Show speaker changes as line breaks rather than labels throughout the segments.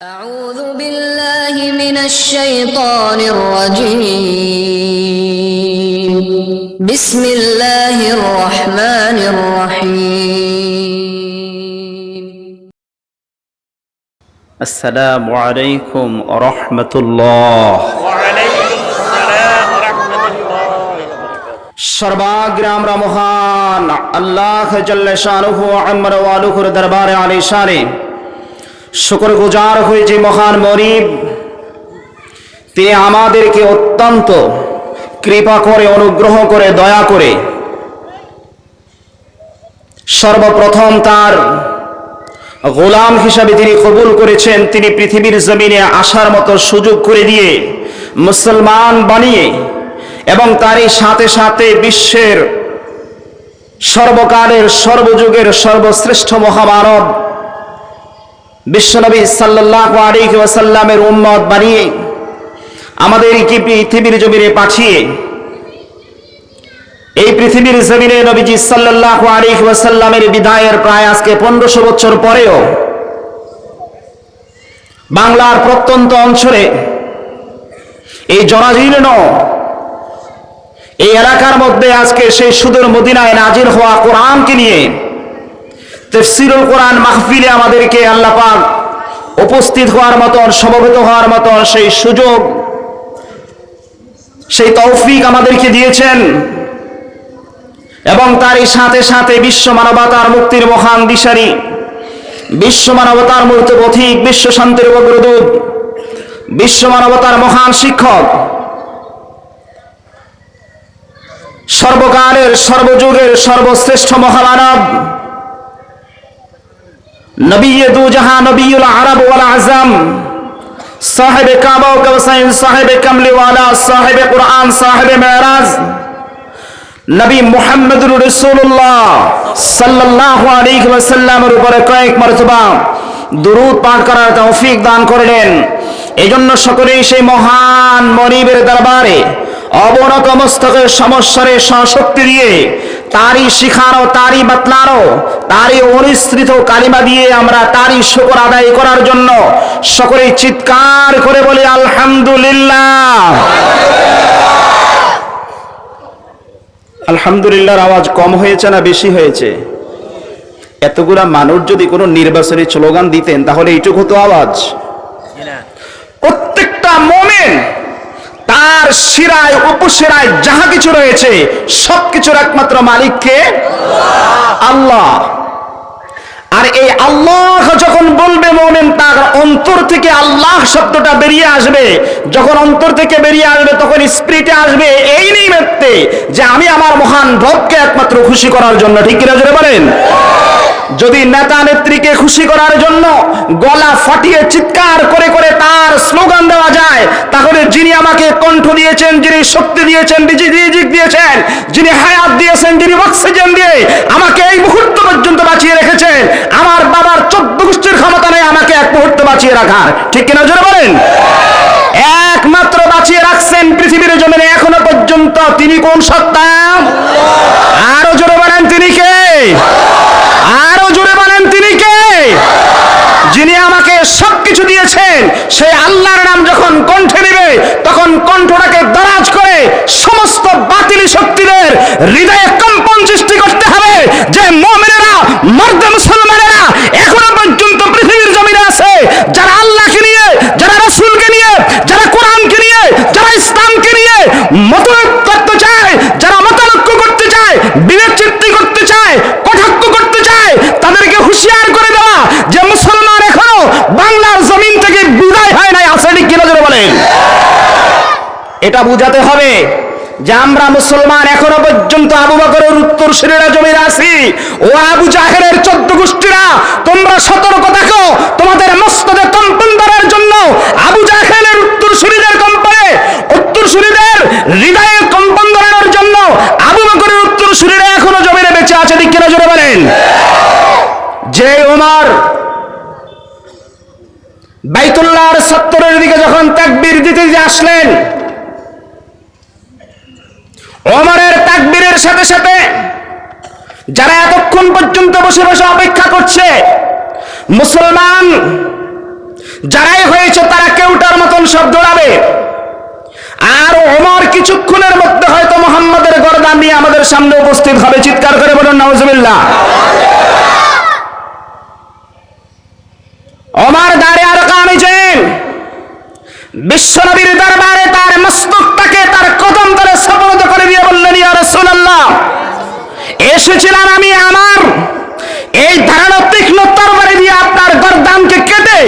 أعوذ بالله من الشيطان الرجيم بسم الله الرحمن الرحيم
السلام عليكم ورحمة الله
وعليكم السلام ورحمة الله
সর্বাগ্রে আমরা মহান আল্লাহ জাল্লে শানুহু আম্মার ওয়ালুহুর দরবারে আলিশানে শুকরগুজার হয়ে যে মহান মনিব তিনি আমাদেরকে অত্যন্ত কৃপা করে অনুগ্রহ করে দয়া করে সর্বপ্রথম তার গোলাম হিসাবে তিনি কবুল করেছেন। তিনি পৃথিবীর জমিনে আসার মতো সুযোগ করে দিয়ে মুসলমান বানিয়ে এবং তারই সাথে সাথে বিশ্বের সর্বকালের সর্বযুগের সর্বশ্রেষ্ঠ মহামানব বিশ্বনবী সাল্লাল্লাহু আলাইহি ওয়াসাল্লামের উম্মত বানিয়ে আমাদেরকে পৃথিবীর জমিনে পাঠিয়ে এই পৃথিবীর জমিনে নবীজি সাল্লাল্লাহু আলাইহি ওয়াসাল্লামের বিদায়ের প্রায় আজকে 1500 বছর পরেও বাংলার প্রত্যন্ত অঞ্চলে এই জরাজীর্ণ এই এলাকার মধ্যে আজকে সেই সুদূর মদিনায় নাজিল হওয়া কোরআনকে নিয়ে তাফসীরুল কোরআন মাহফিলে আমাদেরকে আল্লাহ পাক উপস্থিত হওয়ার মতো সমবেত হওয়ার মতো সেই সুযোগ সেই তৌফিক আমাদেরকে দিয়েছেন এবং তারই সাথে সাথে বিশ্ব মানবতার মুক্তির মহান দিশারি, বিশ্ব মানবতার মূর্ত পথিক, বিশ্ব শান্তির অগ্রদূত, বিশ্ব মানবতার মহান শিক্ষক, সর্বকালের সর্বযুগের সর্বশ্রেষ্ঠ মহামানব নবিয়ে দু জাহান নবিউল আরব ওয়াল আজম সাহেবে কাবা ও কাওসাইন সাহেবে কামলিওয়ালা সাহেবে কুরআন সাহেবে মেরাজ নবী মুহাম্মদুর রাসূলুল্লাহ সাল্লাল্লাহু আলাইহি ওয়াসাল্লামের উপরে কয়েক মরতবা দুরূদ পাঠ করার তৌফিক দান করলেন। এজন্য সকলেই সেই মহান মনিবের দরবারে অবনত মস্তকের সমস্যারে শক্তি দিয়ে তারই শিখানো, তারই বাতলানো, তারই অনুসৃত কালিমা দিয়ে আমরা তারই শুকর আদায় করার জন্য সকলেই চিৎকার করে বলি আলহামদুলিল্লাহ। আলহামদুলিল্লাহর আওয়াজ কম হয়েছে না বেশি হয়েছে? এতগুলা মানুষ যদি কোনো নির্বাচনী স্লোগান দিতেন তাহলে এইটুকু হতো আওয়াজ। প্রত্যেকটা মুমিন তার শিরায় উপশিরায় যাহা কিছু রয়েছে সবকিছুর একমাত্র মালিককে আল্লাহ। আর এই আল্লাহ যখন বলবে মুমিন তার অন্তর থেকে আল্লাহ শব্দটা বেরিয়ে আসবে। যখন অন্তর থেকে বেরিয়ে আসবে তখন স্পিরিটে আসবে এই নিমিত্তে যে আমি আমার মহান রবকে একমাত্র খুশি করার জন্য। ঠিক কিনা জোরে বলেন? যদি নেতা নেত্রীকে খুশি করার জন্য গলা ফাটিয়ে চিৎকার করে করে তার স্লোগান দেওয়া যায় তাহলে যিনি আমাকে কণ্ঠ দিয়েছেন, যিনি শক্তি দিয়েছেন, রিজিক দিয়েছেন, যিনি হায়াত দিয়েছেন, যিনি অক্সিজেন দিয়ে আমাকে এই মুহূর্ত পর্যন্ত বাঁচিয়ে রেখেছেন, আমার বাবার 14 গোষ্ঠীর ক্ষমতা নেই আমাকে এক মুহূর্ত বাঁচিয়ে রাখার। ঠিক কিনা জোরে বলেন? একমাত্র বাঁচিয়ে রাখছেন পৃথিবীর জমিনে এখনো পর্যন্ত তিনি কোন সত্তা? আরো জোরে বলেন তিনি কে? আরো জোরে বলেন তিনি কে? যিনি আমাকে সবকিছু দিয়েছেন সেই আল্লাহর নাম যখন কণ্ঠে নেবে তখন কণ্ঠটাকে দরাজ করে সমস্ত বাতিল শক্তিদের হৃদয়ে কম্পন সৃষ্টি করতে হবে যে মুমিনেরা, মর্দ মুসলমানেরা এখনো পর্যন্ত পৃথিবীর জমিনে আছে যারা আল্লাহকে নিয়ে, যারা রাসূলকে নিয়ে, যারা কোরআনকে নিয়ে, যারা ইসলামকে নিয়ে মতৈক্য করতে চায়, যারা মতানৈক্য করতে চায়, বিবেক চিন্তা করতে চায়, কটাক্ষ করতে চায়, তাদেরকে হুঁশিয়ার করে দেওয়া যে মুসলমান এখনো বাংলার জমিন থেকে বিদায় হয় নাই। আছে ঠিক কিনা জোরে বলেন? এটা বুঝাতে হবে যে আমরা মুসলমান এখনো পর্যন্ত আবু বকরের উত্তরসূরিরা জমিনে আছি। ও আবু জাহেলের 14 গোষ্ঠীরা তোমরা সতর্ক থাকো, তোমাদের মস্তকে কম্পন ধরার জন্য আবু জাহেলের উত্তরসূরিদের কম্পনে, উত্তরসূরিদের হৃদয়ে কম্পন ধরানোর জন্য আবু বকরের উত্তরসূরিরা এখনো জমিনে বেঁচে আছে। ঠিক কিনা জোরে বলেন? যে ওমর বাইতুল্লাহর চত্বরের দিকে যখন তাকবীর দিতে আসলেন, ওমরের তাকবীরের সাথে সাথে যারা এতক্ষণ পর্যন্ত বসে বসে অপেক্ষা করছে মুসলমান যারাই হয়েছে তারা কেউটার মতন সব দৌড়াবে। আর ওমর কিছুক্ষণের মধ্যে হয়তো মুহাম্মাদের গর্দান নিয়ে আমাদের সামনে উপস্থিত হবে। চিৎকার করে বলুন নাউজুবিল্লাহ। ওমর দাঁড়িয়ে আর কামিজে বিশ্বনবীর দরবারে তার মস্তকটাকে তার কদম তলে সুপর্দ করে দিয়ে বললেন, ইয়া রাসূলুল্লাহ, এসেছিলাম আমি আমার এই ধারালো তীক্ষ্ণ তরবারি দিয়ে আপনার গর্দানকে কেটে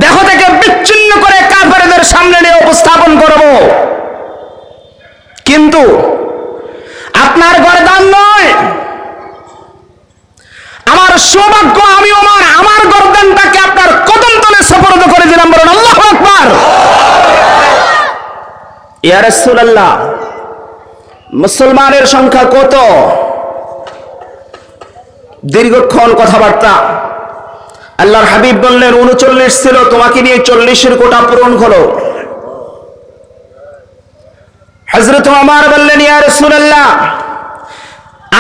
দেহ থেকে বিচ্ছিন্ন করে কাফেরদের সামনে নিয়ে উপস্থাপন করব, কিন্তু আপনার গর্দান নয়, আমার সৌভাগ্য আমি আমার গর্দানটাকে আপনার কদম তলে সুপর্দ করে দিলাম। বলুন আল্লাহু আকবার। ইয়া রাসূলুল্লাহ, মুসলমানের সংখ্যা কত? দীর্ঘক্ষণ কথাবার্তা। আল্লাহর হাবিব বললেন 39 ছিল, তোমাকে নিয়ে 40-এর কোটা পূরণ হলো। হযরত ওমর বললেন, ইয়া রাসূলুল্লাহ,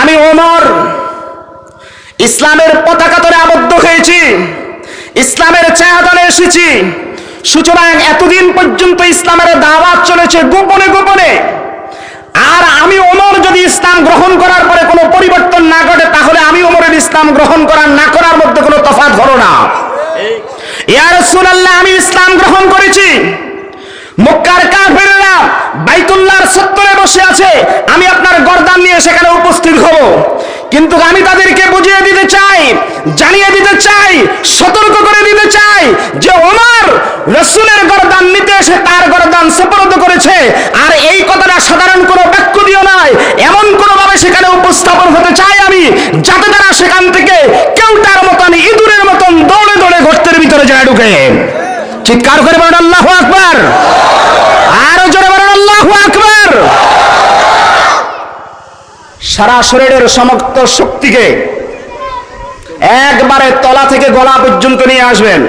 আমি ওমর ইসলামের পতাকা তলে আবদ্ধ হয়েছি, ইসলামের ছায়া তলে এসেছি, সুতরাং এতদিন পর্যন্ত ইসলামের দাওয়াত চলেছে গোপনে গোপনে। আর আমি ওমর যদি ইসলাম গ্রহণ করার পরে কোনো পরিবর্তন না ঘটে, তাহলে আমি ওমরের ইসলাম গ্রহণ করার না করার মধ্যে কোনো তফাৎ হলো না। ইয়া রাসূলুল্লাহ, আমি ইসলাম গ্রহণ করেছি। মক্কার কাফেররা বাইতুল্লাহর চত্বরে বসে আছে, আমি আপনার গর্দান নিয়ে সেখানে উপস্থিত হব, কিন্তু আমি তাদেরকে বুঝিয়ে দিতে চাই, জানিয়ে দিতে চাই, সতর্ক করে দিতে চাই যে ওমর রাসূলের গর্দান নিতে এসে তার গর্দান সুপর্দ করেছে। আর এই কথাটা সাধারণ কোনো বাক্য দিয়ে নয়, এমন কোনো ভাবে সেখানে উপস্থাপন হতে চাই আমি, যাতে তারা সেখান থেকে কেউটার মতন ইঁদুরের মতন দৌড়ে দৌড়ে গর্তের ভিতরে যায় ঢুকে। চিৎকার করে বলেন আল্লাহু আকবার। আরো জোরে বলেন আল্লাহু আকবার। সারা শরীরের সমস্ত শক্তিকে একবারে তলা থেকে গলা পর্যন্ত নিয়ে আসবেন।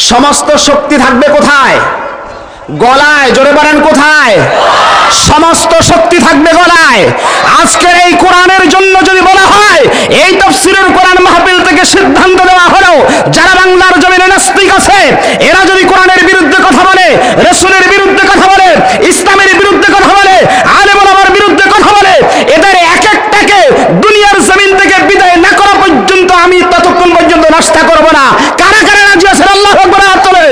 সমস্ত শক্তি থাকবে কোথায়? গলায়। জোরে বলেন কোথায়? সমস্ত শক্তি থাকবে গলায়। আজকের এই কোরআনের জন্য যদি বলা হয়, এই তাফসীরের কোরআন মাহফিল থেকে সিদ্ধান্ত দেওয়া হলো, যারা বাংলার জমিনে নাস্তিক আছে, এরা যদি কোরআনের বিরুদ্ধে কথা বলে, রাসূলের বিরুদ্ধে কথা বলে, ইসলামের বিরুদ্ধে কথা বলে, আলেম ওলামার বিরুদ্ধে কথা বলে, এদের এক একটাকে দুনিয়ার জমিন থেকে বিদায় না করা পর্যন্ত আমি ততক্ষণ পর্যন্ত নাস্তা করব না। কারা কারা রাজি আছেন? আল্লাহু আকবার হাত তোলেন।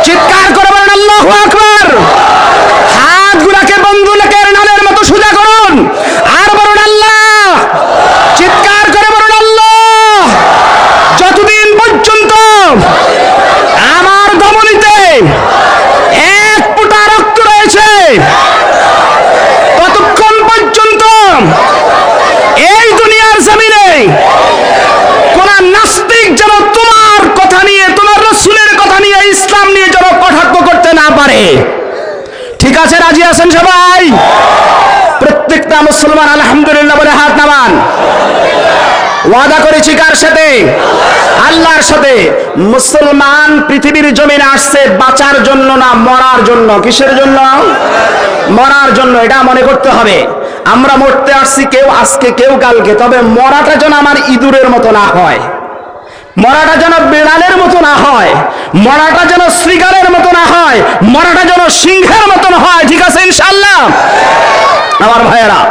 চিৎকার করে বলেন আল্লাহু আকবার। হাতগুলোকে বন্ধুকের নালের মতো সোজা করুন আর বলুন আল্লাহ। চিৎকার করে বলুন আল্লাহ। যতদিন পর্যন্ত আমার ধমনীতে এক ফোঁটা রক্ত রয়েছে, ততক্ষণ পর্যন্ত এই দুনিয়ার জমিনে কোন নাস্তিক যেন তোমার কথা নিয়ে, তোমার রাসূলের কথা নিয়ে, ইসলাম নিয়ে যেন কটাক্ষ করতে না পারে। ঠিক আছে? রাজি আছেন সবাই? প্রত্যেকটা মুসলমান আলহামদুলিল্লাহ বলে হাত নামান। ওয়াদা করেছি কার সাথে? আল্লাহর সাথে। মুসলমান পৃথিবীর জমিনে আসছে বাঁচার জন্য না, মরার জন্য। কিসের জন্য? মরার জন্য। এটা মনে করতে হবে। আমরা মরতে আসছি, কেউ আজকে কেউ কালকে, তবে মরাটা যেন আমার ইঁদুরের মতো না হয়, মরাটা যেন বিড়ালের মতো না হয়, মরাটা যেন শ্রীগালের মতো না হয়, মরাটা যেন সিংহের মতন হয়। ঠিক আছে ইনশাআল্লাহ? আমার ভাইয়েরা,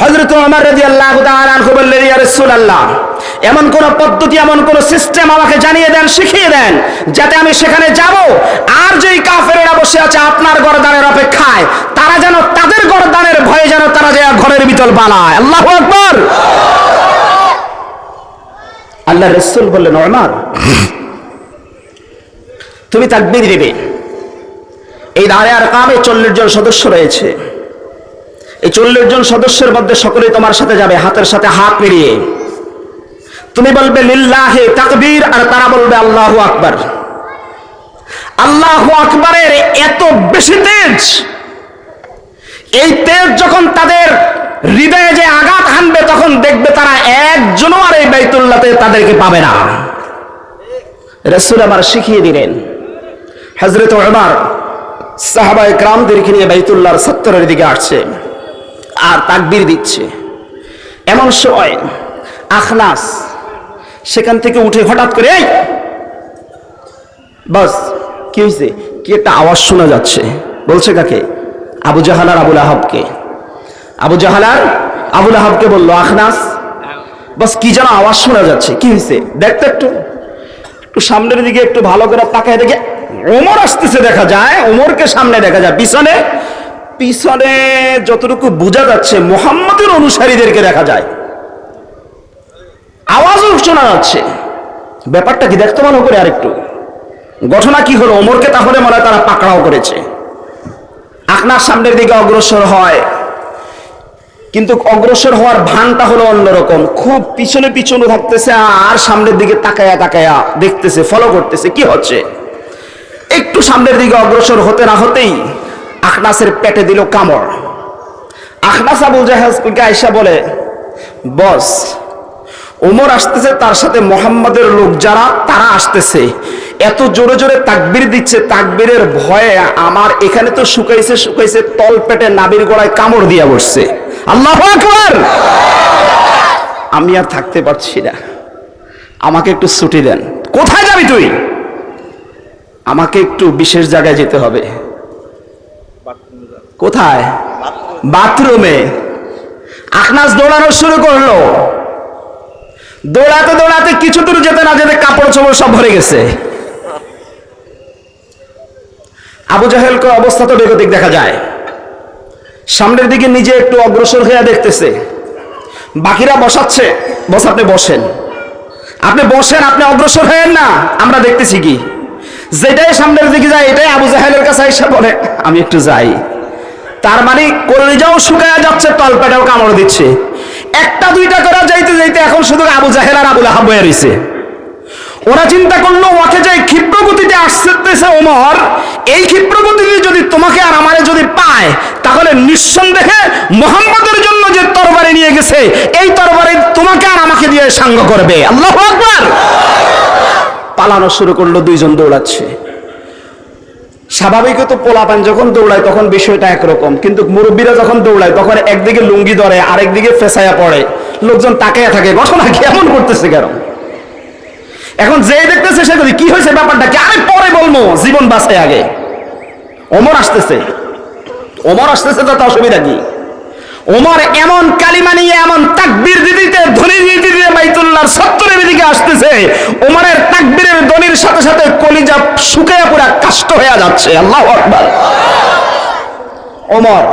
হযরত ওমর রাদিয়াল্লাহু তাআলা আনহু বললেন, ইয়া রাসূলুল্লাহ, এমন কোন পদ্ধতি, এমন কোন সিস্টেম আমাকে জানিয়ে দেন, শিখিয়ে দেন, যাতে আমি সেখানে যাব, আর যেই কাফেরেরা বসে আছে আপনার গর্দানের অপেক্ষায়, তারা যেন তাদের গর্দানের ভয়ে যেন তারা যায় ঘরের ভিতর পালায়। আল্লাহু আকবার। আল্লাহ রাসূল বললেন, ওমর, তুমি তাকবীর দিবে। এই দাঁড়ে আর কামে 40 জন সদস্য রয়েছে। এই 40 জন সদস্যের মধ্যে সকলেই তোমার সাথে যাবে, হাতের সাথে হাত মিলিয়ে। তুমি বলবে লিল্লাহি তাকবীর, আর তারা বলবে আল্লাহু আকবার। আল্লাহু আকবারের এত বেশি তেজ, এই তেজ যখন তাদের হৃদয়ে যে আঘাত হানবে, তখন দেখবে তারা একজনও আর এই বাইতুল্লাহতে তাদেরকে পাবে না। রাসূল আমার শিখিয়ে দিলেন। হযরত ওমর সাহাবায়ে কেরামদেরকে নিয়ে বাইতুল্লাহর চত্বরের দিকে আসছে আর তাকবীর দিচ্ছে। এমন সময় আখনাস সেখান থেকে উঠে হঠাৎ করে, এই বাস কি হয়েছে, কি একটা আওয়াজ শোনা যাচ্ছে। বলছে কাকে? আবু জাহাল আর আবুল আহাবকে। আবু জাহাল আর আবুল আহাবকে বললো, আখনাস বাস কি যেন আওয়াজ শোনা যাচ্ছে, কি হয়েছে দেখতে। একটু একটু সামনের দিকে একটু ভালো করে তাকায় দেখে ওমর আসতেছে দেখা যায়, ওমরকে সামনে দেখা যায়, পিছনে পিছনে যতটুকু বোঝা যাচ্ছে মুহাম্মদের অনুসারীদেরকে দেখা যায়, আওয়াজও শোনা যাচ্ছে। ব্যাপারটা কি দেখতে ভালো করে আরেকটু, ঘটনা কি হলো? ওমরকে তাহলে মনে হয় তারা পাকড়াও করেছে। আখনাস সামনের দিকে অগ্রসর হয়, কিন্তু অগ্রসর হওয়ার ভানটা হলো অন্যরকম, খুব পিছনে পিছনে থাকতেছে আর সামনের দিকে তাকায়া তাকায়া দেখতেছে, ফলো করতেছে কি হচ্ছে। একটু সামনের দিকে অগ্রসর হতে না হতেই আখনাসের পেটে দিল কামড়। আখনাস আবু জাহালকে আয়েশা বলে, বস ওমর আসতেছে, তার সাথে মোহাম্মদের লোক যারা তারা আসতেছে, এত জোরে জোরে তাকবীর দিচ্ছে, তাকবীরের ভয়ে আমার এখানে তো শুকাইছে শুকাইছে, তল পেটে নাভির গোড়ায় কামড় দিয়া বসছে। আল্লাহু আকবার! আমি আর থাকতে পারছি না, আমাকে একটু ছুটি দেন। কোথায় যাবি তুই? আমাকে একটু বিশেষ জায়গায় যেতে হবে। কোথায়? বাথরুমে। আখনাস দৌড়ানো শুরু করলো, দৌড়াতে দৌড়াতে কিছু দূর যেতে না যেতে কাপড় চোপড় সব ভরে গেছে। আবু জাহেলকে অবস্থা তো বেগতিক দেখা যায়, সামনের দিকে নিজে একটু অগ্রসর হয়ে দেখতেছে, বাকিরা বসাচ্ছে, বস আপনি বসেন, আপনি বসেন, আপনি অগ্রসর হয়েন না, আমরা দেখতেছি কি। যেটাই সামনের দিকে যায় এটাই আবু জাহেলের কাছে এসে বলে আমি একটু যাই। তার মানে কলিজাও শুকায়া যাচ্ছে, তলপেটাও কামড় দিচ্ছে। একটা দুইটা করে যাইতে যাইতে এখন শুধু আবু জাহেল আর আবুল আহাব হয়ে রইছে। ওরা চিন্তা করলো ওকে যে ক্ষিপ্র গতিতে আসতেছে ওমর, এই ক্ষিপ্র গতিতে যদি তোমাকে আর আমারে যদি পায় তাহলে নিঃসন্দেহে মুহাম্মদের জন্য যে তরবারি নিয়ে গেছে এই তরবারি তোমাকে আর আমাকে দিয়ে সাঙ্গ করবে। আল্লাহু আকবার! পালানো শুরু করলো, দুইজন দৌড়াচ্ছে। স্বাভাবিক তো পোলাপান যখন দৌড়ায় তখন বিষয়টা একরকম, কিন্তু মুরব্বীরা যখন দৌড়ায় তখন একদিকে লুঙ্গি ধরে আরেকদিকে ফেসায়া পড়ে, লোকজন তাকায়া থাকে, ঘটনা কেমন করতেছে কেন। এখন যে দেখতেছে সে কি হয়েছে ব্যাপারটা কি, আরে পরে বলবো, জীবন বাঁচাই আগে। ওমর আসতেছে, ওমর আসতেছে তো অসুবিধা কি? ওমর এমন কালিমা নিয়ে এমন তাকবীর দিতে ধ্বনি দিতে বাইতুল্লাহর চত্বরের দিকে আসতেছে, ওমরের তাকবীরের ধ্বনির সাথে সাথে কলিজা শুকিয়ে পুরা কাষ্ট হয়ে যাচ্ছে। আল্লাহু আকবার! ওমর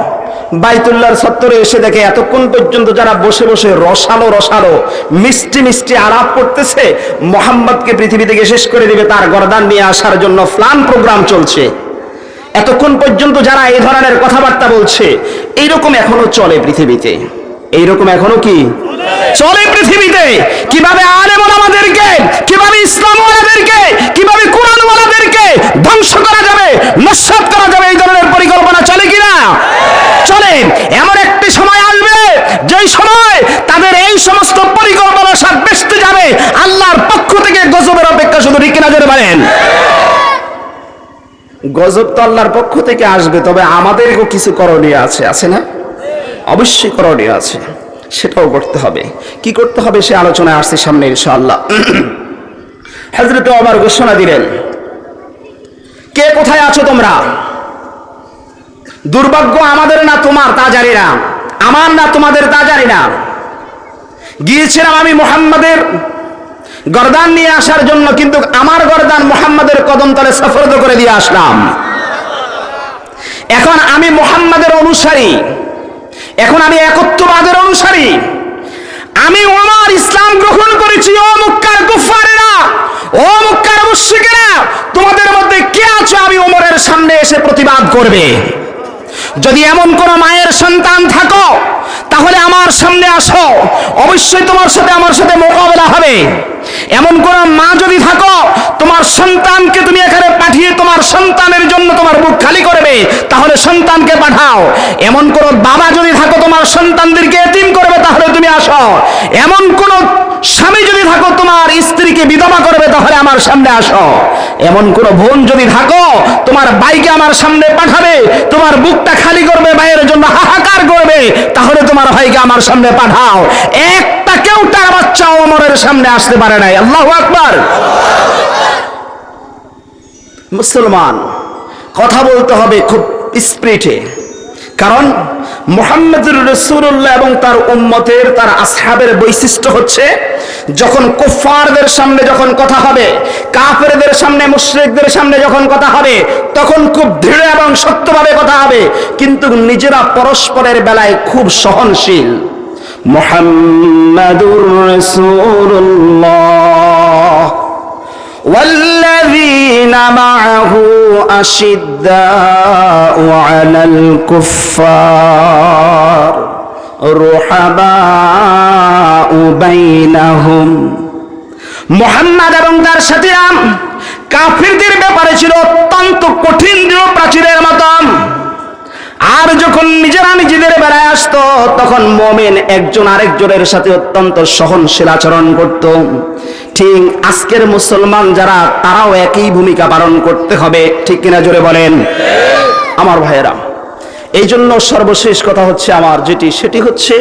বাইতুল্লাহর চত্বরে এসে দেখে এতক্ষণ পর্যন্ত যারা বসে বসে রসালো রসালো মিষ্টি মিষ্টি আলাপ করতেছে, মুহাম্মদকে পৃথিবী থেকে শেষ করে দিবে, তার গর্দান নিয়ে আসার জন্য প্ল্যান প্রোগ্রাম চলছে। এতক্ষণ পর্যন্ত যারা এই ধরনের কথাবার্তা বলছে, এইরকম এখনো চলে পৃথিবীতে, এইরকম এখনো কি চলে পৃথিবীতে। কিভাবে আলেম ওলামাদেরকে, কিভাবে ইসলাম ওয়ালাদেরকে, কিভাবে কোরআন ওয়ালাদেরকে ধ্বংস করা যাবে, নস্যাৎ করা যাবে, এই ধরনের পরিকল্পনা চলে কিনা? চলে। এমন একটি সময় আসবে যেই সময় তাদের এই সমস্ত পরিকল্পনা সব ভেস্তে যাবে, আল্লাহর পক্ষ থেকে গজবের অপেক্ষা শুধু ঠিক কিনা জোরে বলেন। গজব তো আল্লাহর পক্ষ থেকে আসবে, তবে আমাদেরও কিছু করণীয় আছে, আছে না? অবশ্যই করণীয় আছে, সেটাও করতে হবে। কি করতে হবে সে আলোচনায় আসছে সামনে ইনশাআল্লাহ। হযরত ওমর ঘোষণা দিলেন, কে কোথায় আছো তোমরা? দুর্ভাগ্য আমাদের না তোমার তা জানি না, আমার না তোমাদের তা জানি না। গিয়েছিলাম আমি মুহাম্মাদের গর্দান নিয়ে আসার জন্য, কিন্তু আমার গর্দান মুহাম্মাদের কদম তলে সফরদ করে দিয়ে আসলাম। এখন আমি মুহাম্মাদের অনুসারী, এখন আমি একত্ববাদের অনুসারী, আমি ওমর ইসলাম গ্রহণ করেছি। ও মক্কার কুফারেরা, ও মক্কার মুশরিকেরা, তোমাদের মধ্যে কে আছো আমি ওমরের সামনে এসে প্রতিবাদ করবে? যদি এমন কোন মায়ের সন্তান থাকো তাহলে আমার সামনে আসো, অবশ্যই তোমার সাথে আমার সাথে মোকাবেলা হবে। এমন কোন মা যদি থাকো তোমার সন্তানকে তুমি এখানে পাঠিয়ে তোমার সন্তানের জন্য তোমার বুক খালি করবে, তাহলে সন্তানকে পাঠাও। এমন কোন বাবা যদি থাকো তোমার সন্তানদেরকে এতিম করবে, তাহলে তুমি আসো। এমন কোন স্বামী যদি থাকো তোমার স্ত্রীকে বিধবা করবে, তাহলে আমার সামনে আসো। এমন কোন বোন যদি থাকো তোমার ভাইকে আমার সামনে পাঠাবে, তোমার বুকটা খালি করবে, ভাইয়ের জন্য হাহাকার করবে, তাহলে তোমার ভাইকে আমার সামনে পাঠাও। একটা কেউ তার বাচ্চা ওমরের সামনে আসতে পারে নাই। আল্লাহু আকবার! মুসলমান কথা বলতে হবে খুব স্পিরিটে, কারণ মুহাম্মদুর রাসূলুল্লাহ এবং তার উম্মতের তার আসহাবের বৈশিষ্ট্য হচ্ছে যখন কুফফারদের সামনে যখন কথা হবে, কাফেরদের সামনে মুশরিকদের সামনে যখন কথা হবে তখন খুব দৃঢ় এবং সত্যভাবে কথা হবে, কিন্তু নিজেরা পরস্পরের বেলায় খুব সহনশীল। মুহাম্মাদুর রাসূলুল্লাহ والذين معه أشداء على الكفار رحماء بينهم। মুহাম্মদ এবং তার সাথীরা কাফিরদের ব্যাপারে ছিল অত্যন্ত কঠিন দৃঢ় প্রাচীরের মতন, আর যখন নিজেরা নিজেদের বেলায় আসতো তখন মুমিন একজন আরেকজনের সাথে অত্যন্ত সহনশীল আচরণ করত। ঠিক আজকের মুসলমান যারা, তারাও একই ভূমিকা পালন করতে হবে, ঠিক কিনা জোরে বলেন আমার ভাইয়েরা। এই জন্য সর্বশেষ কথা হচ্ছে আমার সেটি হচ্ছে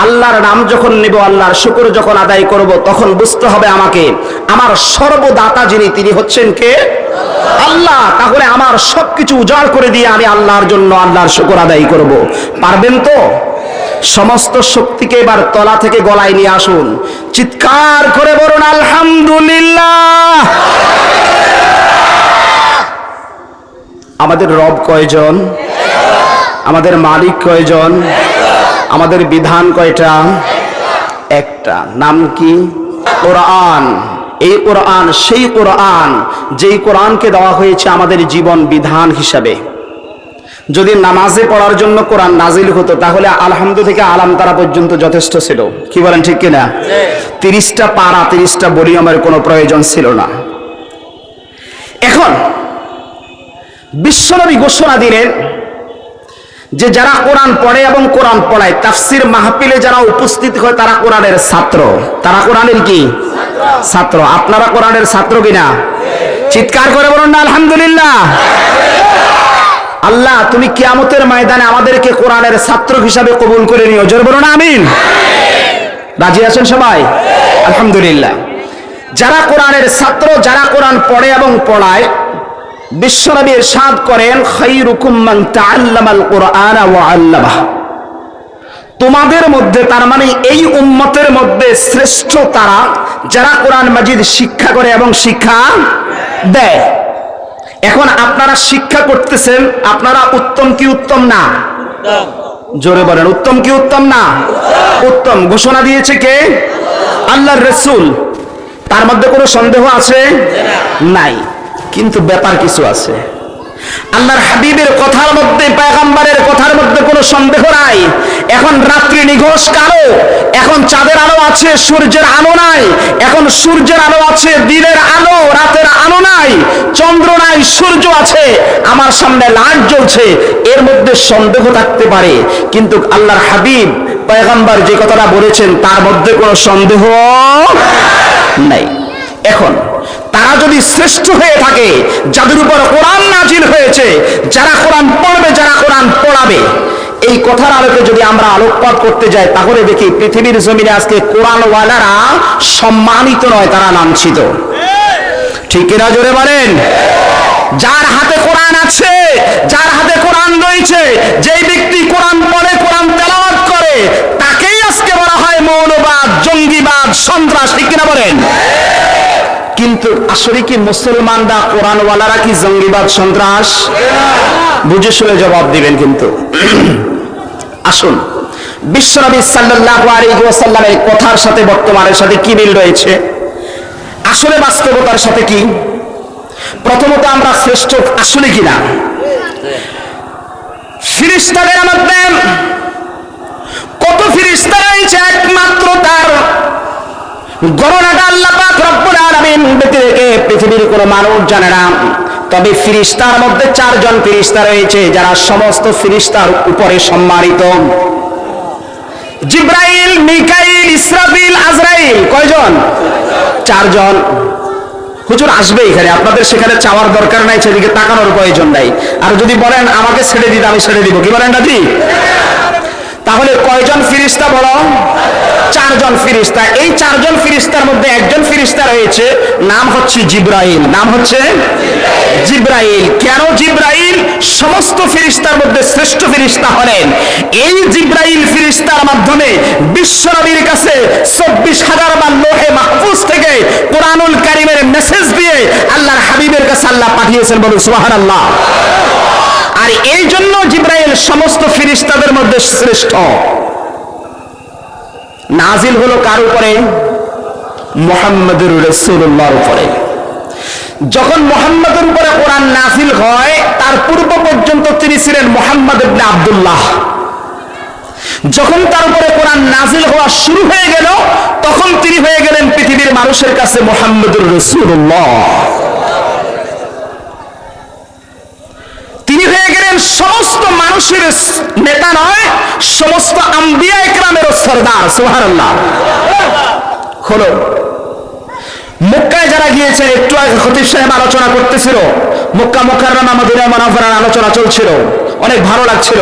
আল্লাহর নাম যখন নেব, আল্লাহর শুকর যখন আদায় করব, তখন বুঝতে হবে আমাকে আমার সর্বদাতা যিনি, তিনি হচ্ছেন কে? আল্লাহ। তাহলে আমার সবকিছু উজাড় করে দিয়ে আমি আল্লাহর জন্য আল্লাহর শুকর আদায় করব। পারবেন তো? সমস্ত শক্তিকে এবার তলা থেকে গলায় নিয়ে আসুন, চিৎকার করে বলুন আলহামদুলিল্লাহ। আমাদের রব কয়জন? আমাদের মালিক কয়জন? আমাদের বিধান কয়টা? একটা। নাম কি? কোরআন। এই কোরআন সেই কোরআন যেই কোরআনকে দেওয়া হয়েছে আমাদের জীবন বিধান হিসাবে। যদি নামাজে পড়ার জন্য কোরআন নাজিল হতো তাহলে আলহামদু থেকে আলাম তারা পর্যন্ত যথেষ্ট ছিল, কি বলেন ঠিক কিনা? 30টা পারা 30টা ভলিউমের কোনো প্রয়োজন ছিল না। এখন বিশ্বনবী ঘোষণা দিলেন যে যারা কোরআন পড়ে এবং কোরআন পড়ায়, তাফসির মাহফিলে যারা উপস্থিত হয় তারা কোরআনের ছাত্র। তারা কোরআনের কি? ছাত্র। আপনারা কোরআনের ছাত্র কিনা? চিৎকার করে বলুন না আলহামদুলিল্লাহ। আল্লাহ তুমি কিয়ামতের ময়দানে আমাদেরকে কোরআনের ছাত্র হিসাবে কবুল করে নিও, জোরে বলুন আমিন। রাজি আছেন সবাই? আলহামদুলিল্লাহ। যারা কোরআনের ছাত্র, যারা কোরআন পড়ে এবং পড়ায়, বিশ্বনবী ইরশাদ করেন খায়রুকুম মান তাআল্লামাল কুরআনা ওয়া আল্লামাহ। তোমাদের মধ্যে, তার মানে এই উম্মতের মধ্যে শ্রেষ্ঠ তারা যারা কোরআন মাজিদ শিক্ষা করে এবং শিক্ষা দেয়। এখন আপনারা শিক্ষা করতেছেন, আপনারা উত্তম কি উত্তম না? জোরে বলেন উত্তম কি উত্তম না? উত্তম। ঘোষণা দিয়েছে কে? আল্লাহর রাসূল। তার মধ্যে কোনো সন্দেহ আছে? নাই। কিন্তু ব্যাপার কিছু আছে। আল্লাহর হাবিবের কথার মধ্যে, পয়গম্বরের কথার মধ্যে কোনো সন্দেহ নাই। এখন রাত্রি নিঘোষ কালো, এখন চাঁদের আলো আছে, সূর্যের আলো নাই। এখন সূর্যের আলো আছে, দিনের আলো, রাতের আলো নাই। চন্দ্র নাই, সূর্য আছে, আমার সামনে লাইট জ্বলছে। এর মধ্যে সন্দেহ থাকতে পারে, কিন্তু আল্লাহর হাবিব পয়গম্বর যে কথাটা বলেছেন তার মধ্যে কোনো সন্দেহ নাই। এখন তারা যদি শ্রেষ্ঠ হয়ে থাকে, যাদের উপর কোরআন নাজিল হয়েছে, যারা কোরআন পড়বে, যারা কোরআন পড়াবে, এই কথার আলোকে যদি আমরা আলোকপাত করতে যাই তাহলে দেখি পৃথিবীর জমিনে আজকে কোরআনওয়ালারা সম্মানিত নয়, তারা লাঞ্ছিত। ঠিক কিনা জোরে বলেন? যার হাতে কোরআন আছে, যার হাতে কোরআন রয়েছে, যেই ব্যক্তি কোরআন পড়ে, কোরআন তেলাওয়াত করে, তাকেই আজকে বলা হয় মৌলবাদ, জঙ্গিবাদ, সন্ত্রাস। ঠিক কিনা বলেন? কিন্তু আসলে কি মুসলমানরা, কোরআনওয়ালারা কি জঙ্গিবাদ, সন্ত্রাস? বুঝে শুনে জবাব দিবেন। কিন্তু আসুন, বিশ্বনবী সাল্লাল্লাহু আলাইহি ওয়াসাল্লামের কথার সাথে বর্তমানের সাথে কি মিল রয়েছে, আসলে বাস্তবতার সাথে কি? প্রথমত আমরা শ্রেষ্ঠ আসলে কিনা? ফেরেশতাদের মধ্যে কত ফেরেশতা রয়েছে একমাত্র তার গণনাটা আল্লাহ পাক রব্বুল আলামিন ব্যতিরেকে পৃথিবীর কোনো মানুষ জানে না। তবে ফেরেশতার মধ্যে 4 জন ফেরেশতা রয়েছে যারা সমস্ত ফেরেশতার উপরে সম্মানিত। জিবরাইল, মিকাইল, ইসরাফিল, আজরাইল। কয়জন? 4 জন। হুজুর আসবে এখানে, আপনাদের সেখানে চাওয়ার দরকার নাই, সেদিকে তাকানোর প্রয়োজন নাই। আর যদি বলেন আমাকে ছেড়ে দিতে, আমি ছেড়ে দিব, কি বলেন নাকি? তাহলে কয়জন ফেরেশতা বলো? চারজন ফেরেশতা। এই চারজন ফেরেশতার মধ্যে একজন ফেরেশতা রয়েছে, নাম হচ্ছে জিবরাইল। নাম হচ্ছে জিবরাইল। কেন জিবরাইল সমস্ত ফেরেশতার মধ্যে শ্রেষ্ঠ ফেরেশতা হলেন? এই জিবরাইল ফেরেশতার মাধ্যমে বিশ্বনবীর কাছে 24,000 বার লোহে মাহফুজ থেকে কোরআনুল কারীমের মেসেজ দিয়ে আল্লাহর হাবিবের কাছে আল্লাহ পাঠিয়েছেন। বলুন সুবহানাল্লাহ। আর এই জন্য জিবরাইল সমস্ত ফেরেশতাদের মধ্যে শ্রেষ্ঠ। নাজিল হলো কার উপরে? মুহাম্মদুর রাসূলুল্লাহর উপরে। যখন মুহাম্মদের উপরে কোরআন নাজিল হয়, তার পূর্ব পর্যন্ত তিনি ছিলেন মুহাম্মদ ইবনে আব্দুল্লাহ। যখন তার উপরে কোরআন নাজিল হওয়া শুরু হয়ে গেল, তখন তিনি হয়ে গেলেন পৃথিবীর মানুষের কাছে মুহাম্মদুর রাসূলুল্লাহ। তিনি হয়ে গেলেন সমস্ত মানুষের নেতা নয়, সমস্ত আম্বিয়া ইকরামের সরদার। সুবহানাল্লাহ। হলো মক্কায় যারা গিয়েছেন, একটু আগে খতিব সাহেব আলোচনা করতেছিল, মক্কা মুকাররমা মদিনা মুনাওয়ারার আলোচনা চলছিল, অনেক ভালো লাগছিল।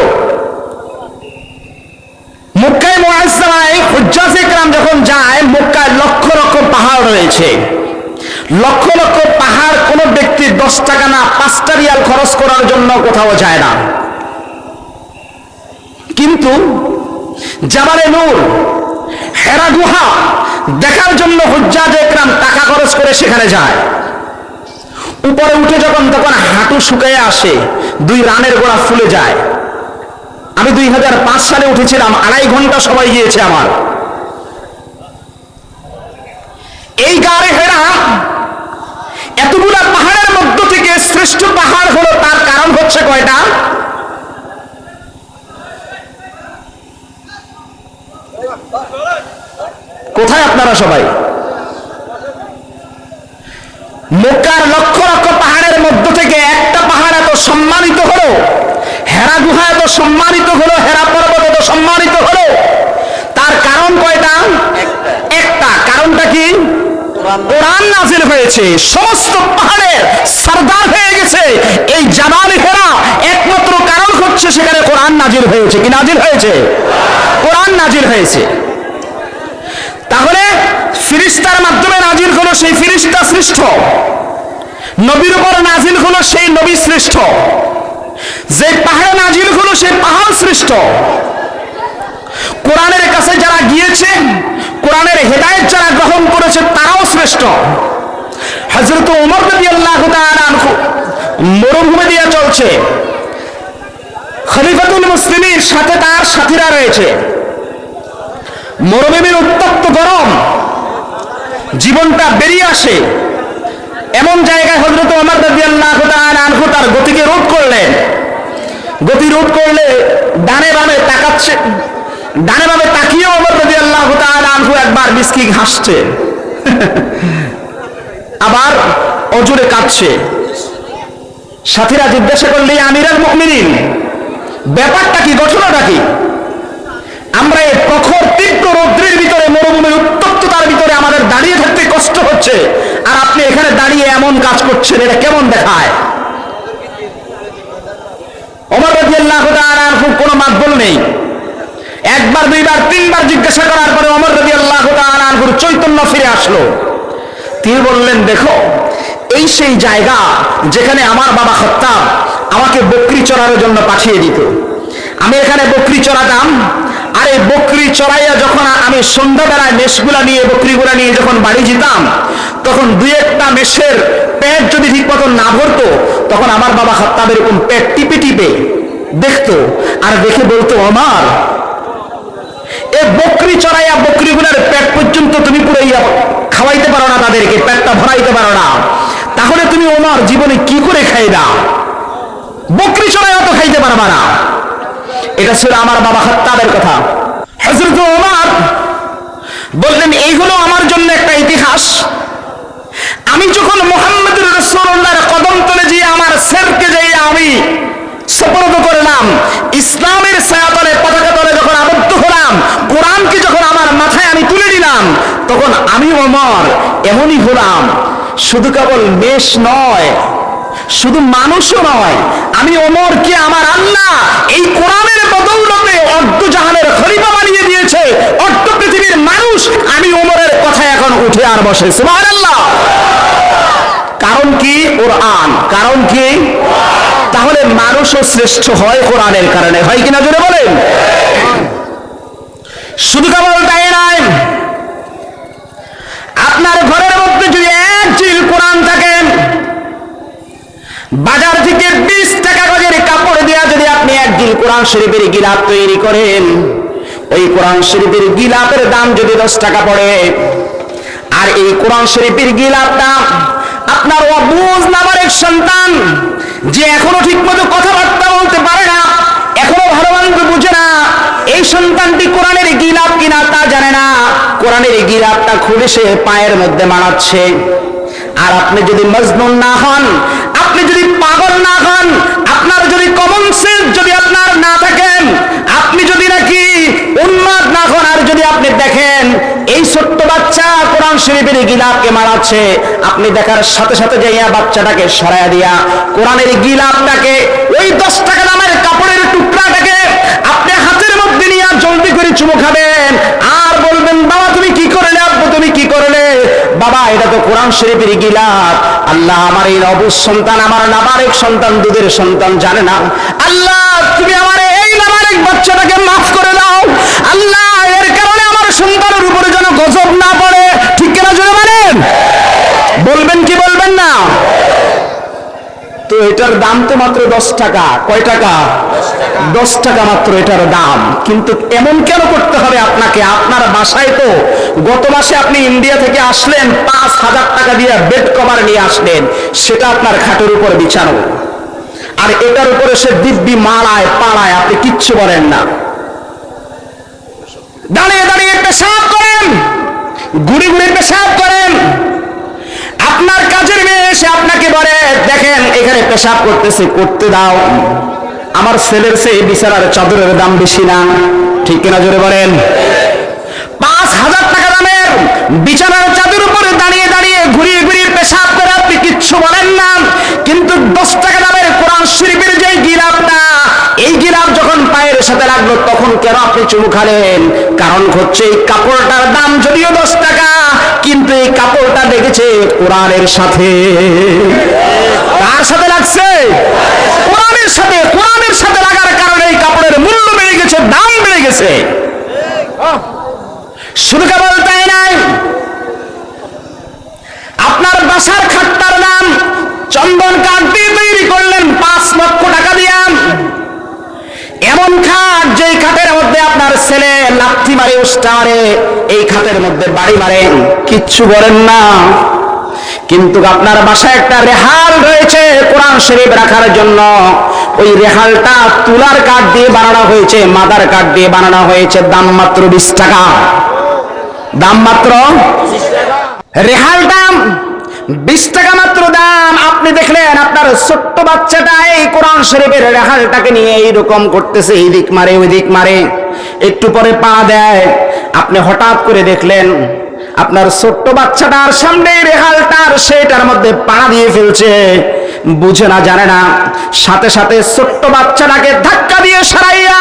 মক্কায় মুআজ্জামায় হুজ্জাজ ইকরাম যখন যায়, মক্কায় লক্ষ লক্ষ পাহাড় রয়েছে। লক্ষ লক্ষ পাহাড়, কোন ব্যক্তি 10 টাকা না 5টা রিয়াল খরচ করার জন্য কোথাও যায় না। কিন্তু জাবালে নূর, হেরা গুহা দেখার জন্য হুজ্জাজ ইকরাম টাকা খরচ করে সেখানে যায়। উপরে উঠে তখন হাঁটু শুকিয়ে আসে, 2 রানের গোড়া ফুলে যায়। আমি 2005 সালে উঠেছিলাম, 2.5 ঘন্টা সময় গিয়েছে আমার। এই গারে হেরা এতগুলা পাহাড়ের মধ্য থেকে শ্রেষ্ঠ পাহাড় হলো, তার কারণ হচ্ছে কয়টা? কোথায় আপনারা সবাই? মক্কার লক্ষ লক্ষ পাহাড়ের মধ্য থেকে একটা পাহাড় এত সম্মানিত হলো, হেরা গুহা এত সম্মানিত হলো, হেরা পর্বত এত সম্মানিত হলো, তার কারণ কয়টা? একটা। কারণটা কি? কোরআন নাজিল হয়েছে। সমস্ত পাহাড়ের সরদার হয়ে গেছে এই জাবালে হেরা, একমাত্র কারণ হচ্ছে সেখানে কোরআন নাজিল হয়েছে। কি নাজিল হয়েছে? কোরআন নাজিল হয়েছে। তাহলে ফেরেশতার মাধ্যমে নাজিল হলো, সেই ফেরেশতা শ্রেষ্ঠ। নবীর উপর নাজিল হলো, সেই নবী শ্রেষ্ঠ। যে পাহাড়ে নাজিল হলো, সেই পাহাড় শ্রেষ্ঠ। কোরআনের কাছে যারা গিয়েছে, কোরআনের হেদায়েত যারা গ্রহণ করেছে, তারাও শ্রেষ্ঠ। হযরত ওমর রাদিয়াল্লাহু তাআলা আনহু মরুভূমি দিয়ে চলছে, খলিফাতুল মুসলিমিন সাথে তার সাথীরা রয়েছে। মরুভূমির উত্তপ্ত গরম, জীবনটা বেরিয়ে আসে। এমন জায়গায় হযরত ওমর রাদিয়াল্লাহু তাআলা আনহু তার গতিকে রোধ করলেন। গতি রোধ করলে ডানে বামে তাকাচ্ছে, ডানে বামে তাকিয়ে ওমর রাদিয়াল্লাহু তাআলা আনহু একবার মিসকি হাসছে, আবার অজুরে কাঁদছে। সাথীরা জিজ্ঞাসা করলে, আমিরুল মুমিনিন, ব্যাপারটা কি, ঘটনাটা কি? আমরা এই প্রখর তীব্র রৌদ্রের ভিতরে, মরুভূমির উত্তপ্ততার ভিতরে আমাদের দাঁড়িয়ে থাকতে কষ্ট হচ্ছে, আর আপনি এখানে দাঁড়িয়ে এমন কাজ করছেন, এটা কেমন দেখায়? ওমর রাদিয়াল্লাহু তাআলা আনহু কোনো মাতবল নেই। একবার, দুইবার, তিনবার জিজ্ঞাসা করার পরে ওমর রাদিয়াল্লাহু তাআলা আনহুর চৈতন্য ফিরে আসলো। তিনি বললেন, দেখো, এই সেই জায়গা যেখানে আমার বাবা খাত্তাব আমাকে বকরি চড়ানোর জন্য পাঠিয়ে দিত। আমি এখানে বকরি চড়াতাম, আর এই বকরি চড়াইয়া যখন আমি সন্ধ্যাবেলায় মেষগুলা নিয়ে, বকরিগুলা নিয়ে যখন বাড়ি যেতাম, তখন 2-1টা মেষের পেট যদি ঠিক মতন না ভরতো, তখন আমার বাবা খাত্তাব এরকম পেট টিপে টিপে দেখতো, আর দেখে বলতো, ওমর, এই বকরি চড়াইয়া বকরিগুলার পেট পর্যন্ত তুমি পুরাইয়া খাওয়াইতে পারো না, তাদেরকে পেটটা ভরাইতে পারো না, তাহলে তুমি ওমর জীবনে কি করে খাইবা? বকরি চড়াইয়া তো খাইতে পারবা না। এটা ছিল আমার বাবা খাত্তাবের কথা। হযরত ওমর বললেন, এই হলো আমার জন্য একটা ইতিহাস। আমি যখন মুহাম্মদুর রাসূলুল্লাহর কদম তলে যেয়ে আমার সিরকে যেয়ে আমি সুপর্দ করলাম, ইসলামের ছায়াতলে, পতাকা তলে যখন আবদ্ধ হলাম, কোরআনকে যখন আমার মাথায় আমি তুলে নিলাম, তখন আমি ওমর এমনই হলাম। শুধু কেবল মেষ নয়, শুধু মানুষও নয়, আমি ওমরকে আমার আল্লাহ এই কোরআনের বদৌলতে অর্ধ জাহানের খলিফা বানিয়ে দিয়েছে। অর্ধ পৃথিবীর মানুষ আমি ওমরের কথা এখন উঠে আর বসে। সুবহানাল্লাহ। কারণ কি? কোরআন। কারণ কি? তাহলে মানুষও শ্রেষ্ঠ হয় কোরআনের কারণে, হয় কিনা জোরে বলেন? শুধু কেবল তাই নয়, আপনার ঘরের মধ্যে যদি এক জিল কোরআন থাকে, বাজার থেকে 20 টাকা গজের কাপড় দেওয়া যদি আপনি এক জিল কোরআন শরীফের গিলাপ তৈরি করেন, ওই কোরআন শরীফের গিলাপের দাম যদি 10 টাকা পড়ে, আর এই কোরআন শরীফের গিলাপটা আপনার অবুঝ নামের এক সন্তান, যে এখনো ঠিক মতো কথাবার্তা বলতে পারে না, এখনো ভালো মন্দ বুঝে না, এই সন্তানটি কোরআনের গিলাপ কিনা তা জানে না, কোরআনের গিলাপটা খুলে সে পায়ের মধ্যে মানাচ্ছে। আর আপনি যদি মজনুন না হন, আপনি যদি পাগল না হন, আপনার যদি কমন সেন্স যদি আপনার না থাকেন, আপনি যদি নাকি উন্মাদ না হন, আর যদি আপনি দেখেন এই ছোট্ট বাচ্চা কোরআন শরীফের গিলাপকে মারাচ্ছে, আপনি দেখার সাথে সাথে যাইয়া বাচ্চাটাকে সরাইয়া দিয়া কোরআনের গিলাপটাকে, ওই 10 টাকা দামের কাপড়ের টুকরাটাকে আপনি হাতের মধ্যে নিয়ে জলদি করে চুমু খাবেন, আর বলবেন, বাবা তুমি কি করলে, আব্বু তুমি কি করলে? বাবা এটা তো কোরআন শরীফের গিলাপ। আল্লাহ আমার এই অবুঝ সন্তান, আমার নাবালেক সন্তান, দুধের সন্তান জানে না, আল্লাহ তুমি আমার এই নাবালেক বাচ্চাটাকে মাফ করে দাও। আল্লাহ এর কারণে আমার সন্তানের উপরে যেন গজব না পড়ে। ঠিক কিনা জোরে বলেন? বলবেন কি বলবেন না? তো এটার দাম তো মাত্র 10 টাকা। কয় টাকা? 10 টাকা মাত্র এটার দাম। কিন্তু এমন কেন করতে হবে আপনাকে? আপনার বাসায় তো গত মাসে আপনি ইন্ডিয়া থেকে আসলেন, 5,000 টাকা দিয়ে বেড কভার নিয়ে আসলেন, সেটা আপনার খাটের উপর বিছানো, আর এটার উপরে সে দিব্যি মারায় পাড়ায়, আপনি কিচ্ছু বলেন না। দাঁড়িয়ে দাঁড়িয়ে পেশাব করেন, ঘুরে ঘুরে পেশাব করেন। আপনার কাজের মেয়ে এসে আপনাকে বলে, দেখেন এখানে পেশাব করতেছে, করতে দাও। আমার ছেলের চেয়ে বিছানার চাদরের দাম বেশি না? ঠিক কিনা জোরে বলেন? 5,000 টাকা দামের বিছানার চাদর উপরে দাঁড়িয়ে দাঁড়িয়ে ঘুরিয়ে ঘুরিয়ে পেশাব করে আপনি কিচ্ছু বলেন না। কিন্তু 10 টাকা দামের কোরআন শরীফের যে গিলাপটা, এই গিলাপ যখন পায়ের সাথে লাগলো, তখন কেন আপনি চুমু খালেন? কারণ হচ্ছে এই কাপড়টার দাম যদিও 10 টাকা, কিন্তু এই কাপড়টা লেগেছে কোরআনের সাথে। কার সাথে লাগছে? কোরআনের সাথে। কোরআনের সাথে লাগার কারণে এই কাপড়ের মূল্য বেড়ে গেছে, দাম বেড়ে গেছে। শুধু কেবল তাই নয়, আপনার বাসার খাটটার দাম চন্দন কাঠ দিয়ে তৈরি করলেন 5 লক্ষ টাকা দিয়া। এমন খাট যেই খাটের মধ্যে আপনার ছেলে লাথি মারে, উস্টা মারে, এই খাটের মধ্যে বাড়ি মারে, কিচ্ছু বলেন না। কিন্তু আপনার বাসায় একটা রেহাল রয়েছে কোরআন শরীফ রাখার জন্য, ওই রেহালটা তুলার কাঠ দিয়ে বানানো হয়েছে, মাদার কাঠ দিয়ে বানানো হয়েছে, দাম মাত্র 20 টাকা। দাম মাত্র রেহালটা 20 টাকা মাত্র দাম। আপনি দেখলেন আপনার ছোট্ট বাচ্চাটা এই কোরআন শরীফের রেহালটাকে নিয়ে এইরকম করতেছে, এই দিক মারে ওই দিক মারে, একটু পরে পা দেয়। আপনি হঠাৎ করে দেখলেন আপনার ছোট্ট বাচ্চাটার সামনে রেহালটার সেটার মধ্যে পা দিয়ে ফেলছে, বুঝে না জানে না, সাথে সাথে ছোট্ট বাচ্চাটাকে ধাক্কা দিয়ে সরাইয়া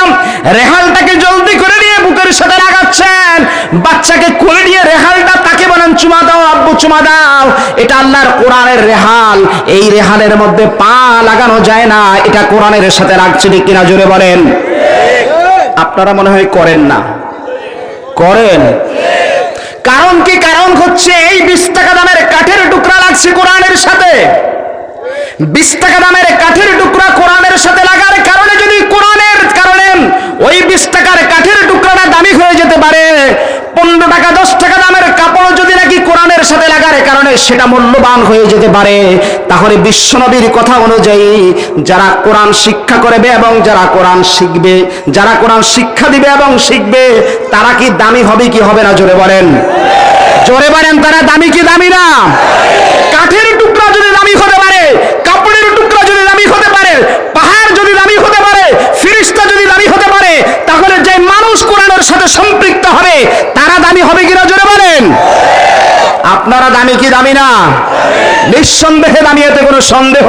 রেহালটাকে জলদি করে নিয়ে বুকের সাথে লাগাচ্ছেন। বাচ্চাকে কোলে নিয়ে রেহালটা তাকে বলেন, চুমা দাও আব্বু চুমা দাও। এটা আল্লাহর কোরআনের রেহাল, এই রেহালের মধ্যে পা লাগানো যায় না, এটা কোরআনের সাথে লাগছে কিনা জোরে বলেন? আপনারা মনে হয় করেন না, করেন। কারণ কি? কারণ হচ্ছে এই 20 টাকা দামের কাঠের টুকরা লাগছে কোরআনের সাথে। 20 টাকা দামের কাঠের টুকরা কোরআনের সাথে লাগার কারণে যদি কোরআনের কারণে ওই 20 টাকার কাঠের টুকরাটা দামি হয়ে যেতে পারে, 15 টাকা 10 টাকা দামের কাপড় যদি নাকি কোরআনের সাথে লাগার কারণে সেটা মূল্যবান হয়ে যেতে পারে, তাহলে বিশ্বনবীর কথা অনুযায়ী যারা কোরআন শিক্ষা করবে এবং যারা কোরআন শিখবে, যারা কোরআন শিক্ষা দিবে এবং শিখবে, তারা কি দামি হবে কি হবে না? জোরে বলেন, জোরে বলেন। তারা দামি কি দামি না? কাঠের টুকরা যদি দামি হতে পারে, কাপড়ের টুকরা যদি দামি হতে পারে, পাহাড় যদি দামি হতে পারে, ফেরেশতা যদি দামি হতে পারে, তাহলে যে মানুষ কোরআনের সাথে সম্পৃক্ত হবে তারা দামি হবে কিনা? জোরে বলেন। আপনি আপনারা দামি কি দামি না? নিঃসন্দেহে দামি, এতে কোনো সন্দেহ।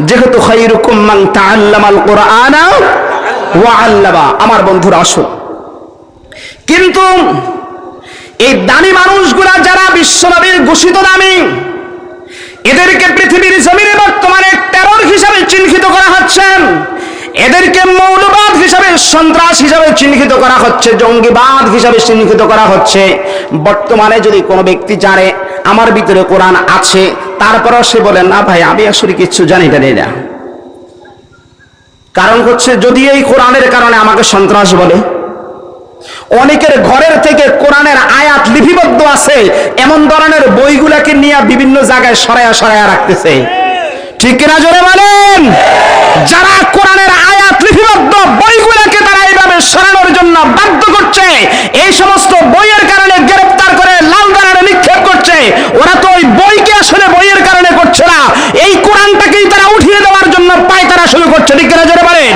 যেহেতু খায়রুকুম মান তাআল্লামাল কুরআনা ওয়া আল্লামা। আমার বন্ধুরা আসুন, কিন্তু এই দামি মানুষগুলা যারা বিশ্বনবীর ঘোষিত দামি, এদেরকে পৃথিবীর জমিনে বর্তমানে টেরর হিসাবে চিহ্নিত করা হচ্ছে, এদেরকে মৌলবাদ হিসাবে, সন্ত্রাস হিসাবে চিহ্নিত করা হচ্ছে, জঙ্গিবাদ হিসাবে চিহ্নিত করা হচ্ছে। বর্তমানে যদি কোনো ব্যক্তি জানে আমার ভিতরে কোরআন আছে, তারপরও সে বলে না ভাই আমি আসলে কিছু জানি না, কারণ হচ্ছে যদি এই কোরআনের কারণে আমাকে সন্ত্রাস বলে। অনেকের ঘরের থেকে কোরআনের আয়াত লিপিবদ্ধ আছে, এমন ধরনের বইগুলাকে নিয়ে বিভিন্ন জায়গায় সরায়া রাখতেছে, ঠিক কিনা জোরে বলেন? যারা কোরআনের আয়াত লিপিবদ্ধ বইগুলোকে তারা এইভাবে সরানোর জন্য বাধ্য করছে, এই সমস্ত বইয়ের কারণে গ্রেফতার করে লাল দাঁড়ারে নিক্ষেপ করছে, ওরা তো ওই বইকে আসলে বইয়ের কারণে করছে না, এই কোরআনটাকেই তারা উঠিয়ে দেওয়ার জন্য পায়তারা শুরু করছে, ঠিক কিনা জোরে বলেন?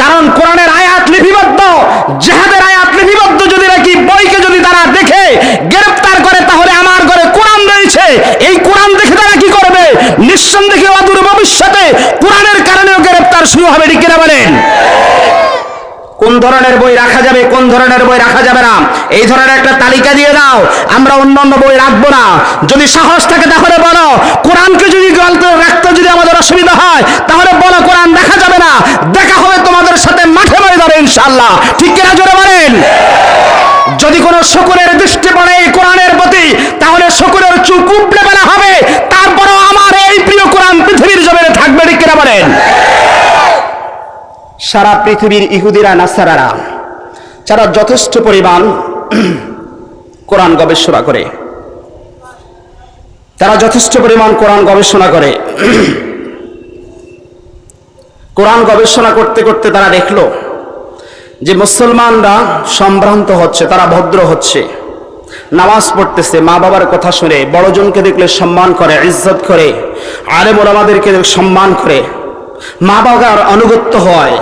কারণ কোরআনের আয়াত লিপিবদ্ধ, জিহাদের আয়াত লিপিবদ্ধ যদি নাকি বইকে যদি তারা দেখে গ্রেফতার করে, তাহলে আমার ঘরে কোরআন রয়েছে, এই কোরআন দেখে তারা কি করবে? নিঃসন্দেহে অদূর ভবিষ্যতে কোরআনের কারণেও গ্রেফতার শুরু হবে, ঠিক কিনা বলেন? কোন ধরনের বই রাখা যাবে, কোন ধরনের বই রাখা যাবে না, এই ধরনের একটা তালিকা দিয়ে দাও, আমরা অন্যান্য বই রাখবো না। যদি সাহস থাকে তাহলে বলো, কোরআনকে যদি রাখতে যদি আমাদের অসুবিধা হয় তাহলে বলো কোরআন রাখা যাবে না, দেখা হবে তোমাদের সাথে মাঠে ময়দানে ইনশাআল্লাহ, ঠিক কিনা জোরে বলেন? যদি কোনো শকুনের দৃষ্টি পড়ে এই কোরআনের প্রতি, তাহলে শকুনের চুপ উপড়ে ফেলা হবে, তারপরেও আমার এই প্রিয় কোরআন পৃথিবীর জমিনে থাকবে, ঠিক কিনা বলেন? সারা পৃথিবীর ইহুদিরা, নাসারারা যারা যথেষ্ট পরিমাণ কোরআন গবেষণা করে, তারা যথেষ্ট পরিমাণ কোরআন গবেষণা করে, কোরআন গবেষণা করতে করতে তারা দেখলো যে মুসলমানরা সম্ভ্রান্ত হচ্ছে, তারা ভদ্র হচ্ছে, নামাজ পড়তেছে, মা বাবার কথা শুনে, বড়জনকে দেখলে সম্মান করে, ইজ্জত করে, আলেম ওলামাদেরকে সম্মান করে, মা বাবার আনুগত্য হয়,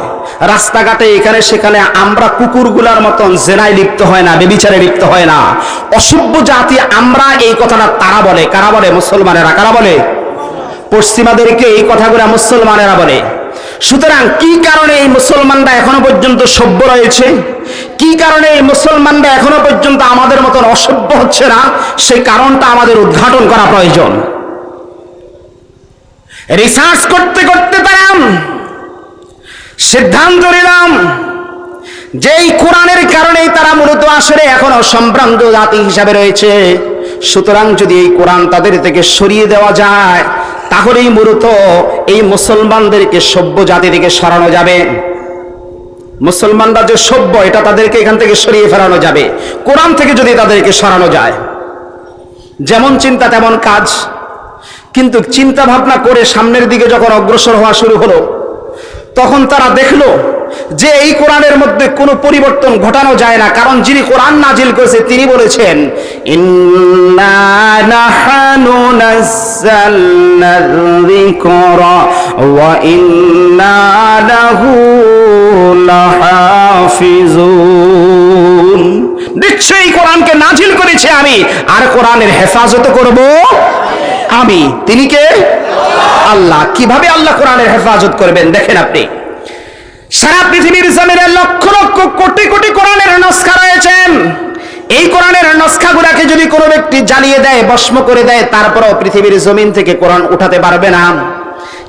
রাস্তাঘাটে এখানে সেখানে আমরা কুকুরগুলার মতন জেনায় লিপ্ত হয় না, বেবিচারে লিপ্ত হয় না, অসভ্য জাতি আমরা, এই কথাটা তারা বলে। কারা বলে? মুসলমানেরা। কারা বলে? পশ্চিমাদেরকে এই কথাগুলো মুসলমানেরা বলে। সুতরাং কি কারণে এই মুসলমানরা এখনো পর্যন্ত সভ্য রয়েছে, কি কারণে এই মুসলমানরা এখনো পর্যন্ত আমাদের মতন অসভ্য হচ্ছে না, সেই কারণটা আমাদের উদ্ঘাটন করা প্রয়োজন। রিসার্চ করতে করতে তারা সিদ্ধান্ত নিলাম যে এই কোরআনের কারণেই তারা মূলত আসলে এখনো সম্ভ্রান্ত জাতি হিসাবে রয়েছে। সুতরাং যদি এই কোরআন তাদের থেকে সরিয়ে দেওয়া যায়, তাহলেই মূলত এই মুসলমানদেরকে সভ্য জাতি থেকে সরানো যাবে। মুসলমানরা যে সভ্য, এটা তাদেরকে এখান থেকে সরিয়ে ফেরানো যাবে কোরআন থেকে যদি তাদেরকে সরানো যায়। যেমন চিন্তা তেমন কাজ। কিন্তু চিন্তা ভাবনা করে সামনের দিকে যখন অগ্রসর হওয়া শুরু হলো, তখন তারা দেখলো যে এই কোরআনের মধ্যে কোনো পরিবর্তন ঘটানো যায় না, কারণ যিনি কোরআন নাজিল করেছে তিনি বলেছেন ইন্না নাহনু নাযালনার যিকরা ওয়া ইন্না লাহু লাহাফিজুন। নিশ্চয়ই কোরআনকে নাজিল করেছি আমি, আর কোরআনের হেফাজত করব আমি। তিনি কে? আল্লাহ। কিভাবে আল্লাহ কোরআনের হেফাজত করবেন? দেখেন আপনি, সারা পৃথিবীর জমিনে লক্ষ লক্ষ কোটি কোটি কোরআনের নস্খা রয়েছেন। এই কোরআনের নস্খাগুলোকে যদি কোনো ব্যক্তি জ্বালিয়ে দেয়, ভস্ম করে দেয়, তারপরেও পৃথিবীর জমিন থেকে কোরআন উঠাতে পারবে না।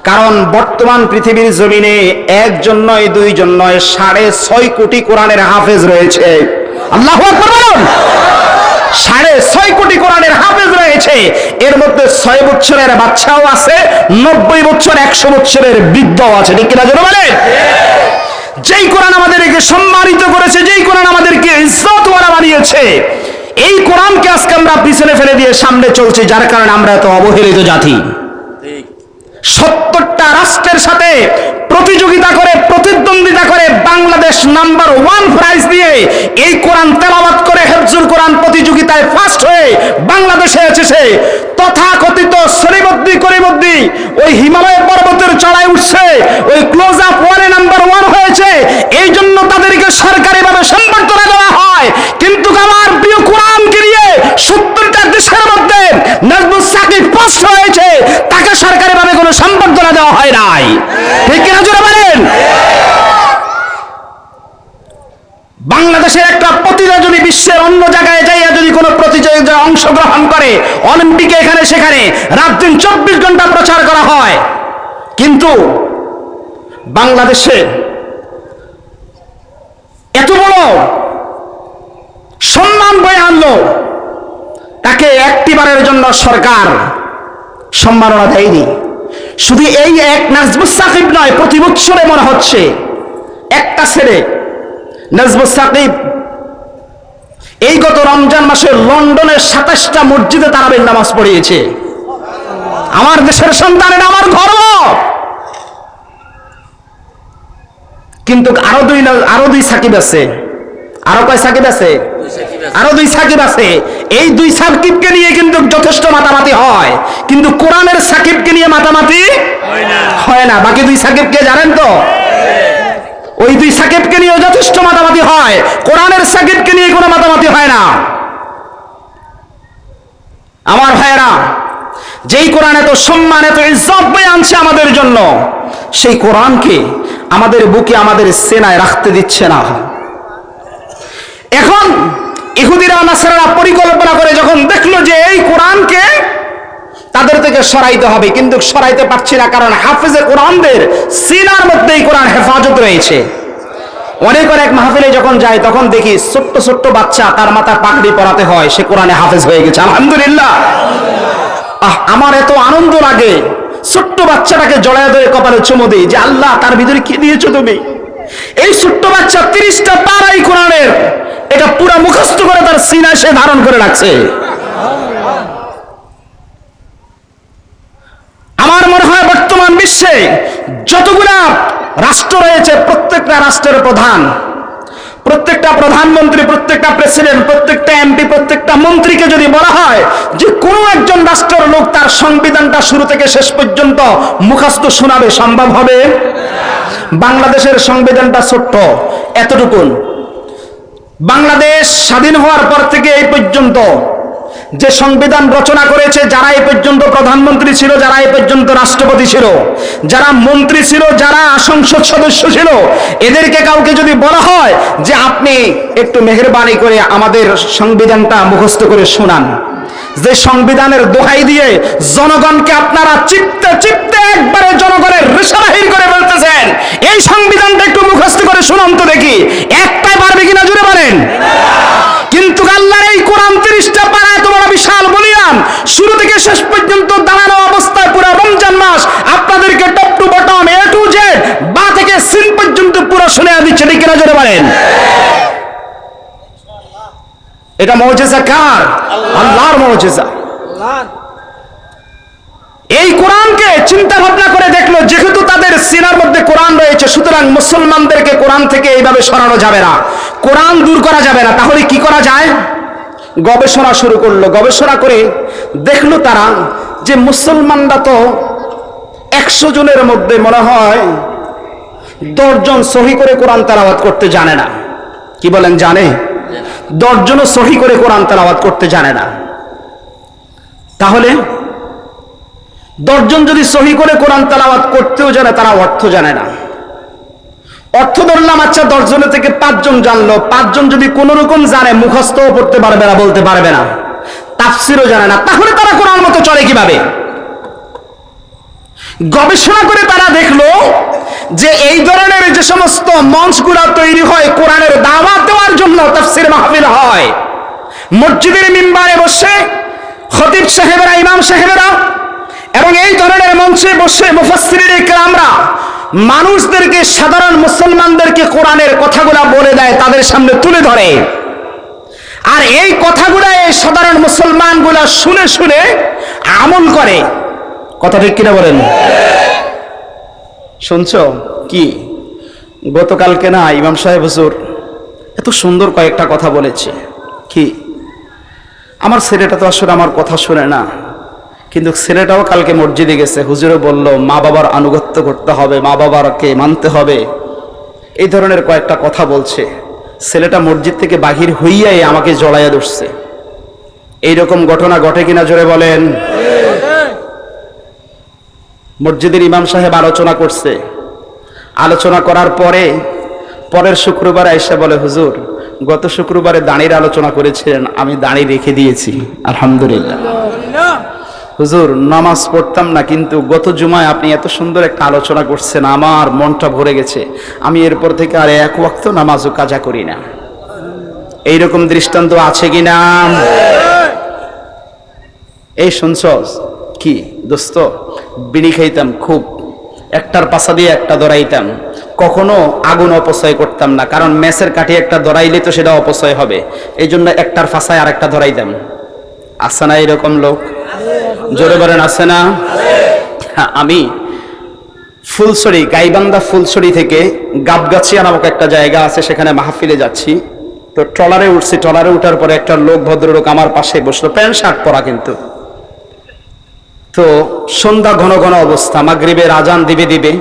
কারণ বর্তমান পৃথিবীর জমিনে একজন নয়, দুইজন নয়, 6.5 কোটি কোরআনের হাফেজ রয়েছে। আল্লাহু আকবার বলুন। 6.5 কোটি কোরআনের হাফেজ রয়েছে। এর মধ্যে 6 বছরের বাচ্চাও আছে, 90 বছর, 100 বছরের বৃদ্ধও আছে, ঠিক কিনা জোরে বলেন? যেই কোরআন আমাদেরকে সম্মানিত করেছে, যেই কোরআন আমাদেরকে ইজ্জতওয়ালা বানিয়েছে, এই কোরআনকে আজকে আমরা পিছনে ফেলে দিয়ে সামনে চলছি, যার কারণে আমরা এত অবহেলিত জাতি। 70টা রাষ্ট্রের সাথে প্রতিযোগিতা করে, প্রতিদ্বন্দ্বিতা করে বাংলাদেশ নাম্বার 1 প্রাইজ দিয়ে এই কোরআন তেলাওয়াত করে হেফজুল কোরআন প্রতিযোগিতায় ফার্স্ট হয়ে বাংলাদেশে এসেছে। তথাকথিত শ্রেণীবদ্ধি করিবদ্ধি ওই হিমালয় পর্বতের চড়াই উঠছে, ওই ক্লোজ আপ 1 নাম্বার 1 হয়েছে, এই জন্য তাদেরকে সরকারিভাবে সম্বর্ধনা দেওয়া হয়। কিন্তু আমার প্রিয় কোরআনকে নিয়ে 70টা মর্যাদা দেওয়া হয় নাই। ঠিক কিনা জোরে বলেন? বাংলাদেশের একটা প্রতিযোগী যদি বিশ্বের অন্য জায়গায় যাইয়া যদি কোনো প্রতিযোগিতায় অংশগ্রহণ করে, অলিম্পিকে এখানে সেখানে রাত দিন 24 ঘন্টা প্রচার করা হয়, কিন্তু বাংলাদেশে এত বড় সম্মান বয়ে আনলো, তাকে একটিবারের জন্য সরকার সম্মাননা দেয়নি। শুধু এই এক নাজমুস সাকিব নয়, প্রতি বছরে মনে হচ্ছে একটা ছেলে নাজমুস সাকিব এই গত রমজান মাসে লন্ডনের 27টা মসজিদে তারাবির নামাজ পড়িয়েছে। আমার দেশের সন্তানের আমার গর্ব। কিন্তু আরো দুই সাকিব আছে। আরো কয় সাকিব আছে? আরো দুই সাকিব আছে। এই দুই সাকিবকে নিয়ে কিন্তু যথেষ্ট মাতামাতি হয়, কিন্তু কোরআনের সাকিবকে নিয়ে মাতামাতি হয় না। বাকি দুই সাকিবকে জানেন তো? ওই দুই সাকিবকে নিয়ে যথেষ্ট মাতামাতি হয়, কোরআনের সাকিবকে নিয়ে কোনো মাতামাতি হয় না। আমার ভাইয়েরা, যেই কোরআন এত সম্মান এত ইজ্জত বয়ে আনছে আমাদের জন্য, সেই কোরআনকে আমাদের বুকে আমাদের সেনায় রাখতে দিচ্ছে না। এখন ইহুদিরা নাসারারা পরিকল্পনা করে যখন দেখলো যে এই কোরআনকে তাদের থেকে সরাইতে হবে, কিন্তু সরাইতে পারছি না, কারণ হাফেজে কোরআনদের সিনার মধ্যে এই কোরআন হেফাজত রয়েছে। অনেক মাহফিলে যখন যায় তখন দেখি ছোট্ট ছোট্ট বাচ্চা, তার মাথায় পাগড়ি পরাতে হয়, সে কোরআনে হাফেজ হয়ে গেছে। আলহামদুলিল্লাহ। আমার এত আনন্দ লাগে, ছোট্ট বাচ্চাটাকে জড়ায় ধরে কপালে চুমো দিই যে আল্লাহ, তার ভিতরে কি দিয়েছো তুমি? এই ছোট্ট বাচ্চা 30টা পারাই কোরআনের এটা পুরো মুখস্থ করে তার সিনায় সে ধারণ করে রাখছে। আমার মনে হয় বর্তমান বিশ্বে যতগুলা রাষ্ট্র রয়েছে, প্রত্যেকটা রাষ্ট্রের প্রধান, প্রত্যেকটা প্রধানমন্ত্রী, প্রত্যেকটা প্রেসিডেন্ট, প্রত্যেকটা এমপি, প্রত্যেকটা মন্ত্রীকে যদি বলা হয় যে কোনো একজন রাষ্ট্রের লোক তার সংবিধানটা শুরু থেকে শেষ পর্যন্ত মুখস্থ শোনাবে, সম্ভব হবে? বাংলাদেশের সংবিধানটা ছোট্ট, এতটুকুন। বাংলাদেশ স্বাধীন হওয়ার পর থেকে এই পর্যন্ত যে সংবিধান রচনা করেছে, যারা এই পর্যন্ত প্রধানমন্ত্রী ছিল, যারা এই পর্যন্ত রাষ্ট্রপতি ছিল, যারা মন্ত্রী ছিল, যারা সংসদ সদস্য ছিল, এদেরকে কাউকে যদি বলা হয় যে আপনি একটু মেহেরবানি করে আমাদের সংবিধানটা মুখস্থ করে শোনান, যে সংবিধানের দোহাই দিয়ে জনগণকে আপনারা চিপতে চিপতে একবারে জনগণের রেশাবাহির করে বলতেছেন এই সংবিধানটা একটু মুখস্থ করে শুনান তো দেখি, একটাই পারবে কিনা জুড়ে বলেন? কিন্তু আল্লাহর এই কোরআন 30টা পারা এত বড় বিশাল বলিয়ান, শুরু থেকে শেষ পর্যন্ত দাঁড়ানো অবস্থায় পুরো রমজান মাস আপনাদেরকে top to bottom, A to Z, বা থেকে সিন পর্যন্ত পুরো শুনে দিচ্ছে। ঠিক কিনা জোরে বলেন? এটা মুজিজা কার? আল্লাহর মুজিজা। এই কোরআনকে চিন্তা ভাবনা করে দেখলো, যেহেতু তাদের সিনার মধ্যে কোরআন রয়েছে, সুতরাং মুসলমানদেরকে কোরআন থেকে এইভাবে সরানো যাবে না, কোরআন দূর করা যাবে না। তাহলে কি করা যায়? গবেষণা শুরু করলো। গবেষণা করে দেখলো তারা যে মুসলমানরা তো 100 জনের মধ্যে মনে হয় 10 জন সহি করে কোরআন তেলাওয়াত করতে জানে না। কি বলেন? জানে? 10 জনও সহি করে কোরআন তেলাওয়াত করতে জানে না। তাহলে 10 জন যদি সহি করে কোরআন তেলাওয়াত করতেও জানে, তারা অর্থ জানে না। অর্থ ধরলাম, আচ্ছা 10 জনের থেকে 5 জন জানলো, 5 জন যদি কোন রকম জানে, মুখস্থও পড়তে পারবে না, বলতে পারবে না, তাফসিরও জানে না, তাহলে তারা কোরআন মতো চলে কিভাবে? গবেষণা করে তারা দেখলো যে এই ধরনের যে সমস্ত মঞ্চগুলো তৈরি হয় কোরআনের দাওয়াত দেওয়ার জন্য, তাফসির মাহফিল হয়, মসজিদের মিম্বারে বসে খতিব সাহেবেরা, ইমাম সাহেবেরা, এবং এই ধরনের মঞ্চে বসে মুফাসসিরিন ইকরামরা মানুষদেরকে, সাধারণ মুসলমানদেরকে কোরআনের কথাগুলো বলে দেয়, তাদের সামনে তুলে ধরে। আর এই কথাগুলো এই সাধারণ মুসলমানগুলা শুনে শুনে আমল করে। কথা ঠিক কিনা বলেন? শুনছো কি? গতকালকে না ইমাম সাহেব হুজুর এত সুন্দর কয়েকটা কথা বলেছে। কি? আমার ছেলেটা তো আসলে আমার কথা শুনে না, কিন্তু ছেলেটাও কালকে মসজিদে গেছে, হুজুরও বলল মা বাবার আনুগত্য করতে হবে, মা বাবাকে মানতে হবে, এই ধরনের কয়েকটা কথা বলছে। ছেলেটা মসজিদ থেকে বাহির হইয়াই আমাকে জড়াইয়া ধরছে। এইরকম ঘটনা ঘটে কিনা জোরে বলেন? মসজিদের ইমাম সাহেব আলোচনা করছে, আলোচনা করার পরে পরের শুক্রবার আয়েশা বলে, হুজুর গত শুক্রবারে দাঁড়িয়ে আলোচনা করেছিলেন, আমি দাঁড়িয়ে রেখে দিয়েছি আলহামদুলিল্লাহ। হুজুর নামাজ পড়তাম না, কিন্তু গত জুমায় আপনি এত সুন্দর একটা আলোচনা করছেন, আমার মনটা ভরে গেছে, আমি এরপর থেকে আর এক ওয়াক্ত নামাজও কাজা করি না। এইরকম দৃষ্টান্ত আছে কিনা? এই শুনছস কি দোস্ত, বিড়ি খাইতাম খুব, একটার পাশা দিয়ে একটা দরাইতাম, কখনো আগুন অপচয় করতাম না, কারণ মেসের কাঠি একটা দরাইলে তো সেটা অপচয় হবে, এই জন্য একটার ফাঁসায় আর একটা ধরাইতাম। আছে না এরকম লোক? জোরে বলেন আছে না? হ্যাঁ, আমি ফুলছড়ি, গাইবান্ধা ফুলছড়ি থেকে গাবগাছিয়া নামক একটা জায়গা আছে, সেখানে মাহফিলে যাচ্ছি। তো ট্রলারে উঠছি, ট্রলারে উঠার পরে একটা লোক, ভদ্রলোক আমার পাশে বসলো, প্যান্ট শার্ট পরা কিন্তু। তো সন্ধ্যা ঘন ঘন অবস্থা, মাগরিবের আজান দিবে দিবে,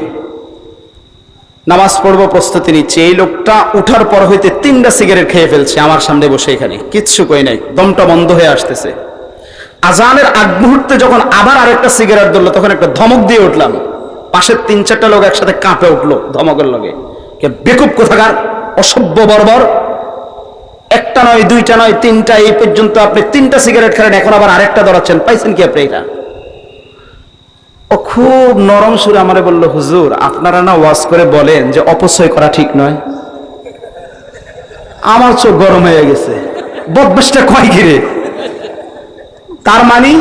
নামাজ পড়বো প্রস্তুতি নিচ্ছে। এই লোকটা উঠার পর হইতে 3টা সিগারেট খেয়ে ফেলছে আমার সামনে বসে, এখানে কিচ্ছু কই নাই, দমটা বন্ধ হয়ে আসতেছে। আজানের আগ মুহূর্তে যখন আবার আরেকটা সিগারেট ধরলো, তখন একটা ধমক দিয়ে উঠলাম। পাশের 3-4টা লোক একসাথে কাঁপে উঠলো ধমকের লগে, কে বেকুব কোথাকার, অসভ্য বর্বর, একটা নয়, দুইটা নয়, 3টা, এই পর্যন্ত আপনি 3টা সিগারেট খেলেন, এখন আবার আরেকটা ধরাচ্ছেন, পাইছেন কি আপনি এটা? ও খুব নরম সুরে আমারে বলল, হুজুর আপনারা না ওয়াজ করে বলেন যে অপচয় করা ঠিক নয়। আমার চোখ গরম হয়ে গেছে, বদমাশটা কয় ঘিরে, তার মানে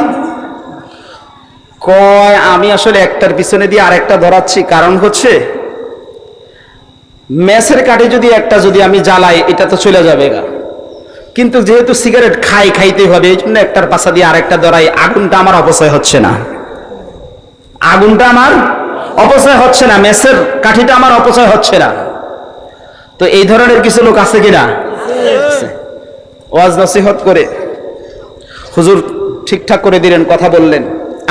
কয় আমি আসলে একটার পিছনে দিয়ে আরেকটা ধরাচ্ছি, কারণ হচ্ছে মেসের কাঠে যদি একটা যদি আমি জ্বালাই, এটা তো চলে যাবে গা, কিন্তু যেহেতু সিগারেট খাইতে হবে, এই জন্য একটার পাশা দিয়ে আরেকটা ধরাই, আগুনটা আমার অপচয় হচ্ছে না, আগুনটা আমার অপচয় হচ্ছে না, মেসের কাঠিটা আমার অপচয় হচ্ছে না। তো এই ধরনের কিছু লোক আছে কিনা? ওয়াজ নসিহত করে হুজুর ঠিকঠাক করে দিলেন, কথা বললেন।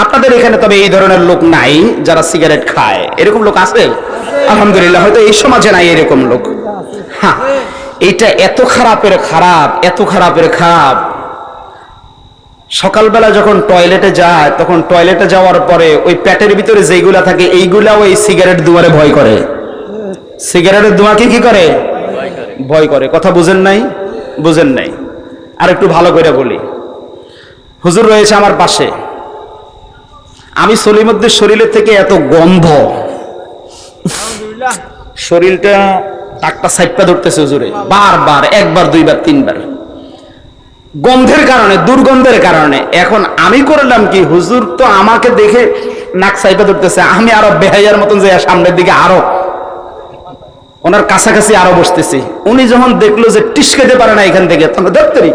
আপনাদের এখানে তবে এই ধরনের লোক নাই যারা সিগারেট খায়, এরকম লোক আছে আলহামদুলিল্লাহ, হয়তো এই সমাজে নাই এরকম লোক। হ্যাঁ, এটা এত খারাপের খারাপ, এত খারাপের খারাপ। সকালবেলা যখন টয়লেটে যায়, তখন টয়লেটে যাওয়ার পরে ওই পেটের ভিতরে যেগুলা থাকে, এইগুলাও এই সিগারেট ধোঁয়ারে ভয় করে, সিগারেটের ধোঁয়াকে কি করে? ভয় করে। কথা বুঝেন নাই? বুঝেন নাই? আর একটু ভালো করে বলি। হুজুর রয়েছে আমার পাশে, আমি সলিমুদ্দিন শরীরের থেকে এত গন্ধ, শরীরটা টাকটা সাইপটা ধরতেছে হুজুরে, বারবার, একবার, দুইবার, 3বার, গন্ধের কারণে, দুর্গন্ধের কারণে। এখন আমি করলাম কি, হুজুর তো আমাকে দেখে নাক সাইপা ধরতেছে, আমি আরো বেহাইয়ার মতন যে সামনের দিকে আরো ওনার কাছাকাছি আরো বসতেছি। উনি যখন দেখলো যে টিসকাইতে পারে না এখান থেকে, তখন দেখতেরি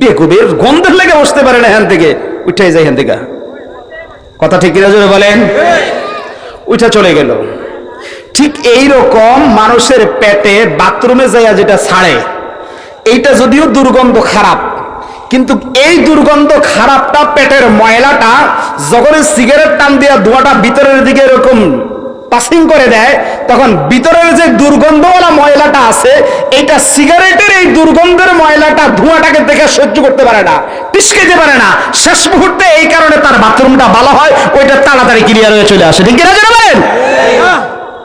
বেকুবের গন্ধের লেগে বসতে পারে না, এখান থেকে উঠাই যায়, এখান থেকে। কথা ঠিক কিনা জোরে বলেন? উঠা চলে গেল। ঠিক এই রকম মানুষের পেটে বাথরুমে যাইয়া যেটা ছাড়ে, এইটা যদিও দুর্গন্ধ খারাপ, কিন্তু এই দুর্গন্ধ খারাপটা, পেটের ময়লাটা যখন সিগারেট টান দিয়া ধোঁয়াটা ভিতরের দিকে এরকম পাসিং করে দেয়, তখন ভিতরের যে দুর্গন্ধওয়ালা ময়লাটা আছে, এইটা সিগারেটের এই দুর্গন্ধের ময়লাটা ধোঁয়াটাকে দেখে সহ্য করতে পারে না, টিসকেতে পারে না। শেষ মুহূর্তে এই কারণে তার বাথরুমটা ভালো হয়, ওইটা তাড়াতাড়ি ক্লিয়ার হয়ে চলে আসে। ঠিক কিনা জানেন?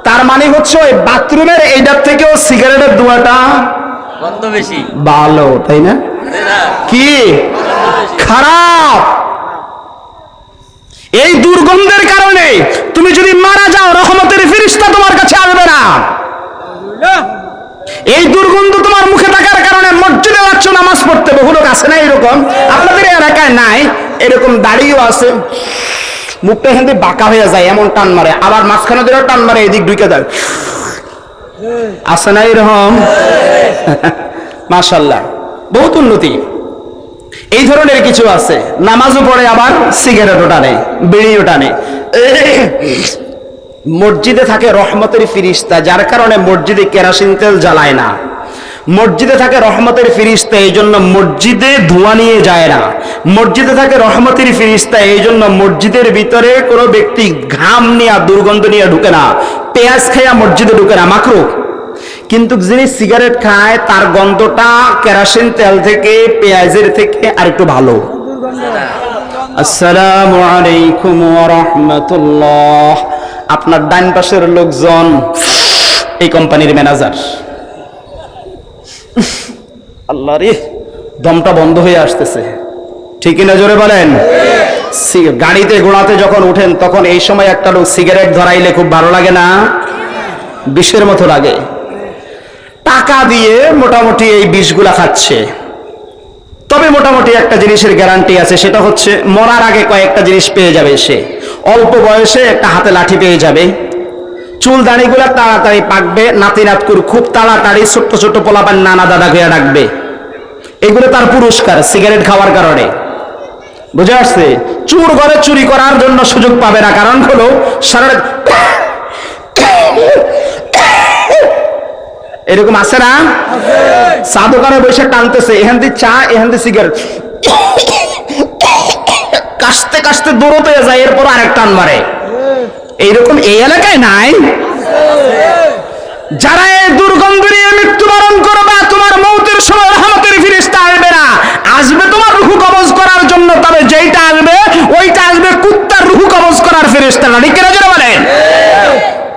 তার মানে হচ্ছে ওই বাথরুমের এইটার থেকেও সিগারেটের ধোঁয়াটা
গন্ধ বেশি
ভালো, তাই না? কি খারাপ? এই দুর্গন্ধের কারণে তুমি যদি মারা যাও, রহমতের ফেরেশতা তোমার কাছে আসবে না। এই দুর্গন্ধ তোমার মুখে থাকার কারণে মসজিদে যাচ্ছ নামাজ পড়তে, বহু লোক আছে না এরকম? আপনাদের এলাকায় নাই এরকম? দাড়িও আছে, মুখটা এখান থেকে বাঁকা হয়ে যায়, এমন টান মারে, আবার মাঝখানে ধরে টান মারে, এদিক ঢুকে যায়, আছে না এরকম? মাশাআল্লাহ, বহুত উন্নতি। এই ধরনের কিছু আছে, নামাজও পড়ে, আবার সিগারেটও টানে, বিড়িও টানে। মসজিদে থাকে রহমতের ফিরিস্তা, যার কারণে মসজিদে কেরোসিন তেল জ্বালায় না। মসজিদে থাকে রহমতের ফিরিস্তা, এই জন্য মসজিদে ধোঁয়া নিয়ে যায় না। মসজিদে থাকে রহমতের ফিরিস্তা, এই জন্য মসজিদের ভিতরে কোনো ব্যক্তি ঘাম নিয়ে, দুর্গন্ধ নিয়ে ঢুকে না। পেঁয়াজ খাইয়া মসজিদে ঢুকে না, মাকরুহ। কিন্তু যিনি সিগারেট খায়, তার গন্ধটা কেরোসিন তেল থেকে, পেঁয়াজের থেকে আর একটু ভালো। আসসালামু আলাইকুম ওয়া রাহমাতুল্লাহ। আপনার ডান পাশের লোকজন এই কোম্পানির ম্যানেজার। আল্লাহ রে, দমটা বন্ধ হয়ে আসতেছে, ঠিক না? জোরে বলেন। গাড়িতে ঘোড়াতে যখন উঠেন তখন এই সময় একটা লোক সিগারেট ধরাইলে খুব ভালো লাগে না? বিষের মতো লাগে। টাকা দিয়ে মোটামুটি এই বিষগুলা খাচ্ছে। তবে মোটামুটি একটা জিনিসের গ্যারান্টি আছে, সেটা হচ্ছে মরার আগে কয়েকটা জিনিস পেয়ে যাবে সে। অল্প বয়সে একটা হাতে লাঠি পেয়ে যাবে, চুল দাড়িগুলা তাড়াতাড়ি পাকবে, নাতি নাতকুর খুব তাড়াতাড়ি ছোট্ট ছোট্ট পোলাপান নানা দাদা হয়ে ডাকবে। এগুলো তার পুরস্কার সিগারেট খাওয়ার কারণে। বুঝে আসছে? চোর ঘরে চুরি করার জন্য সুযোগ পাবে না, কারণ হলো সারা এরকম আছে না? চা দোকানে বসে টানতেছে, এখান দিয়ে চা, এখান দিয়ে সিগারেট, কাশতে কাশতে দৌড়তে যায়, এরপর আরেক টান মারে। এইরকম এই এলাকায় নাই? যারা এই দুর্গন্ধ নিয়ে মৃত্যুবরণ করবে, তোমার মৌতের সময় রহমতের ফেরেশতা আসবে না, আসবে তোমার রূহ কবজ করার জন্য। তবে যেইটা আসবে ওইটা আসবে কুত্তার রূহ কবজ করার ফেরেশতা না, ঠিক না? বলেন।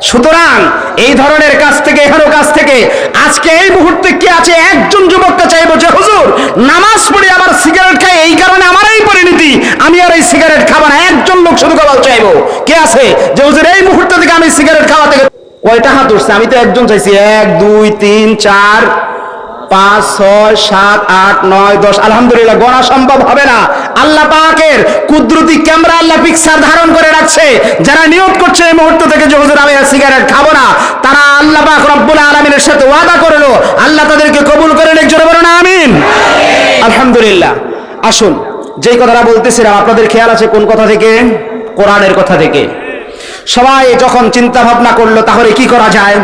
সুতরাং এই ধরনের কাজ থেকে, এখানেও কাজ থেকে আজকে এই মুহূর্তে কি আছে, একজন যুবককে চাইবো যে হুজুর নামাজ পড়ে আবার সিগারেট খাই, এই কারণে আমার এই পরিণতি, আমি আর এই সিগারেট খাবো না। একজন লোক শুধু কবল চাইবো। কে আছে যে হুজুর এই মুহূর্ত থেকে আমি সিগারেট খাওয়া থেকে? কয়টা হাত উঠছে? আমি তো একজন চাইছি। 1 2 3 4 5 6 7 8 9 10। আলহামদুলিল্লাহ, গণা সম্ভব হবে না। আল্লাহ পাকের কুদরতি ক্যামেরা, আল্লাহ পিকচার ধারণ করে রাখছে। যারা নিয়ত করছে এই মুহূর্ত থেকে যে হুজুর আমি সিগারেট খাবো না, তারা আল্লাহ পাক রব্বুল আলামিনের সাথে ওয়াদা করলো, আল্লাহ তাদেরকে কবুল করে নিক। জোরে বলুন আমিন। আলহামদুলিল্লাহ। আসুন, যেই কথাটা বলতেছিলাম, আপনাদের খেয়াল আছে কোন কথা থেকে? কোরআনের কথা থেকে। সবাই যখন চিন্তা ভাবনা করলো তাহলে কি করা যায়,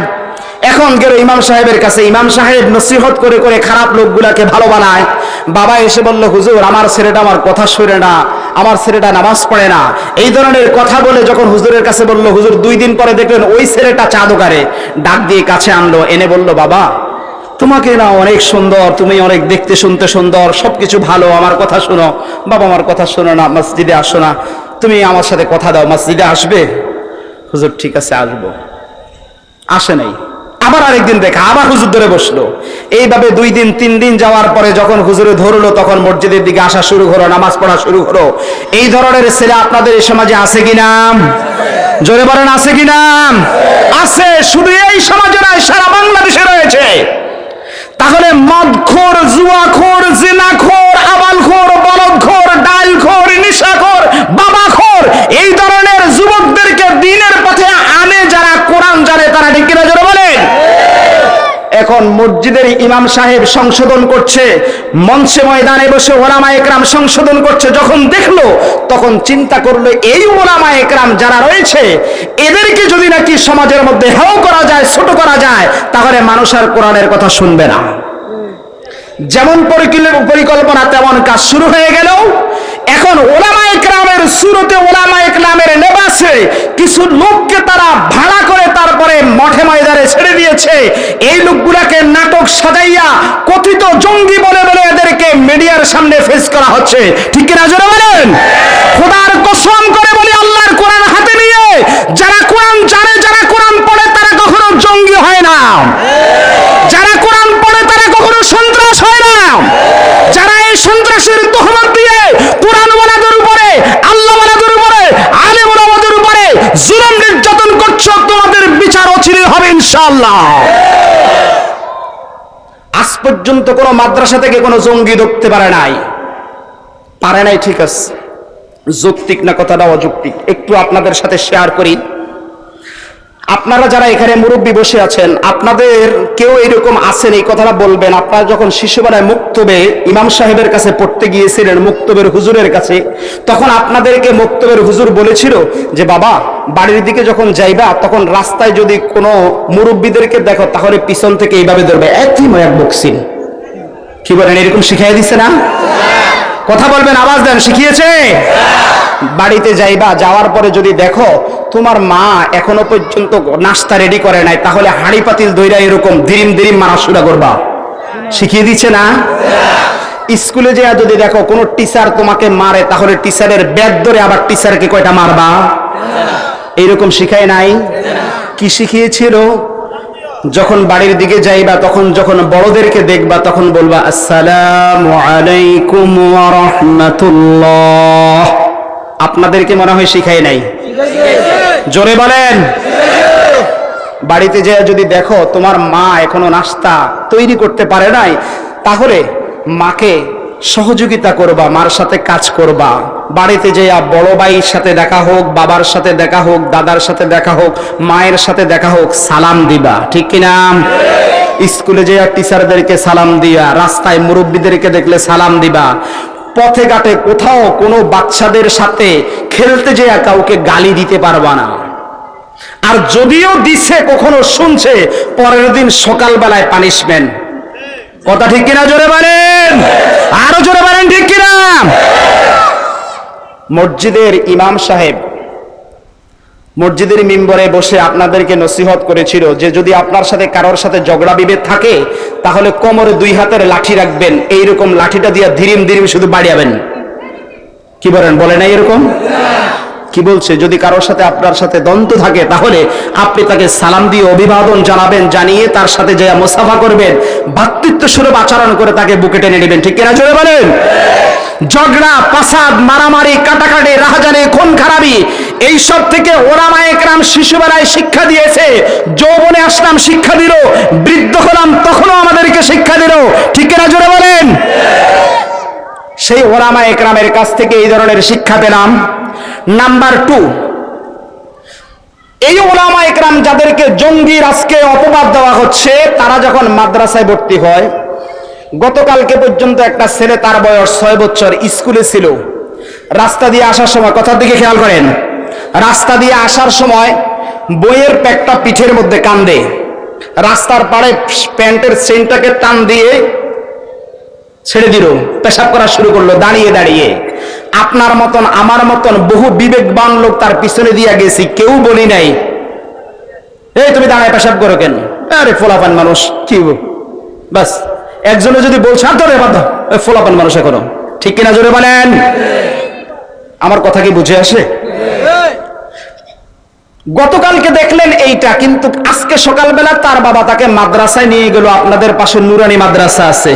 এখন গেল ইমাম সাহেবের কাছে। ইমাম সাহেব নসিহত করে করে খারাপ লোকগুলাকে ভালো বানায়। বাবা এসে বলল, হুজুর আমার ছেলেটা আমার কথা শুনে না, আমার ছেলেটা নামাজ পড়ে না, এই ধরনের কথা বলে যখন হুজুরের কাছে বলল, হুজুর 2 দিন পরে দেখলেন ওই ছেলেটা চা দোকানে ডাক দিয়ে কাছে আনলো, এনে বলল, বাবা তোমাকে না অনেক সুন্দর, তুমি অনেক দেখতে শুনতে সুন্দর, সবকিছু ভালো, আমার কথা শোনো। বাবা আমার কথা শোনো না, মসজিদে আসো না, তুমি আমার সাথে কথা দাও, মসজিদে আসবে? হুজুর ঠিক আছে আসবো। আসে নাই। আবার আরেকদিন দেখা, আবার হুজুর ধরে বসলো। এইভাবে 2 দিন 3 দিন যাওয়ার পরে যখন হুজুরে ধরলো, তখন মসজিদের দিকে আসা শুরু হলো, নামাজ পড়া শুরু হলো। এই ধরনের ছেলে আপনাদের এই সমাজে আছে কিনা? জোরে বলেন, আছে কিনা? আছে। শুধু এই সমাজে নয়, সারা বাংলাদেশে রয়েছে। তাহলে মদখোর, জুয়াখোর, জিনাখোর, আবালখোর, বলদখোর, ডালখোর, নিশাখোর, বাবাখোর, এই ধরনের যুবকদেরকে দিনের পথে আনে যারা, কোরআন জানে তারা, ঠিক কিনা? জোরে বলেন। এখন মসজিদের ইমাম সাহেব সংশোধন করছে, মঞ্চে ময়দানে বসে ওলামা একরাম সংশোধন করছে। যখন দেখলো তখন চিন্তা করলো, এই ওলামা একরাম যারা রয়েছে এদেরকে যদি নাকি সমাজের মধ্যে হেয় করা যায়, ছোট করা যায়, তাহলে মানুষ আর কোরআনের কথা শুনবে না। যেমন পরিকল্পনা তেমন কাজ শুরু হয়ে গেল। এখন ওলামা একরামের সুরতে, ওলামা একরামের লেবাসে কিছু লোককে তারা ভাড়া করে তারপরে মঠে ময়দানে ছেড়ে দিয়েছে। এই লোকগুলাকে নাটক সাজাইয়া কথিত জঙ্গি বলে বলে এদেরকে মিডিয়ার সামনে ফেস করা হচ্ছে, ঠিক কিনা? জোরে বলেন। খোদার কসম করে বলি, আল্লাহর কোরআন হাতে নিয়ে যারা কোরআন জানে, যারা কোরআন পড়ে, তারা কখনো জঙ্গি হয় না। যারা কোরআন পড়ে তারা কখনো সন্ত্রাস হয় না। যারা এই সন্ত্রাসের তহমত দিয়ে কোরআনওয়ালাদের উপরে, আল্লাহওয়ালাদের উপরে, আলেমওয়ালাদের উপরে জুলুম নির্যাতন করছো, তোমাদের বিচার অচিরে হবে ইনশাআল্লাহ। আজ পর্যন্ত কোনো মাদ্রাসা থেকে কোনো জঙ্গি ধরতে পারে নাই, ঠিক আছে। যৌক্তিক না কথাটা অযৌক্তিক? একটু আপনাদের সাথে শেয়ার করি। আপনারা যারা এখানে মুরব্বী বসে আছেন, আপনাদের কেউ এরকম আছেন, এই কথাটা বলবেন। আপনারা যখন শিশুবেলায় মুক্তবে ইমাম সাহেবের কাছে পড়তে গিয়েছিলেন, মুক্তবের হুজুরের কাছে, তখন আপনাদেরকে মুক্তবের হুজুর বলেছিল যে বাবা বাড়ির দিকে যখন যাইবা, তখন রাস্তায় যদি কোনো মুরব্বীদেরকে দেখো তাহলে পিছন থেকে এইভাবে ধরবে, একই ময়াক বকসিন। কি বলেন? এরকম শিখিয়ে দিছে না? কথা বলবেন, আওয়াজ দেন, শিখিয়েছে? বাড়িতে যাইবা, যাওয়ার পরে যদি দেখো তোমার মা এখনো পর্যন্ত নাস্তা রেডি করে নাই, তাহলে হাঁড়ি পাতিল দইরা এরকম দিরিম দিরিম মারা শুরু করবা। শিখিয়ে দিচ্ছে না? স্কুলে যে যদি দেখো কোন টিচার তোমাকে মারে, তাহলে টিচারের ব্যাগ ধরে আবার টিচারকে কয়টা মারবা? এইরকম শিখায় নাই? কি শিখিয়েছিল? যখন বাড়ির দিকে যাইবা, তখন যখন বড়দেরকে দেখবা, তখন বলবা আসসালামু আলাইকুম ওয়া রাহমাতুল্লাহ। আপনাদেরকে মনে হয় শিখায় নাই? জোরে বলেন। বাড়িতে যে যদি দেখো তোমার মা এখনো নাস্তা তৈরি করতে পারে নাই, তাহলে মাকে সহযোগিতা করবা, মার সাথে কাজ করবা। বাড়িতে যে বড় ভাইয়ের সাথে দেখা হোক, বাবার সাথে দেখা হোক, দাদার সাথে দেখা হোক, মায়ের সাথে দেখা হোক, সালাম দিবা, ঠিক কিনা? স্কুলে যে টিচারদেরকে সালাম দিয়া, রাস্তায় মুরব্বীদেরকে দেখলে সালাম দিবা। পথে ঘাটে কোথাও কোনো বাচ্চাদের সাথে খেলতে যে কাউকে গালি দিতে পারবা না। আর যদিও দিছে, কখনো শুনছে, পরের দিন সকালবেলায় পানিশমেন্ট। কথা ঠিক কিনা? জোরে বলেন, আরো জোরে বলেন, ঠিক কিনা? মসজিদের ইমাম সাহেব মসজিদের মিম্বরে বসে আপনাদেরকে নসিহত করেছিল যে যদি আপনার সাথে কারোর সাথে ঝগড়া বিভেদ থাকে, তাহলে কোমরে 2 হাতের লাঠি রাখবেন, এইরকম লাঠিটা দিয়ে ধীরিম ধীরিম শুধু বাড়িয়াবেন। কি বলেন? বলে না এরকম? কি বলছে? যদি কারোর সাথে আপনার সাথে দ্বন্দ্ব থাকে, তাহলে আপনি তাকে সালাম দিয়ে অভিবাদন জানাবেন, জানিয়ে তার সাথে যে মুসাফা করবেন, ভ্রাতৃত্ব স্বরূপ আচরণ করে তাকে বুকে টেনে নেবেন, ঠিক কিনা? জোরে বলেন। ঝগড়া, পাসাদ, মারামারি, কাটাকাটি, রাহাজানি, খুন খারাপি, এইসব থেকে ওলামায়ে কেরাম শিশুবেলায় শিক্ষা দিয়েছে। যৌবনে আসলাম, শিক্ষা দিল। বৃদ্ধ হলাম, তখনও আমাদেরকে শিক্ষা দিল, ঠিক কিনা? জোরে বলেন। সেই ওলামায়ে কেরামের কাছ থেকে এই ধরনের শিক্ষা পেলাম। নাম্বার 2, এই ওলামায়ে কেরাম যাদেরকে জঙ্গি আজকে অপবাদ দেওয়া হচ্ছে, তারা যখন মাদ্রাসায় ভর্তি হয়, গতকালকে পর্যন্ত একটা ছেলে, তার বয়স 6 বছর, স্কুলে ছিল। রাস্তা দিয়ে আসার সময়, কথার দিকে খেয়াল করেন, রাস্তা দিয়ে আসার সময় বইয়ের প্যাকটা পিঠের মধ্যে কান্দে, রাস্তার পাড়ে প্যান্টের চেইনটাকে টান দিয়ে ছেড়ে দিল, পেশাব করা শুরু করলো দাঁড়িয়ে দাঁড়িয়ে। আপনার মতন আমার মতন বহু বিবেকবান লোক তার পিছনে দিয়ে গেছি, কেউ বলি নাই এই তুমি দাঁড়ায় পেশাব করো কেন? আরে ফোলাপান মানুষ, কি বাস একজনে যদি বলছে আর ধরে বাদ, ফোলাপান মানুষ এখনো, ঠিক কিনা? জোরে বলেন। আমার কথা কি বুঝে আসে? গতকালকে দেখলেন এইটা, কিন্তু আজকে সকালবেলা তার বাবা তাকে মাদ্রাসায় নিয়ে গেল। আপনাদের পাশে নুরানি মাদ্রাসা আছে,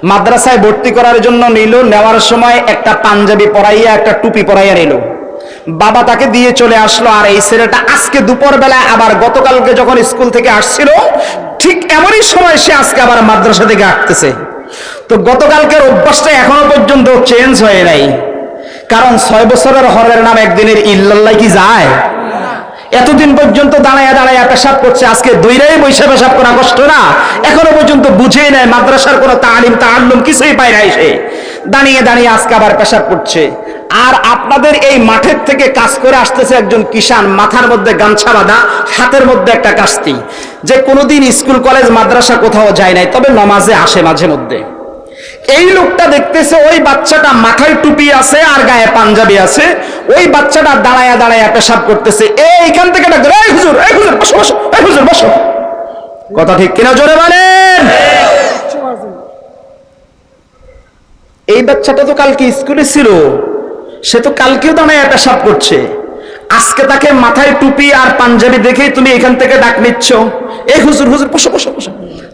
মাদ্রাসায় ভর্তি করার জন্য নিল। নেওয়ার সময় একটা পাঞ্জাবি পরাইয়া, একটা টুপি পরাইয়া নিল। বাবা তাকে দিয়ে চলে আসলো। আর এই ছেলেটা আজকে দুপুর বেলায় আবার গতকালকে যখন স্কুল থেকে আসছিল, ঠিক এমনই সময় সে আজকে আবার মাদ্রাসা থেকে আসতেছে। তো গতকালকের অভ্যাসটা এখনো পর্যন্ত চেঞ্জ হয় নাই, কারণ 6 বছরের হরের নাম একদিনের ইল্লাল্লাহ কি যায়? এতদিন পর্যন্ত দাঁড়ায়া দাঁড়ায়া পেশাব করছে, আজকে দইরাই বৈশা পেশাব করা কষ্ট না? এখনো পর্যন্ত বুঝেই নাই, মাদ্রাসার কোনো তালিম তাআল্লুম কিছুই পায় নাই, সে দাঁড়িয়ে দাঁড়িয়ে আজকে আবার পেশাব করছে। আর আপনাদের এই মাঠের থেকে কাজ করে আসতেছে একজন কিষান, মাথার মধ্যে গামছা বাঁধা, হাতের মধ্যে একটা কাস্তি, যে কোনোদিন স্কুল কলেজ মাদ্রাসা কোথাও যায় নাই, তবে নামাজে আসে মাঝে মধ্যে। এই লোকটা দেখতেছে ওই বাচ্চাটা মাথায় টুপি আছে আর গায়ে পাঞ্জাবি আছে, ওই বাচ্চাটা দাঁড়ায়া দাঁড়ায়া পেশাব করতেছে। এইখান থেকে ডাক, এই হুজুর, এই হুজুর বসো বসো, এই হুজুর বসো। কথা ঠিক কিনা? জোরে বলেন। এই বাচ্চাটা তো কালকে স্কুলে ছিল, সে তো কালকেও দাঁড়ায়া পেশাব করছে, আজকে তাকে মাথায় টুপি আর পাঞ্জাবি দেখেই তুমি এখান থেকে ডাক নিচ্ছ, এই হুজুর হুজুর বসো বসো বসো।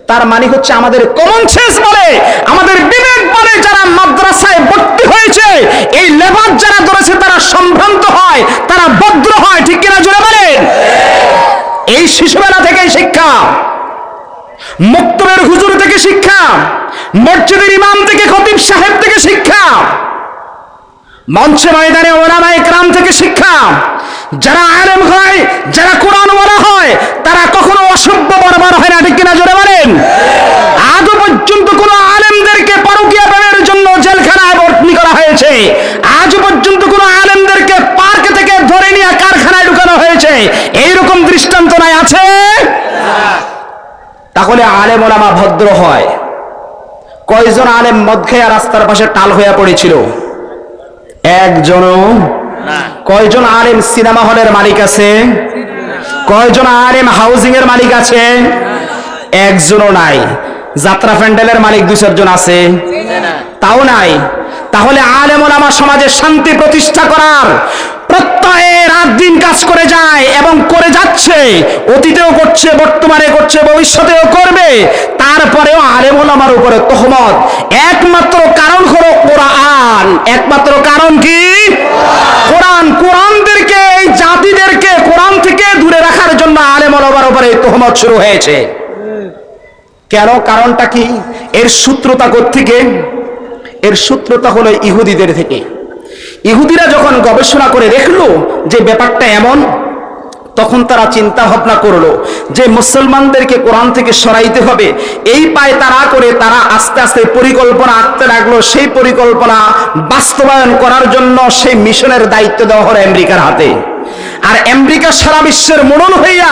তার মানে হচ্ছে আমাদের কমন সেন্স বলে, আমাদের বিবেক বলে, যারা মাদ্রাসায় ভর্তি হয়েছে, এই লেবাস যারা ধরেছে, তারা সম্ভ্রান্ত হয়, তারা ভদ্র হয়, ঠিক কিনা? জোরে বলেন। এই শিশুবেলা থেকে শিক্ষা, মক্তবের হুজুর থেকে শিক্ষা, মসজিদের ইমাম থেকে, খতিব সাহেব থেকে শিক্ষা, মঞ্চে ময়দানে ওলামায়ে কেরাম থেকে শিক্ষা। যারা আলেম হয়, যারা কোরআন ওয়ালা হয়, তারা কখনো অসভ্য বর্বর হয় না, ঠিক কিনা? জোরে বলেন। আজও পর্যন্ত কোন আলেমদেরকে পরকীয়া প্রেমের জন্য জেলখানায় ভর্তি করা হয়েছে, আজও পর্যন্ত কোন আলেমদেরকে পার্ক থেকে ধরে নিয়ে কারখানায় ঢুকানো হয়েছে, এইরকম দৃষ্টান্ত নাই, আছে? তাহলে আলেম ওলামা ভদ্র হয়। কয়জন আলেম মদ খেয়ে রাস্তার পাশে টাল হইয়া পড়েছিল? একজনও না। কয়জন আলেম সিনেমা হলের মালিক আছে? কয়জন আলেম হাউজিং এর মালিক আছে? একজনও নাই। যাত্রা প্যান্ডেলের মালিক 2-4 জন আছে? তাও নাই। তাহলে আলেম ওলামা সমাজের শান্তি প্রতিষ্ঠা করার প্রত্যয়ে রাত দিন কাজ করে যায় এবং করে যাচ্ছে, অতীতেও করছে, বর্তমানে করছে, ভবিষ্যতেও করবে। তারপরেও আলেম ওলামার উপরে তহমত, একমাত্র কারণ হলো কোরআন। একমাত্র কারণ কি? কোরআন। কোরআনদেরকে, এই জাতিদেরকে কোরআন থেকে দূরে রাখার জন্য আলেম ওলামার উপরে তহমত শুরু হয়েছে। কেন? কারণটা কি? এর সূত্রতা কোত্থেকে? এর সূত্রতা হলো ইহুদিদের থেকে। ইহুদিরা যখন গবেষণা করে দেখলো যে ব্যাপারটা এমন, তখন তারা চিন্তা ভাবনা করলো যে মুসলমানদেরকে কোরআন থেকে সরাইতে হবে। এই পায় তারা করে তারা আস্তে আস্তে পরিকল্পনা আঁকতে লাগলো। সেই পরিকল্পনা বাস্তবায়ন করার জন্য সেই মিশনের দায়িত্ব দেওয়া হলো আমেরিকার হাতে। আর আমেরিকা সারা বিশ্বের মোড়ল হইয়া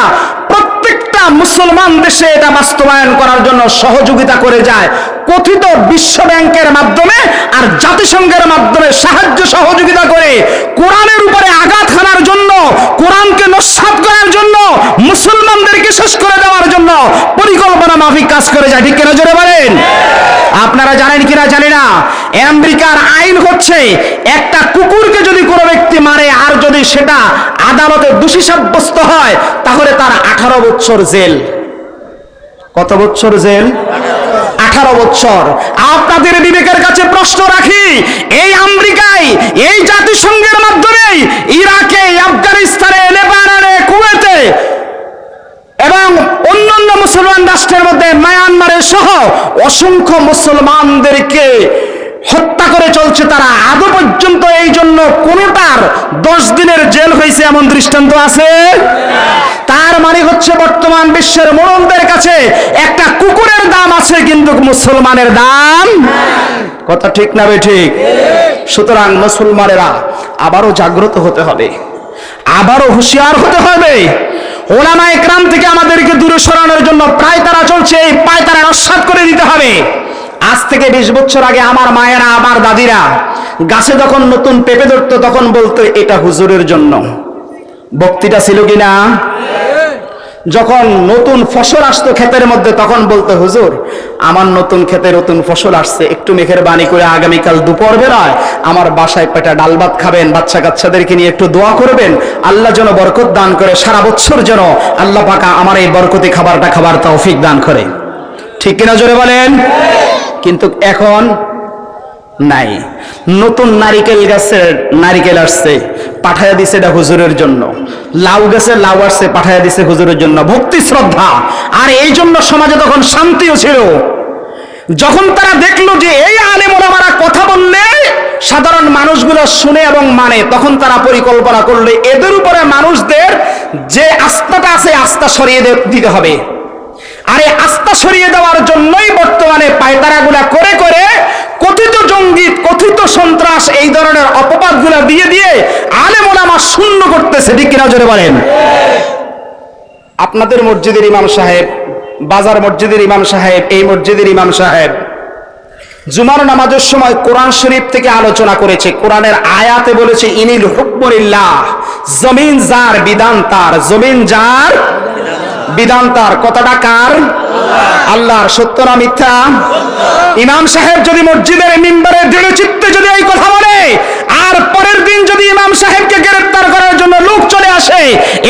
প্রত্যেকটা মুসলমান দেশে এটা বাস্তবায়ন করার জন্য সহযোগিতা করে যায়, কথিত বিশ্ব ব্যাংকের মাধ্যমে আর জাতিসংঘের মাধ্যমে সাহায্য সহযোগিতা করে কোরআনের উপরে আঘাত হানার জন্য, কোরআনকে নস্যাৎ করার জন্য, মুসলমানদেরকে শেষ করে দেওয়ার জন্য পরিকল্পনা মাফিক কাজ করে যায়। ঠিক কিনা জোরে বলেন? আপনারা জানেন কিনা জানি না, আমেরিকার আইন হচ্ছে একটা কুকুরকে যদি কোনো ব্যক্তি মারে আর যদি সেটা আদালতে দোষী সাব্যস্ত হয় তাহলে তার 18 বছর জেল। কত বছর জেল? 18 বছর। আপনাদের বিবেকের কাছে প্রশ্ন রাখি, এই আমেরিকায়, এই জাতিসংঘের মাধ্যমে ইরাকে, আফগানিস্তানে, লেবাননে, কুয়েতে এবং অন্যান্য মুসলমান রাষ্ট্রের মধ্যে মায়ানমারে সহ অসংখ্য মুসলমানদেরকে হত্যা করে চলছে তারা, আদৌ পর্যন্ত এই জন্য কোনটার 10 দিনের জেল হয়েছে এমন দৃষ্টান্ত আছে? তার মানে হচ্ছে বর্তমান বিশ্বের মোড়লদের কাছে একটা কুকুরের দাম আছে কিন্তু মুসলমানের দাম। কথা ঠিক না ঠিক? সুতরাং মুসলমানেরা আবারও জাগ্রত হতে হবে, আবারও হুঁশিয়ার হতে হবে। ওলামা একরাম থেকে আমাদেরকে দূরে সরানোর জন্য প্রায় তারা চলছে, এই পায় তারা নস্যাৎ করে দিতে হবে। আজ থেকে 20 বছর আগে আমার মায়েরা, আমার দাদিরা গাছে যখন নতুন পেঁপে ধরতো তখন বলতো এটা হুজুরের জন্য। বক্তৃতা ছিল কিনা? যখন নতুন ফসল আসতো ক্ষেতের মধ্যে তখন বলতো হুজুর আমার নতুন ক্ষেতে নতুন ফসল আসছে, একটু মেঘের বাণী করে আগামীকাল দুপুর বেলায় আমার বাসায় পেটা ডাল ভাত খাবেন, বাচ্চা কাচ্চাদেরকে নিয়ে একটু দোয়া করবেন, আল্লাহ যেন বরকত দান করে, সারা বছর যেন আল্লাহ পাকা আমার এই বরকতি খাবারটা খাবার তৌফিক দান করে। ঠিক কিনা জোরে বলেন? কিন্তু এখন নাই। নতুন নারিকেল গাছের নারিকেল আসছে, পাঠাইয়া দিছে এটা হুজুরের জন্য। লাউ গাছের লাউ আসছে, পাঠাইয়া দিছে হুজুরের জন্য। ভক্তি শ্রদ্ধা। আর এই জন্য সমাজে তখন শান্তিও ছিল। যখন তারা দেখলো যে এই আলেম ওলামারা কথা বললে সাধারণ মানুষগুলো শুনে এবং মানে, তখন তারা পরিকল্পনা করলে এদের উপরে মানুষদের যে আস্থাটা আছে আস্থা সরিয়ে দিতে হবে। আর এই আস্থা সরিয়ে দেওয়ার জন্যই বর্তমানে পায়তারাগুলা করে করে কথিত জঙ্গি, কথিত সন্ত্রাস, এই ধরনের অপবাদগুলা দিয়ে দিয়ে আলেম ওলামা শূন্য করতেছে। ঠিক কিনা জোরে বলেন? আপনাদের মসজিদের ইমাম সাহেব, বাজার মসজিদের ইমাম সাহেব, এই মসজিদের ইমাম সাহেব জুমার নামাজের সময় কোরআন শরীফ থেকে আলোচনা করেছে। কোরআনের আয়াতে বলেছে ইনিল হুকমুলিল্লাহ, জমিন যার বিধান তার, জমিন যার বিধান তার। কথাটা কার? আল্লাহর। সত্য না মিথ্যা? ইমাম সাহেব যদি মসজিদের মিম্বরে দৃঢ় চিত্তে যদি এই কথা বলে আর পরের দিন যদি ইমাম সাহেবকে গ্রেফতার করার জন্য লোক চলে আসে,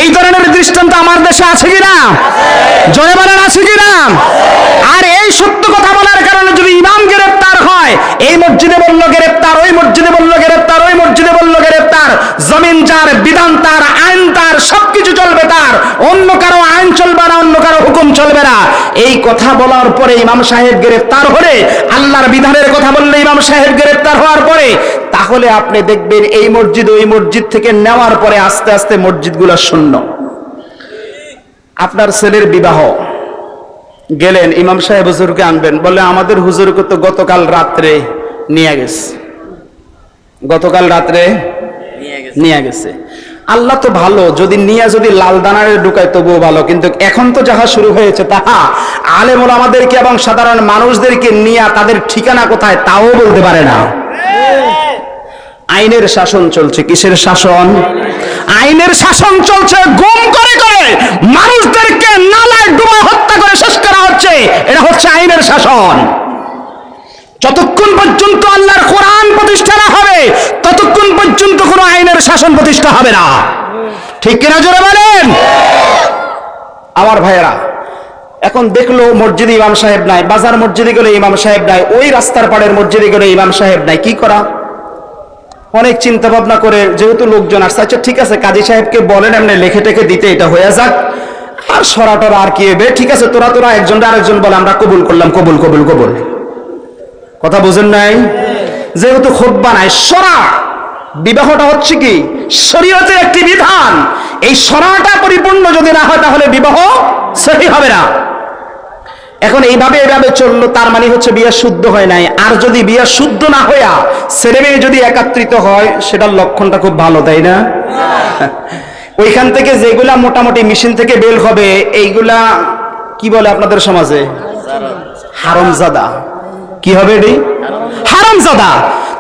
এই ধরনের দৃষ্টান্ত আমার দেশে আছে কিনা? জয় বলেন আছে কিনা? আর এই সত্য কথা বলার কারণে যদি ইমাম গ্রেফতার হয়, এই মসজিদে বলল গ্রেফতার, ওই মসজিদে বলল গ্রেফতার, ওই মসজিদে বলল গ্রেফতার, জমিন যার বিধান তার, আইন তার, সবকিছু চলবে তার, অন্য কারো আইন চলবে না, অন্য কারো হুকুম চলবে না। এই কথা বলার পরে ইমাম সাহেব গ্রেফতার হলে, আল্লাহর বিধানের কথা বললে ইমাম সাহেব গ্রেফতার হওয়ার পরে, তাহলে আপনি দেখবেন এই মসজিদ ওই মসজিদ থেকে নেওয়ার পরে আস্তে আস্তে মসজিদগুলো শূন্য। আপনার ছেলের বিবাহ, গেলেন ইমাম সাহেব হুজুরকে আনবেন, বলে আমাদের হুজুরকে তো গতকাল রাত্রে নিয়ে গেছে, গতকাল রাত্রে নিয়ে গেছে। আল্লাহ তো ভালো, যদি নিয়ে যদি লাল দানারে ঢুকায় তবুও ভালো, কিন্তু এখন তো যাহা শুরু হয়েছে তাহা আলেম ওলামাদেরকে এবং সাধারণ মানুষদেরকে নিয়ে তাদের ঠিকানা কোথায় তাও বলতে পারে না। আইনের শাসন চলছে। কিসের শাসন? আইনের শাসন চলছে। গুম করে করে মানুষদেরকে নালায় ডুবা হত্যা করে শেষ করা হচ্ছে। এটা হচ্ছে আইনের শাসন। পর্যন্ত আল্লাহর কোরআন প্রতিষ্ঠা না হবে ততক্ষণ পর্যন্ত কোনো আইনের শাসন প্রতিষ্ঠা হবে না। ঠিক কিনা জোরে বলেন? আমার ভাইয়েরা, এখন দেখলো মসজিদে ইমাম সাহেব নাই, বাজার মসজিদে গেলে ইমাম সাহেব নাই, ওই রাস্তার পাড়ের মসজিদে গেলে ইমাম সাহেব নাই, কি করা? অনেক চিন্তা ভাবনা করে যেহেতু লোকজন আসছে, আচ্ছা ঠিক আছে কাজী সাহেবকে বলেন এমনি লিখে টেখে দিতে, এটা হয়ে যাক, আর সরাটরা আর কি হবে, ঠিক আছে তোরা একজন আরেকজন বলে আমরা কবুল করলাম, কবুল কবুল কবুল। কথা বুঝেন নাই? যেহেতু খুতবা নাই, সরা বিবাহটা হচ্ছে কি শরীয়তের একটি বিধান, এই সরাটা পরিপূর্ণ যদি না হয় তাহলে বিবাহ সহিহ হবে না। এখন এইভাবে চললো, তার মানে হচ্ছে বিয়ে শুদ্ধ হয় নাই। আর যদি বিয়ে শুদ্ধ না হইয়া ছেলে মেয়ে যদি একাত্রিত হয় সেটার লক্ষণটা খুব ভালো, তাই না? ওইখান থেকে যেগুলা মোটামুটি মেশিন থেকে বের হবে এইগুলা কি বলে আপনাদের সমাজে? হারামজাদা। কি হবে এটি? হারামজাদা।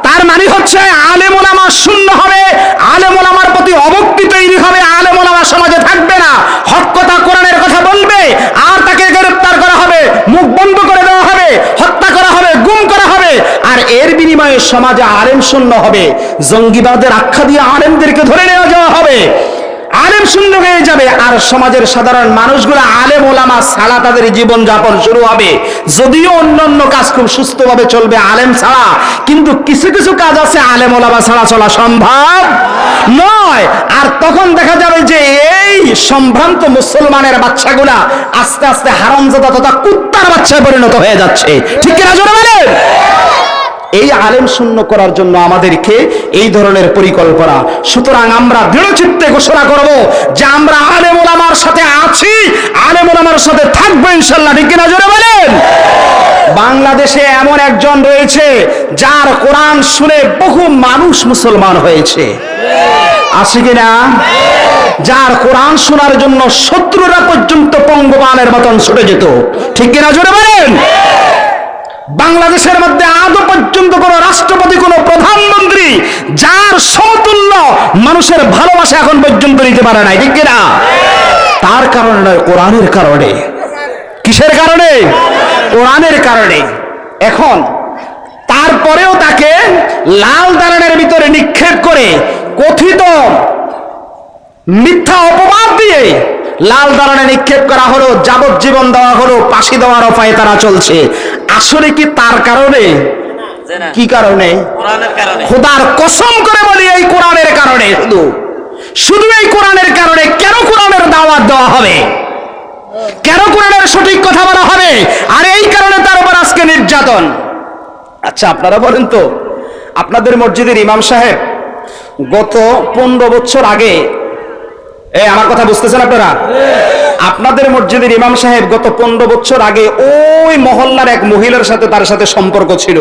তার মানে হচ্ছে আলেম ওলামা শূন্য হবে, আলেম ওলামার প্রতি অভক্তি তৈরি হবে, আলেম ওলামা সমাজে থাকবে না, হক কথা কোরআনের কথা বলবে আর তাকে গ্রেফতার করা হবে, মুখ বন্ধ করে দেওয়া হবে, হত্যা করা হবে, গুম করা হবে, আর এর বিনিময়ে সমাজে আলেম শূন্য হবে। জঙ্গিবাদের আখ্যা দিয়ে আলেমদেরকে ধরে নেওয়া যাওয়া হবে, আলেম শূন্য হয়ে যাবে, আর সমাজের সাধারণ মানুষগুলো আলেম ওলামা ছাড়া তাদের জীবন যাপন শুরু হবে। যদিও অন্যান্য কাজ খুব সুস্থভাবে চলবে আলেম ছাড়া, কিন্তু কিছু কিছু কাজ আছে আলেম ওলামা ছাড়া চলা সম্ভব নয়। আর তখন দেখা যাবে যে এই সম্ভ্রান্ত মুসলমানের বাচ্চাগুলা আস্তে আস্তে হারামজাদা তথা কুত্তার বাচ্চায় পরিণত হয়ে যাচ্ছে। ঠিক কিনা জোরে বলেন? এই আলেম শূন্য করার জন্য আমাদেরকে এই ধরনের পরিকল্পনা। সুতরাং আমরা দৃঢ়চিত্তে ঘোষণা করব যে আমরা আলেম ওলামার সাথে আছি, আলেম ওলামার সাথে থাকবো ইনশাআল্লাহ। ঠিক কিনা জোরে বলেন? বাংলাদেশে এমন একজন রয়েছে যার কোরআন শুনে বহু মানুষ মুসলমান হয়েছে, আছে কিনা? যার কোরআন শোনার জন্য শত্রুরা পর্যন্ত পঙ্গপালের মতন ছুটে যেত। ঠিক কিনা জোরে বলেন? বাংলাদেশের মধ্যে আজও পর্যন্ত কোন রাষ্ট্রপতি, কোন প্রধানমন্ত্রী যার সমতুল্য মানুষের ভালোবাসা এখন পর্যন্ত নিতে পারে নাই। ঠিক কিনা? তার কারণে নয়, কোরআনের কারণে। কিসের কারণে? কোরআনের কারণে। এখন তারপরেও তাকে লাল দালানের ভিতরে নিক্ষেপ করে কথিত মিথ্যা অপবাদ দিয়ে লাল দালানে নিক্ষেপ করা হলো, যাবজ্জীবন দেওয়া হলো, ফাঁসি দেওয়ার ফায়তারা চলছে। আসলে কি তার কারণে? কি কারণে? খোদার কসম করে বলি এই কোরআনের কারণে, শুধু এই কোরআনের কারণে। কেন কোরআনের দাওয়াত দেওয়া হবে? কেন কোরআনের সঠিক কথা বলা হবে? আর এই কারণে তার উপর আজকে নির্যাতন। আচ্ছা আপনারা বলেন তো, আপনাদের মসজিদের ইমাম সাহেব গত 15 বছর আগে, আমার কথা বুঝতেছেন আপনারা? আপনাদের মসজিদের ইমাম সাহেব গত 15 বছর আগে ওই মহল্লার এক মহিলার সাথে তার সাথে সম্পর্ক ছিল।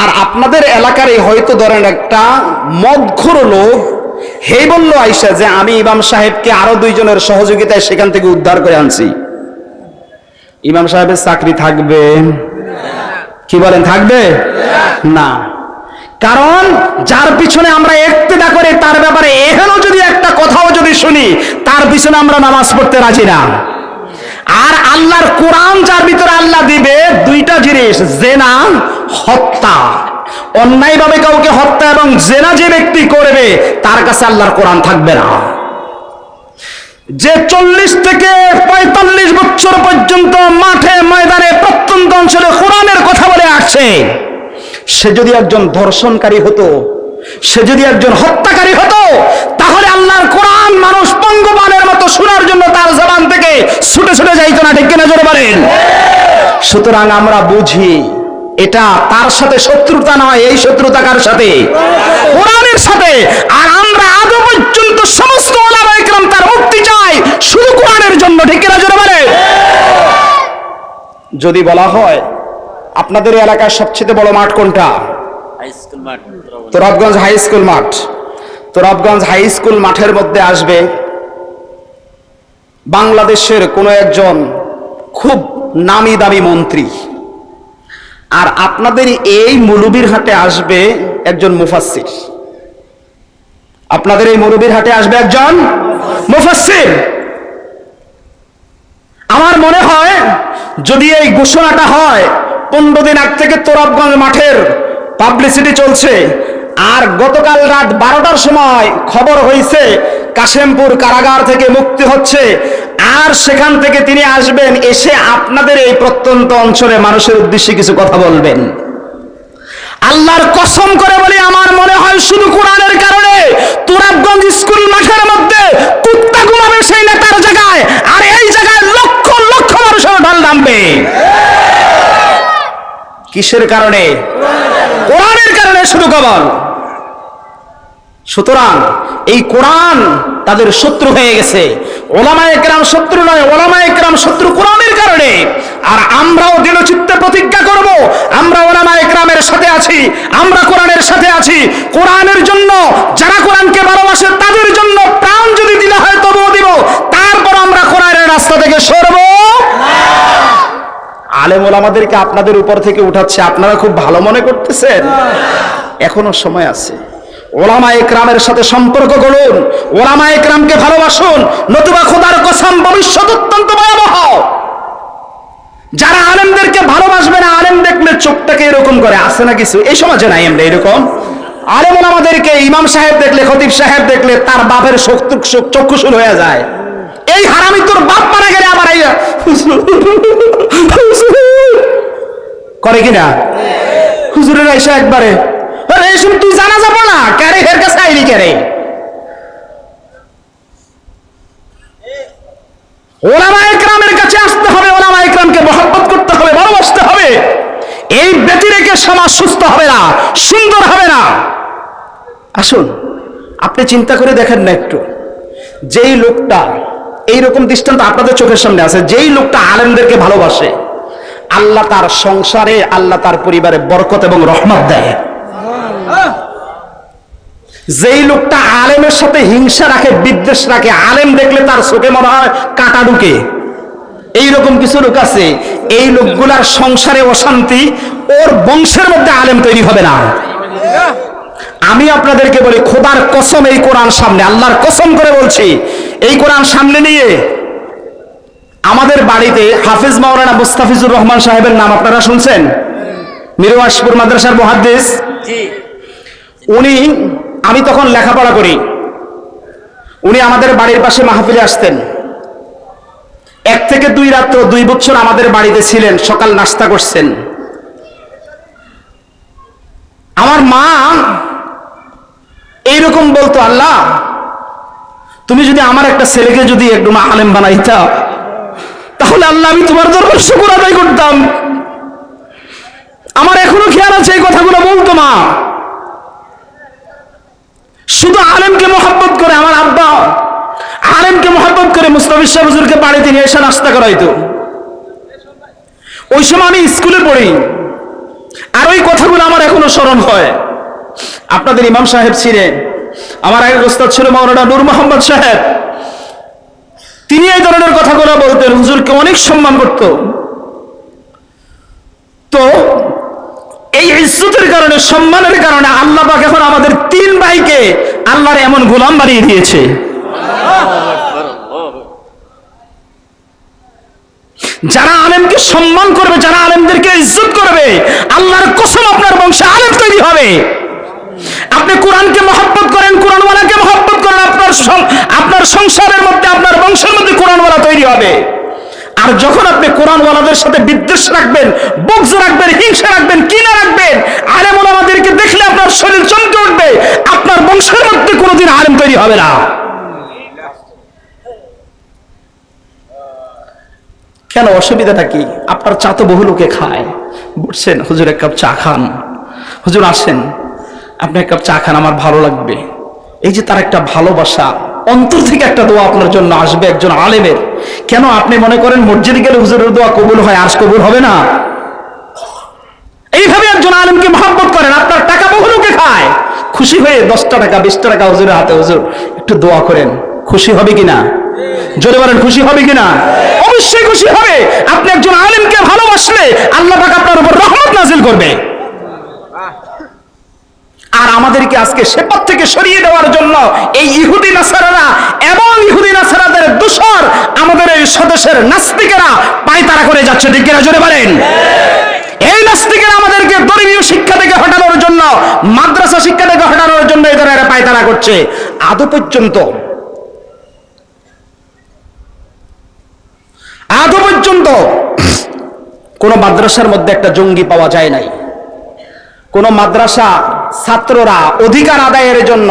আর আপনাদের এলাকারই হয়তো ধরেন একটা মদখোর লোক হে বলল আইসা যে আমি ইমাম সাহেবকে আরো 2 জনের সহযোগিতায় সেখান থেকে উদ্ধার করে আনছি। ইমাম সাহেবের চাকরি থাকবে? কি বলেন, থাকবে না? কারণ যার পিছনে আমরা ইক্তেদা করি তার ব্যাপারে এখনো যদি একটা কথাও যদি শুনি তার পিছনে আমরা নামাজ পড়তে রাজি না। আর আল্লাহর কোরআন যার ভিতরে আল্লাহ দিবে 2টা জিনিস, জেনা, হত্যা। অন্যায়ভাবে কাউকে হত্যা এবং জেনা যে ব্যক্তি করবে তার কাছে আল্লাহর কোরআন থাকবে না। যে 40 থেকে 45 বছর পর্যন্ত মাঠে ময়দানে প্রত্যন্ত অঞ্চলে কোরআনের কথা বলে আসছে, সে যদি একজন ধর্ষণকারী হতো, সে যদি একজন হত্যাকারী হতো, তাহলে আল্লাহর কোরআন মানুষ পঙ্গপালের মতো শোনার জন্য তার জবান থেকে ছুটে ছুটে যাইতো না। ঠিক কিনা জোরে বলেন? সুতরাং আমরা বুঝি এটা তার সাথে শত্রুতা নয়, এই শত্রুতা কার সাথে? কোরআনের সাথে। আর আমরা আজও পর্যন্ত সমস্ত ওলামা ইকরাম তার মুক্তি চাই শুধু কোরআনের জন্য। ঠিক কিনা জোরে বলেন? যদি বলা হয় আপনাদের এলাকার সবচেয়ে বড় মাঠ কোনটা? তোরাবগঞ্জ হাই স্কুল মাঠ। তোরাবগঞ্জ হাই স্কুল মাঠের মধ্যে আসবে বাংলাদেশের কোন একজন খুব নামি দামি মন্ত্রী, আর আপনাদের এই মৌলবীর হাটে আসবে একজন মুফাসসির। আপনাদের এই মৌলবীর হাটে আসবে একজন মুফাসসির। আমার মনে হয় যদি এই ঘোষণাটা হয়, 15 দিন আগ থেকে তোরাবগঞ্জ মাঠের পাবলিসিটি চলছে, আর গতকাল রাত 12টার সময় খবর হয়েছে কাশেমপুর কারাগার থেকে মুক্তি হচ্ছে, আর সেখান থেকে তিনি আসবেন, এসে আপনাদের এই প্রত্যন্ত অঞ্চলে মানুষের উদ্দেশ্যে কিছু কথা বলবেন, আল্লাহর কসম করে বলি আমার মনে হয় শুধু কোরআনের কারণে তোরাবগঞ্জ স্কুল মাঠের মধ্যে কুত্তা ঘুমাবে সেই নেতার জায়গায়, আর এই জায়গায় লক্ষ লক্ষ মানুষের ঢল নামবে। কিসের কারণে? কোরআনের কারণে শুধু কবল। সুতরাং এই কোরআন তাদের শত্রু হয়ে গেছে। ওলামায়ে কেরাম শত্রু নয়, ওলামায়ে কেরাম শত্রু কোরআনের কারণে। আর আমরাও দৃঢ়চিত্তে প্রতিজ্ঞা করব, আমরা ওলামায়ে কেরামের সাথে আছি, আমরা কোরআনের সাথে আছি। কোরআনের জন্য যারা কোরআনকে ভালোবাসে তাদের জন্য প্রাণ যদি দিলে হয় তবুও দিব, তারপর আমরা কোরআনের রাস্তা থেকে সরব না। আলেম ওলামাদেরকে আপনাদের উপর থেকে উঠাচ্ছে, আপনারা খুব ভালো মনে করতেছেন? এখনো সময় আছে। ওলামায়ে কেরামের সাথে সম্পর্ক গড়ুন, ওলামায়ে কেরামকে ভালোবাসুন, নতুবা খোদার কসম ভবিষ্যৎ অত্যন্ত ভয়াবহ। যারা আলেমদেরকে ভালোবাসবে না, আলেম দেখলে চোখটাকে এরকম করে, আসে না কিছু এই সমাজে নাই আমরা এরকম। আলেম ওলামাদেরকে ইমাম সাহেব দেখলে, খতিব সাহেব দেখলে তার বাপের চক্ষুশূল হয়ে যায়। এই হারামি তোর বাপ মারা গেলে আবার করে কিনা? হুজুরের এসে একবারে তুই জানা যাবো না ক্যারে, এর কাছে আইলি ক্যারে। ওলামায়ে কেরামের কাছে আসতে হবে, ওলামায়ে কেরামকে মহব্বত করতে হবে, ভালোবাসতে হবে। এই ব্যতি রেখে সমাজ সুস্থ হবে না, সুন্দর হবে না। আসুন আপনি চিন্তা করে দেখেন না একটু, যেই লোকটা এইরকম দৃষ্টান্ত আপনাদের চোখের সামনে আছে, যেই লোকটা আলেমদেরকে ভালোবাসে, আল্লাহ তার সংসারে, আল্লাহ তার পরিবারে বরকত এবং রহমত দেয়। যেই লোকটা আলেমের সাথে হিংসা রাখে, বিদ্বেষ রাখে, আলেম দেখলে তার চোখে মনে হয় কাঁটা ঢুকে, এইরকম কিছু লোক আছে, এই লোকগুলার সংসারে অশান্তি, ওর বংশের মধ্যে আলেম তৈরি হবে না। আমি আপনাদেরকে বলি খোদার কসম, এই কোরআন সামনে, আল্লাহর কসম করে বলছি, এই কোরআন সামনে নিয়ে আমাদের বাড়িতে হাফিজ মাওলানা মুস্তাফিজুর রহমান সাহেবের নাম আপনারা শুনছেন? মিরওয়াশপুর মাদ্রাসার মুহাদ্দিস। উনি, আমি তখন লেখাপড়া করি, উনি আমাদের বাড়ির পাশে মাহফিলে আসতেন। 1 থেকে 2 রাত্র 2 বছর আমাদের বাড়িতে ছিলেন, সকাল নাস্তা করছেন। আমার মা এইরকম বলতো, আল্লাহ তুমি যদি আমার একটা ছেলেকে যদি একটু আলেম বানাইতা, তাহলে আল্লাহ আমি তোমার দরবার শুকর আদায় করতাম। আমার এখনো খেয়াল আছে এই কথাগুলো বলতো মা। শুধু আলেমকে মহব্বত করে, আমার আব্বা আলেমকে মহব্বত করে মুস্তাফিজ সাহেব হুজুরকে বাড়িতে নিয়ে এসে নাস্তা করাইতো। ওই সময় আমি স্কুলে পড়ি, আর ওই কথাগুলো আমার এখনো স্মরণ হয়। আপনাদের ইমাম সাহেব ছিলেন, আমার আগের ওস্তাদ ছিল মাওলানা নূর মোহাম্মদ সাহেব, তিনি এই ধরনের কথাগুলো বলতেন, হুজুরকে অনেক সম্মান করত। তো এই ইজ্জতের কারণে, সম্মানের কারণে আল্লাহ পাক এখন আমাদের 3 ভাইকে আল্লাহর এমন গোলাম বানিয়ে দিয়েছে। যারা আলেমকে সম্মান করবে, যারা আলেমদেরকে ইজ্জত করবে, আল্লাহর কসম আপনার বংশে আলেম তৈরি হবে। আপনি কোরআনকে মহব্বত করেন, কোরআনওয়ালাকে মহব্বত করেন, আপনার সংসারের মধ্যে, আপনার বংশের মধ্যে কোরআনওয়ালা তৈরি হবে। আর যখন আপনি কোরআনওয়ালাদের সাথে বিদ্বেষ রাখবেন, বগজ রাখবেন, হিংসা রাখবেন, কিনা রাখবেন, আলেম ওলামাদেরকে দেখলে আপনার শরীর চমকে উঠবে, আপনার বংশের মধ্যে কোনোদিন আলেম তৈরি হবে না। কেন? অসুবিধাটা কি? আপনার চা তো বহু লোকে খায়, বুঝছেন? হুজুর 1 কাপ চা খান, হুজুর আসেন আপনি 1 কাপ চা খান, আমার ভালো লাগবে। এই যে তার একটা ভালোবাসা, অন্তর থেকে একটা দোয়া আপনার জন্য আসবে একজন আলেমের। কেন আপনি মনে করেন মসজিদে গেলে হুজুরের দোয়া কবুল হয়, আজ কবুল হবে না? এইভাবে একজন আলেমকে মহব্বত করেন, আপনার টাকা বহু লোকে খায়, খুশি হয়ে 10 টাকা 20 টাকা হুজুরের হাতে, হুজুর একটু দোয়া করেন, খুশি হবে কিনা? জোরে বলেন, খুশি হবে কিনা? অবশ্যই খুশি হবে। আপনি একজন আলেমকে ভালোবাসলে আল্লাহ পাক আপনার উপর রহমত নাজিল করবে। আর আমাদেরকে আজকে সে পথ থেকে সরিয়ে দেওয়ার জন্য এই ইহুদি নাসারারা এবং ইহুদি নাসারাদের দোসর আমাদের এই স্বদেশের নাস্তিকেরা পায়তারা করে যাচ্ছে, ঠিক কিনা জোরে বলেন? এই নাস্তিকেরা আমাদেরকে ধর্মীয় শিক্ষা থেকে হটানোর জন্য, মাদ্রাসা শিক্ষা থেকে হটানোর জন্য এই ধরনের পায়তারা করছে। আদৌ পর্যন্ত কোন মাদ্রাসার মধ্যে একটা জঙ্গি পাওয়া যায় নাই। কোন মাদ্রাসা ছাত্ররা অধিকার আদায়ের জন্য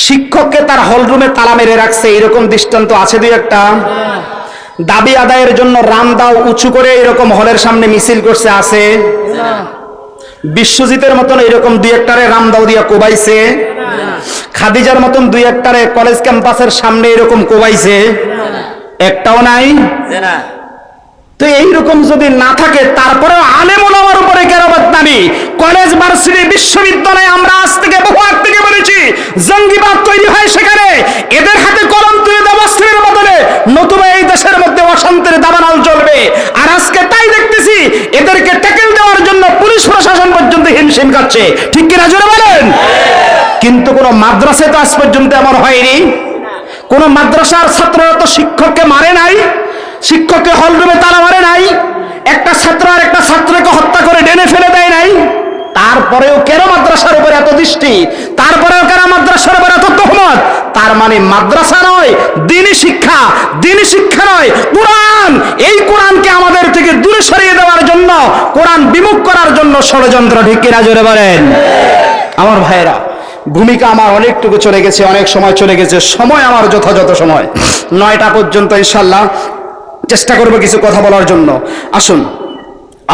শিক্ষককে তার হলরুমে তালা মেরে রাখছে, এরকম দৃষ্টান্ত আছে দুই একটা। দাবি আদায়ের জন্য রামদাও উঁচু করে এরকম হলের সামনে মিছিল করছে, আছে। বিশ্বজিতের মতন এরকম দুই একটারে রামদাও দিয়া কোবাইছে, খাদিজার মতন দুই একটারে কলেজ ক্যাম্পাসের সামনে এরকম কোবাইছে, একটাও নাই। তো এইরকম যদি না থাকে, তারপরেও আলেম ওলামার উপরে কেন বদনামি? কলেজ, ভার্সিটি, বিশ্ববিদ্যালয়ে আমরা আজ থেকে বহু আগ থেকে বলেছি জঙ্গিবাদ তৈরি হয় সেখানে। এদের হাতে কলম তুলে দেওয়া অস্ত্রের বদলে নতুবা এই দেশের মধ্যে অশান্তির দাবানল চলবে। আর আজকে তাই দেখতেছি, এদেরকে ট্যাকেল দেওয়ার জন্য পুলিশ প্রশাসন পর্যন্ত হিমশিম খাচ্ছে, ঠিক কিনা জোরে বলেন? কিন্তু কোন মাদ্রাসায় তো আজ পর্যন্ত এমন হয়নি। কোন মাদ্রাসার ছাত্ররা তো শিক্ষককে মারে নাই, শিক্ষককে হলরুমে তালা মারে নাই, একটা ছাত্র আর একটা ছাত্রকে হত্যা করে ডেনে ফেলে দেয় নাই। তারপরেও কেন মাদ্রাসার উপর এত দৃষ্টি? তারপরেও কেন মাদ্রাসার উপর এত তহমত? তার মানে মাদ্রাসা নয়, দ্বীনি শিক্ষা, দ্বীনি শিক্ষা নয়, কোরআন। এই কোরআনকে আমাদের থেকে দূরে সরিয়ে দেওয়ার জন্য, কোরআন বিমুখ করার জন্য ষড়যন্ত্র, ঠিক কিনা জোরে বলেন? আমার ভাইয়েরা, ভূমিকা আমার অনেকটুকু চলে গেছে, অনেক সময় চলে গেছে। সময় আমার যথাযথ সময় 9টা পর্যন্ত, ইনশাআল্লাহ চেষ্টা করব কিছু কথা বলার জন্য। আসুন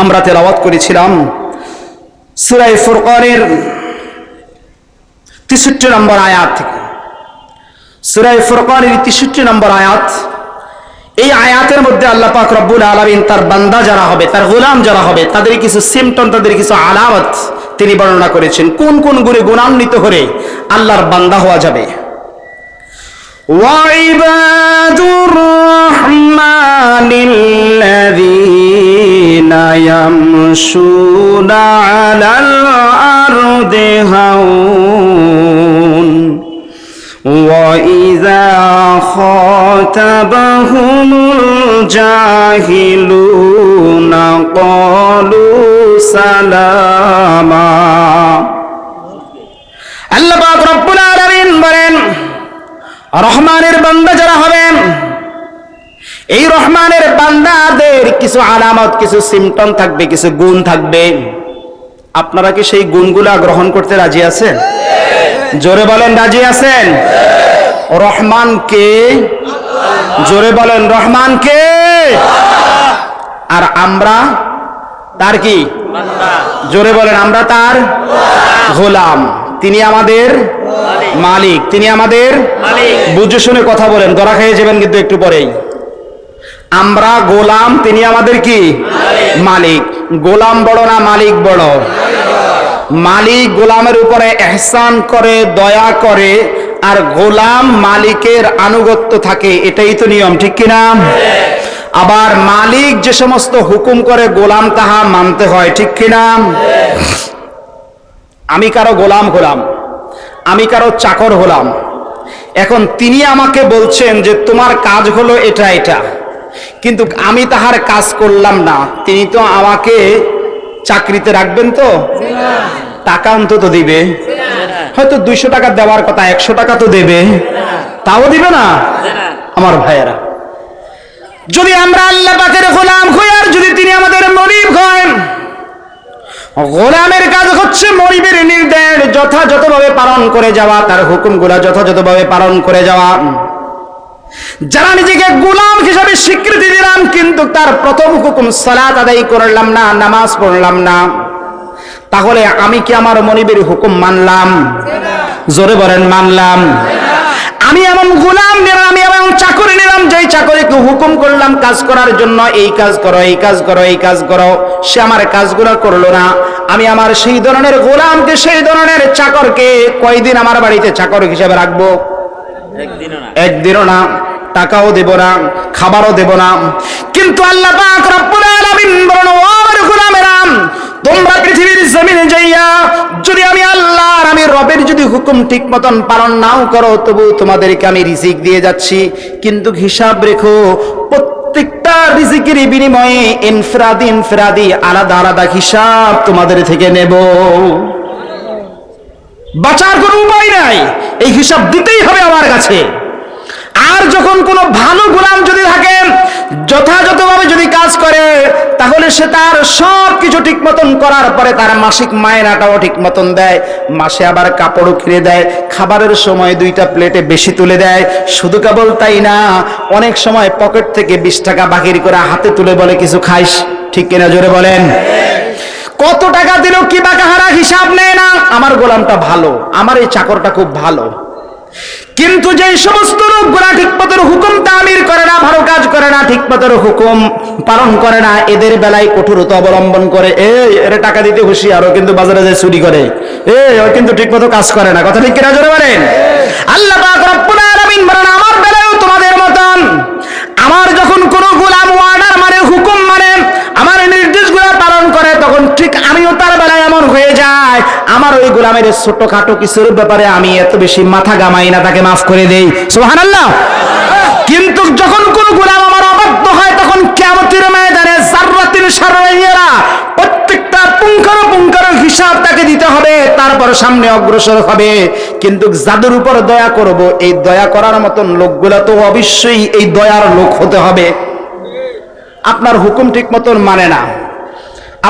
আমরা তেলাওয়াত করেছিলাম সূরা ফুরকানের 63 নম্বর আয়াত থেকে। সূরা ফুরকানের 63 নম্বর আয়াত। এই আয়াতের মধ্যে আল্লাহ পাক রব্বুল আলামিন তার বান্দা যারা হবে, তার গোলাম যারা হবে, তাদের কিছু সিমটম, তাদের কিছু আলামত তিনি বর্ণনা করেছেন। কোন কোন গুণে গুণান্বিত হলে আল্লাহর বান্দা হওয়া যাবে। ওয়াইবাদুর রাহমানিল্লাযীনা ইয়ামশুনা আলাল আরদি হাওন ওয়া ইযা খাতাবাহুমুল জাহিলুনা ক্বালু সালামা। আল্লাহ পাক রব্বুল আলামিন বলেন, রহমানের বান্দা যারা হবেন, এই রহমানের বান্দাদের কিছু আলামত, কিছু সিমটম থাকবে, কিছু গুণ থাকবে। আপনারা কি সেই গুণগুলা গ্রহণ করতে রাজি আছেন? জোরে বলেন, রাজি আছেন? রহমান কে? জোরে বলেন, রহমান কে? আর আমরা তার কি? জোরে বলেন, আমরা তার গোলাম। তিনি আমাদের মালিক, তিনি আমাদের বুঝে শুনে কথা বলেন, ধরা খেয়ে যাবেন কিন্তু একটু পরেই। আমরা গোলাম, তিনি আমাদের কি? মালিক। গোলাম বড় না মালিক বড়? মালিক গোলামের উপরে ইহসান করে, দয়া করে, আর গোলাম মালিকের আনুগত্য থাকে, এটাই তো নিয়ম, ঠিক কিনা? আবার মালিক যে সমস্ত হুকুম করে গোলাম তাহা মানতে হয়, ঠিক কিনা? আমি কারো গোলাম হলাম, আমি কারো চাকর হলাম, এখন তিনি আমাকে বলছেন যে তোমার কাজ হলো এটা এটা, কিন্তু আমি তাহার কাজ করলাম না, তিনি তো আমাকে চাকরিতে রাখবেন? তো টাকা অন্তত দিবে, হয়তো 200 টাকা দেওয়ার কথা, 100 টাকা তো দেবে, তাও দিবে না? আমার ভাইয়েরা, যদি আমরা আল্লাহ পাকের গোলাম হই আর যদি তিনি আমাদের মনিব হন, গোলামের কাজ হচ্ছে মনিবের নির্দেশ যথাযথভাবে পালন করে যাওয়া, তার হুকুমগুলা যথাযথভাবে পালন করে যাওয়া। যারা নিজেকে গোলাম হিসাবে স্বীকৃতি দিলাম, কিন্তু তার প্রথম হুকুম সালাত আদায় করলাম না, নামাজ পড়লাম না, তাহলে আমি কি আমার মনিবের হুকুম মানলাম? জোরে বলেন, মানলাম? আমি এমন গোলাম নিলাম, আমি এমন চাকরি নিলাম, যেই চাকরিকে হুকুম করলাম কাজ করার জন্য, এই কাজ করো, এই কাজ করো, এই কাজ করো, সে আমার কাজগুলো করলো না। আমি আমার সেই ধরনের গোলামকে, সেই ধরনের চাকরকে কয়দিন আমার বাড়িতে চাকর হিসেবে রাখবো? একদিনও না, টাকাও দেব না, খাবারও দেব না। কিন্তু আল্লাহ পাক রব্বুল আলামিন বলেন, ও আমার গোলামেরা, তোমরা পৃথিবীর জমিনে যাইয়া যদি আমি আল্লাহর আমি রবের যদি হুকুম ঠিক মতন পালন নাও করো, তবু তোমাদেরকে আমি রিজিক দিয়ে যাচ্ছি, কিন্তু হিসাব রেখো প্রত্যেকটা রিজিকের বিনিময়ে ইনফিরাদি আলাদা আলাদা হিসাব তোমাদের থেকে নেব। বাঁচার কোনো উপায় নাই, এই হিসাব দিতেই হবে আমার কাছে। আর যখন কোনো ভালো গোলাম যদি থাকে, যথাযথভাবে যদি কাজ করে, তাহলে সে তার সব কিছু ঠিক মতন করার পরে তার মাসিক মায়নাটাও ঠিক মতন দেয়, মাসে আবার কাপড়ও কিনে দেয়, খাবারের সময় 2টা প্লেটে বেশি তুলে দেয়। শুধু কেবল তাই না, অনেক সময় পকেট থেকে 20 টাকা বাকির করে হাতে তুলে বলে কিছু খাইস, ঠিক কিনা জোরে বলেন। কত টাকা দিল কি বাকাহারা হিসাব নেয় না। আমার গোলামটা ভালো, আমার এই চাকরটা খুব ভালো, কিন্তু যে সমস্ত লোকগুলা ঠিক মতন হুকুম তামির করে না, ভালো কাজ করে না, ঠিক মতন হুকুম পালন করে না, এদের বেলায় কঠোরতা অবলম্বন করে, এর টাকা দিতে খুশি, আরো কিন্তু বাজারে যায় চুরি করে, ও কিন্তু ঠিক মতো কাজ করে না। কথা ঠিক কিনা জোরে বলেন। আল্লাহ পাক রব্বুল আলামিন বলেন, আমার বেলায়ও তোমাদের মতন, আমার যখন কোনো গোলাম অর্ডার মানে হুকুম মানে আমার নির্দেশগুলো পালন করে, তখন ঠিক আমিও তার বেলায় এমন হয়ে যায়, আমার ওই গোলামের ছোটখাটো কিছুর ব্যাপারে আমি এত বেশি মাথা গামাই না, তাকে মাফ করে দেই, সুবহানাল্লাহ। কিন্তু যখন কোন গোলাম আমার অবাধ্য হয়, তখন কিয়ামতের ময়দানে জাররাতিন শাররাইয়া প্রত্যেকটা পুঙ্খানুপুঙ্খের হিসাব তাকে দিতে হবে, তারপর সামনে অগ্রসর হবে। কিন্তু যাদের উপর দয়া করব, এই দয়া করার মতন লোকগুলা তো অবশ্যই এই দয়ার লোক হতে হবে। আপনার হুকুম ঠিক মতন মানে না,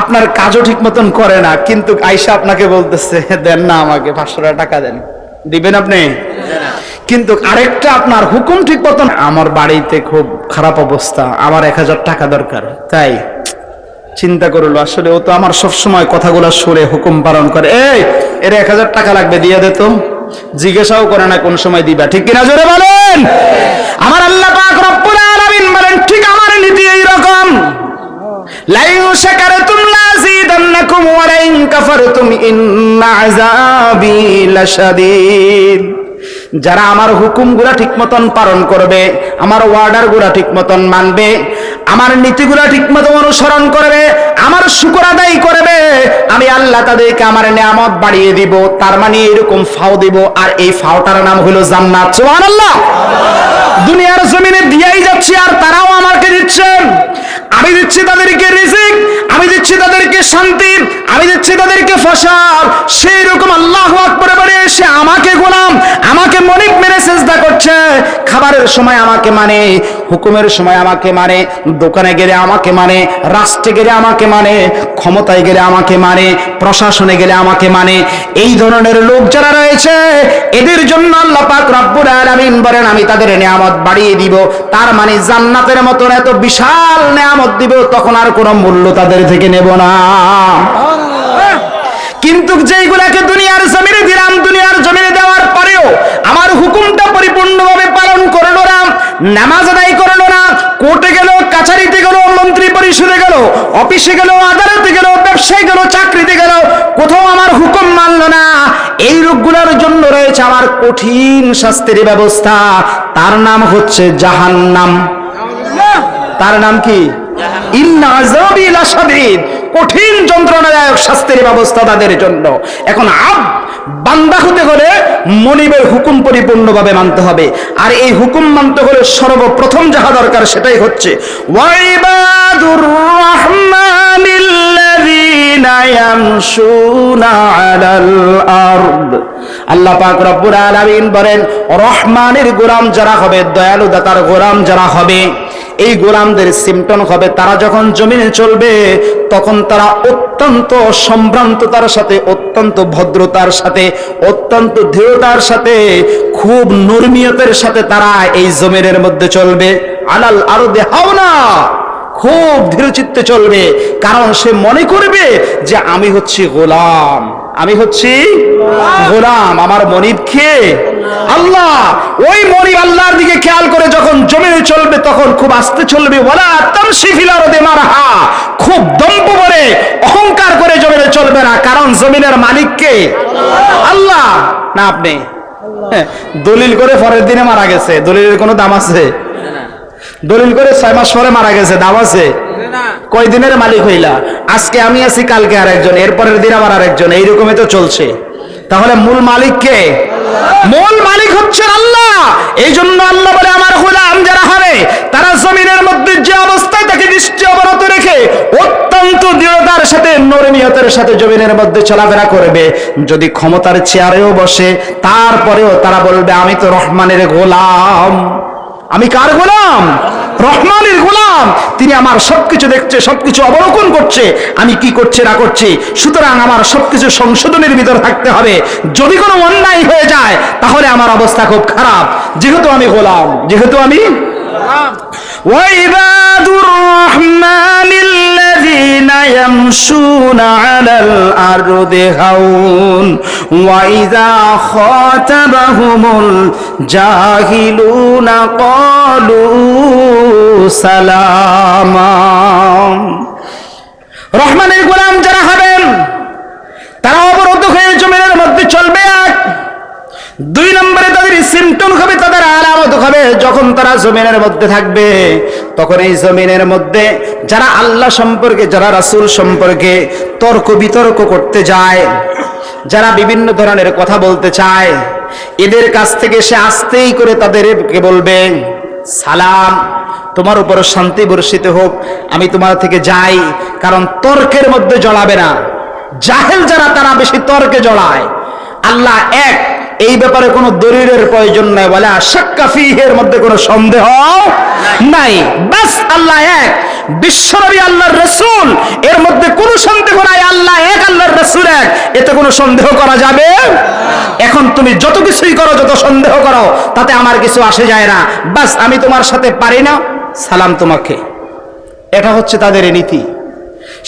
আপনার কাজও ঠিক মতন করে না, কিন্তু আয়সা আপনাকে বলতেছে দেন না আমাকে 500 টাকা দেন, দিবেন আপনি? কিন্তু আরেকটা আপনার হুকুম ঠিক মতন, আমার বাড়িতে খুব খারাপ অবস্থা, আমার 1000 টাকা দরকার, তাই চিন্তা করলো আসলে ও তো আমার সবসময় কথাগুলো শুনে হুকুম পালন করে, এর 1000 টাকা লাগবে দিয়ে দে তো, জিজ্ঞাসাও করে না কোন সময় দিবা, ঠিক কিনা জোরে বলেন। আমার আল্লাহ পাক রব্বুল আলামিন বলেন, ঠিক আমার নীতি এইরকম, লাইন শাকারতুম লাযিদান্নাকুম ওয়া লাইন কাফারতুম ইন্না আযাবি লাশাদীদ। যারা আমার হুকুমগুলা ঠিক মতন পালন করবে, আমার অর্ডারগুলা ঠিক মতন মানবে, আমার নীতিগুলা ঠিক মতন অনুসরণ করবে, আমার শুকর আদায় করবে, আমি আল্লাহ তাদেরকে আমার নিয়ামত বাড়িয়ে দিব, তার মানে এরকম ফাও দিব, আর এই ফাওটার নাম হলো জান্নাত, সুবহানাল্লাহ। দুনিয়ার জমিনে দিয়েই যাচ্ছি, আর তারাও আমাকে দিচ্ছেন। আমি দিচ্ছি তাদেরকে রিজিক, আমি দিচ্ছি তাদেরকে শান্তি, আমি দিচ্ছি তাদেরকে ফসল। সেই রকম আল্লাহু আকবার বলে সে আমাকে গোলাম, আমাকে মনিব মেরে সেজদা করছে, খাবারের সময় আমাকে মানে, হুকুমের সময় আমাকে মানে, দোকানে গেলে আমাকে মানে, রাষ্ট্রে গেলে আমাকে মানে, ক্ষমতায় গেলে আমাকে মানে, প্রশাসনে গেলে আমাকে মানে। এই ধরনের লোক যারা রয়েছে, এদের জন্য আল্লাহ পাক রব্বুল আলামিন বলেন, আমি তাদের নিয়ামত বাড়িয়ে দিব, তার মানে জান্নাতের মতন এত বিশাল নিয়ামত দিব, তখন আর কোনো মূল্য তাদের থেকে নেব না। কিন্তু যেইগুলাকে দুনিয়ার জমিনে দিলাম, দুনিয়ার জমিনে দেওয়ার পরেও আমার হুকুমটা পরিপূর্ণভাবে পালন করলো না, নামাজ আদায় করলো না, কোর্টে গেল, কাছারিতে গেল, মন্ত্রী পরিষদে গেল, অফিসে গেল, আদালতে গেল, ব্যবসায় গেল, চাকরিতে গেল, কোথাও আমার হুকুম মানল না, এই লোকগুলোর জন্য রয়েছে আমার কঠিন শাস্তির ব্যবস্থা, তার নাম হচ্ছে জাহান্নাম। তার নাম কি? ইন্না আযাবি লাশাদীদ। কঠিন যন্ত্রণাদায়ক শাস্তির ব্যবস্থা তাদের জন্য। এখন বান্দা হতে হলে মনিবের হুকুম পরিপূর্ণভাবে মানতে হবে, আর এই হুকুম মানতে হলে সর্বপ্রথম যাহা দরকার সেটাই হচ্ছে ওয়াইবাদুর রাহমানিল্লাযীনা ইয়ামশুনা আলাল আরদ। আল্লাহ পাক রব্বুল আলামিন বলেন, রহমানের গোলাম যারা হবে, দয়ালু দাতার গোলাম যারা হবে, এই গোলামদের সিমটন হবে তারা যখন জমিনে চলবে, তখন তারা অত্যন্ত সম্ভ্রান্ততার সাথে, অত্যন্ত ভদ্রতার সাথে, অত্যন্ত দৃঢ়তার সাথে, খুব নরমিয়তের সাথে তারা এই জমিনের মধ্যে চলবে। আলাল আরদে হাওনা, খুব ধীরচিত্তে চলবে, কারণ সে মনে করবে যে আমি হচ্ছি গোলাম, আমি হচ্ছি গোলাম, আমার মনিব কে? আল্লাহ। ওই মনিব আল্লাহর দিকে খেয়াল করে যখন জমিনে চলবে, তখন খুব আস্তে চলবে, ওয়ালা তামশি ফিল আরদি মারহা, খুব দম্ভ করে, অহংকার করে জমিনে চলবে না, কারণ জমিনের মালিক কে? আল্লাহ। না আপনি দলিল করে পরের দিনে মারা গেছে, দলিলের কোনো দাম আছে? দলিল করে 6 মাস পরে মারা গেছে, দাম আছে? কয়দিনের মালিক হইলা? আজকে আমি আছি, কালকে আরেকজন, এরপরের দিন আবার আরেকজন, এইরকমই তো চলছে। তাহলে মূল মালিক কে? মূল মালিক হচ্ছেন আল্লাহ। এই জন্য আল্লাহ বলে, আমার গোলাম যারা হবে তারা জমিনের মধ্যে যে অবস্থায় তাকে দৃষ্টি অবনত রেখে অত্যন্ত দৃঢ়তার সাথে, নরমিয়তের সাথে জমিনের মধ্যে চলাফেরা করবে। যদি ক্ষমতার চেয়ারেও বসে, তারপরেও তারা বলবে, আমি তো রহমানের গোলাম। আমি কার গোলাম? রহমানের গোলাম। তিনি আমার সবকিছু দেখছে, সবকিছু অবলোকন করছে, আমি কি করছি না করছি। সুতরাং আমার সবকিছু সংশোধনের ভিতর থাকতে হবে। যদি কোনো অন্যায় হয়ে যায় তাহলে আমার অবস্থা খুব খারাপ, যেহেতু আমি গোলাম, যেহেতু আমি وَعِبَادُ الرَّحْمَنِ الَّذِينَ يَمْشُونَ عَلَى الْأَرْضِ هَوْنًا وَإِذَا خَاطَبَهُمُ الْجَاهِلُونَ قَالُوا سَلَامًا। রহমানের গোলাম যারা হবেন তারা অবরোধ হয়ে জমিনের মধ্যে চলবে। এক, দুই নম্বরে তাদের সিমটম হবে, তাদের আলামত হবে, যখন তারা জমিনের মধ্যে থাকবে তখন এই জমিনের মধ্যে যারা আল্লাহ সম্পর্কে, যারা রাসূল সম্পর্কে তর্ক বিতর্ক করতে যায়, যারা বিভিন্ন ধরনের কথা বলতে চায়, এদের কাছ থেকে সে আস্তেই করে তাদেরকে বলবে, সালাম, তোমার উপর শান্তি বর্ষিত হোক, আমি তোমার থেকে যাই। কারণ তর্কের মধ্যে জড়াবে না। জাহেল যারা তারা বেশি তর্কে জড়ায়। আল্লাহ এক, এই ব্যাপারে কোনো দলিলের প্রয়োজন নাই, বলে শাক্কা ফীহের মধ্যে কোনো সন্দেহ নাই। বাস আল্লাহ এক, বিশ্বনবী আল্লাহর রাসূল, এর মধ্যে কোনো সন্দেহ নাই। আল্লাহ এক, আল্লাহর রাসূল এক, এতে কোনো সন্দেহ করা যাবে? এখন তুমি যত কিছুই করো, যত সন্দেহ করো, তাতে আমার কিছু আসে যায় না। বাস আমি তোমার সাথে পারি না, সালাম তোমাকে। এটা হচ্ছে তাদের নীতি।